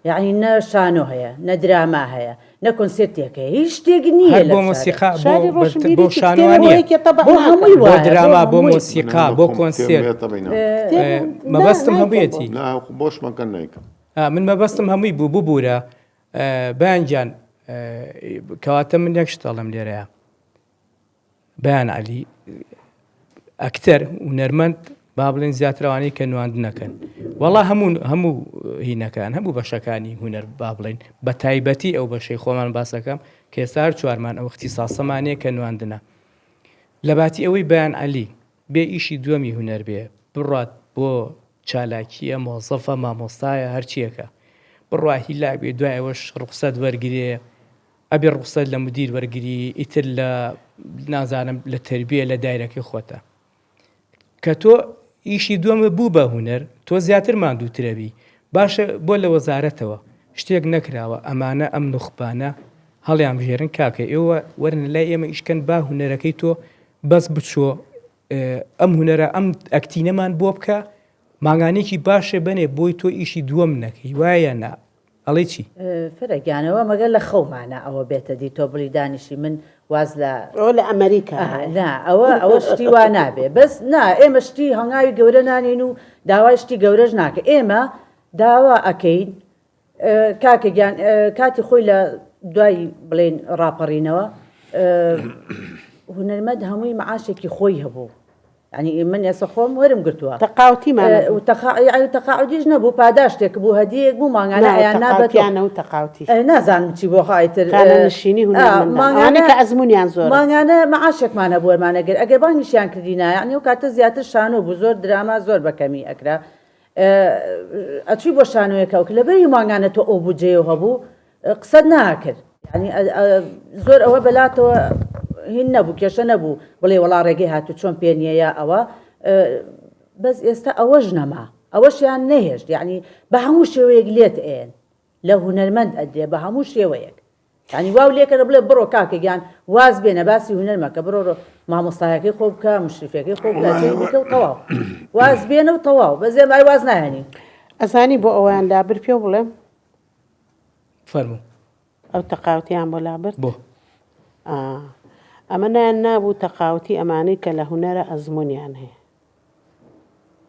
یعنی نە شانۆ هەیە نە دراما هەیە نە کۆنسێرتێکە هیچ شتێک نییە
بۆ مۆسیقا بۆ شانوانە بۆ دراما بۆ مۆسیقا بۆ کۆنسێرت مەبەستم هەموویەتی
بۆشمەکە نیکەم
من مەبەستم هەمووی بوو ببوورە بەیانگیان کەواتە من یەک شتەڵم لێرەیە بەیان عەلی ئەکتەر هونەرمەند با بڵێن زیاترەوانەی کە نواندنەکەن وەڵا هەموو هینەکان هەموو بەشەکانی هونەر با بڵێن بە تایبەتی ئەو بەشەی خۆمان باسەکەم کە ئێستا هەر چوارمان ئەو اختیساسەمانەیە کە نواندنە لە باتی ئەوەی بەیان عەلی بێ ئیشی دووەمی هونەر بێ بڕات بۆ چالاکیە مۆزەفە مامۆستایە هەرچیەکە بڕوا هیلاک بێ دوای ئەوەش ڕوخسەت وەرگرێ ئەبێ ڕوخسەت لە مدیر وەرگری ئیتر لە نازانم لە تربیە لە دایرەکەی خۆتە کە تۆ ئیشی دووەمە بوو بە هونەر تۆ زیاتر ماندووترەبی باشە بۆ لە وەزارەتەوە شتێک نەکراوە ئەمانە ئەم نوخبانە هەڵیان بژێرن کاکە ئێوە وەرن لای ئێمە ئیشکەن با هونەرەکەی تۆ بەس بچۆ ئەم هونەرە ئەم ئەکتینەمان بۆ بکە ماگانێکی باشە بنێ بۆی تۆ ئیشی دووەم نەکەی وایە نا ئەڵێ چی
فرەگیانەوە مەگەر لە خەومانە ئەوە بێتە دی تۆ بڵی دانیشی من واز
لە ئەمریکا
ئەوە شتی وا نابێ بەس نا ئێمە شتی هەنگاوی گەورە نانین و داوای شتی گەورەش ناکە ئێمە داوا ئەەکەین کاکەگیان کاتی خۆی لە دوای بڵێن ڕاپەڕینەوە هونەرمەند هەمووی مەعاشێکی خۆی هەبوو ینی من ئێستا خۆم وەرم گرتووە تەقاعودیش نەبوو پاداشتێک بوو هەدیەک بوو ماگانە ئەیان
نابەتیانە و تەقاوتی
نازانم چی بۆ خایتر
نشینی هونەرمەندانە کە ئەزمونیان زۆر
ماگانە مەعاشێکمانە بۆ وەرمانەگەر ئەگەر بانگیشیان کردینە یعنی و کاتە زیاتر شانۆ بوو زۆر دراما زۆر بەکەمی ئەکرا ئەچوی بۆ شانۆیەکە و لەبەری ماگانە تۆ ئەو بودجەیە هەبوو قسەت ناکرد ینی زۆر ئەوە بەلاتەوە هین نەبوو کێشە نەبوو بڵێ وەڵا ڕێگەی هاتو چۆن پێ نییە ئەوە بەس ئێستا ئەوەش نەما ئەوەشیان نەهێشت یعنی بە هەموو شێوەیەک لێت ئێن لە هونەرمەند ئەدرێ بە هەموو شێوەیەک ینی واو لێکەرە بڵێ بڕۆ کاکەگیان واز بێنە باسی هونەرمە کە بڕۆ مامۆستایەکەی خۆ بکە مشرفەکەی خۆ بکە و تەواو واز بێنە و تەواو بەزێ مای واز نایەنی
ئەزانی بۆ ئەویان لابر پێ بڵێم
فەرموو
ئەو تەقاوتیان بۆ لابرد
بۆ
ئەمە نایان نابوو تەقاوتی ئەمانەی کە لە هونەرە ئەزمونیان هەیە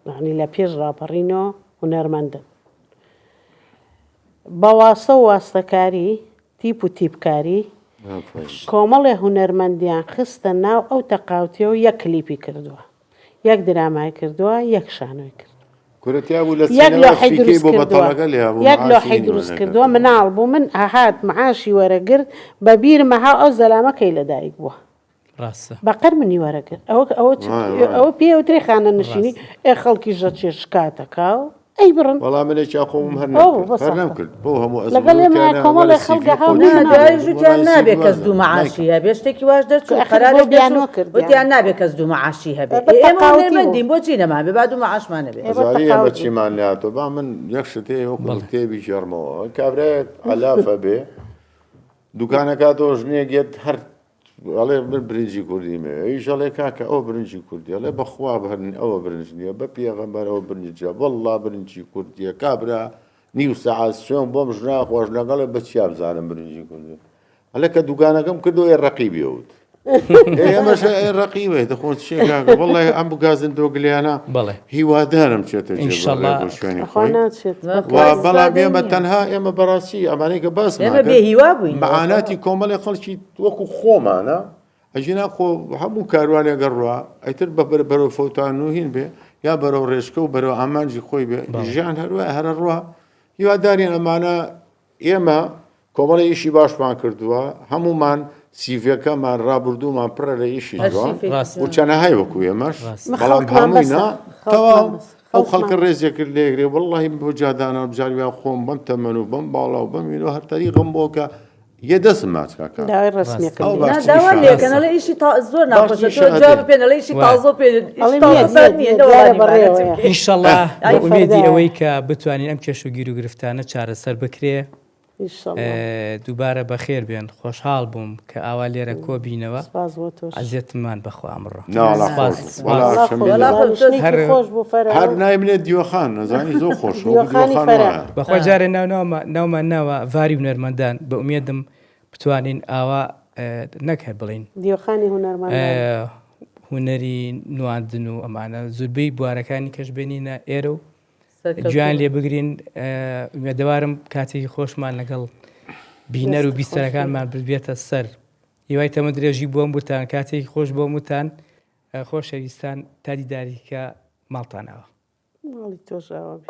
یعنی لە پێش ڕاپەڕینەوە هونەرمەندن بەواسە و واستەکاری تیپ و تیپکاری کۆمەڵێ هونەرمەندیان خستە ناو ئەو تەقاوتیە و یەک کلیپی کردووە یەک درامای کردووە یەک شانۆی کرد یەک لۆحەی دروست کردووە مناڵ بوو من ئاهات معاشی وەرەگرت بە بیرمەها ئەو زەلامەکەی لەدایک بووە بەقەر منی وەرەگرت ئەوە پێوتری خانە نشینی ئێ خەڵکی ژە چێشکاتەکە و ئەی بڕن
وەڵام منێکی ئاخۆم هەر نەکرد بۆ هەموو
لەگەڵ ئێمە کۆمەڵی خەڵکە
هاوژوتیان نابێت کەس دوو معاشی هەبێ شتێکی واش دەرچوو قەرارێک
بیانۆ کرد
وتیان نابێت کەس دوو معاشی هەبێت ئێمە هونەرمەندین بۆچی نەمان بێ با دوو معاشمان نەبێت
ئێمە چیمان لاتۆ با من یەک شتێ وەکو کتێبی ژێڕمەوە کابرایەک عەلافە بێ دوکانەکە دۆژنێگێت هەر ئەڵێ برنجی کوردیمێ ئەیژەڵێ کاکە ئەو برنجی کوردی ئەڵێ بەخوا بهرن ئەوە برنج نییە بە پێغەمبەر ئەوە برنجە وەڵڵا برنجی کوردیە کابرا نیو سەعات سوێن بۆم ژنا خۆش لەگەڵێ بە چیا بزانم برنجی کوردی ئەلێ کە دوکانەکەم کردو ئێ ڕەقیبیەوت ئێمەش ڕەقیبێ دەخۆن شێکاکە وەڵڵی ئەم بگازن دۆگلیانە هیوادارم چێتە شوێنی خۆی بەڵام ئێمە تەنها ئێمە بەڕاستی ئەمانەی کە باس
بێ هیوا بووین
مەعاناتی کۆمەڵی خەڵکی وەکو خۆمانە ئەژینا خۆ هەموو کاروانێک گەڕوە ئەیتر بەرەو فەوتان و هین بێ یا بەرەو ڕێژکە و بەرەو ئامانجی خۆی بێ ژیان هەروە هەرە ڕوە هیوادارین ئەمانە ئێمە کۆمەڵی ئیشی باشمان کردووە هەمومان سیڤەکەمان ڕابردوومان پڕە لە ئیشی و چەنەهای وەکو ئێمەش بەڵام هەمووینا تەواو ئەو خەڵکە ڕێزێک کرد لێگرێ وەڵڵاهی بۆ جادانە بجاریان خۆم بەم تەمەن و بەم باڵا و بەمینەوە هەرتەری غەم بۆکە یە دەسم ماچکاکە
داوای ڕسمیەکە
داوا لێکەنە لە ئیشی زۆر ناخۆشە تۆ جواب بپێنە لە ئیشی تازە پێ
ئینشەڵڵا ئومێدی ئەوەی کە بتوانین ئەم کێش و گیر و گرفتانە چارەسەر بکرێ دووبارە بەخێر بێن خۆشحاڵ بووم کە ئاوا لێرە کۆبینەوە عەزیەتمان بەخوا ئەمڕۆ
هەر نایبنێت دیوەخان نەزانی زۆر خۆش
بەخوا جارێ ناومان ناوە ڤاری هونەرمەندان بە ئومێدم بتوانین ئاوا نەکە بڵین
دیوەخانی هونەرمەند
هونەری نواندن و ئەمانە زوربەی بوارەکانی کەش بێنینە ئێرە و گویان لێ بگرین ئومێدەوارم کاتێکی خۆشمان لەگەڵ بینەر و بیستەرەکانمان بێتە سەر هیوای تەمە درێژی بۆم بوتان کاتێکی خۆش بۆم وتان خۆشەویستان تا دیداریکە ماڵتانەوە
ماڵی تۆشاوە بێ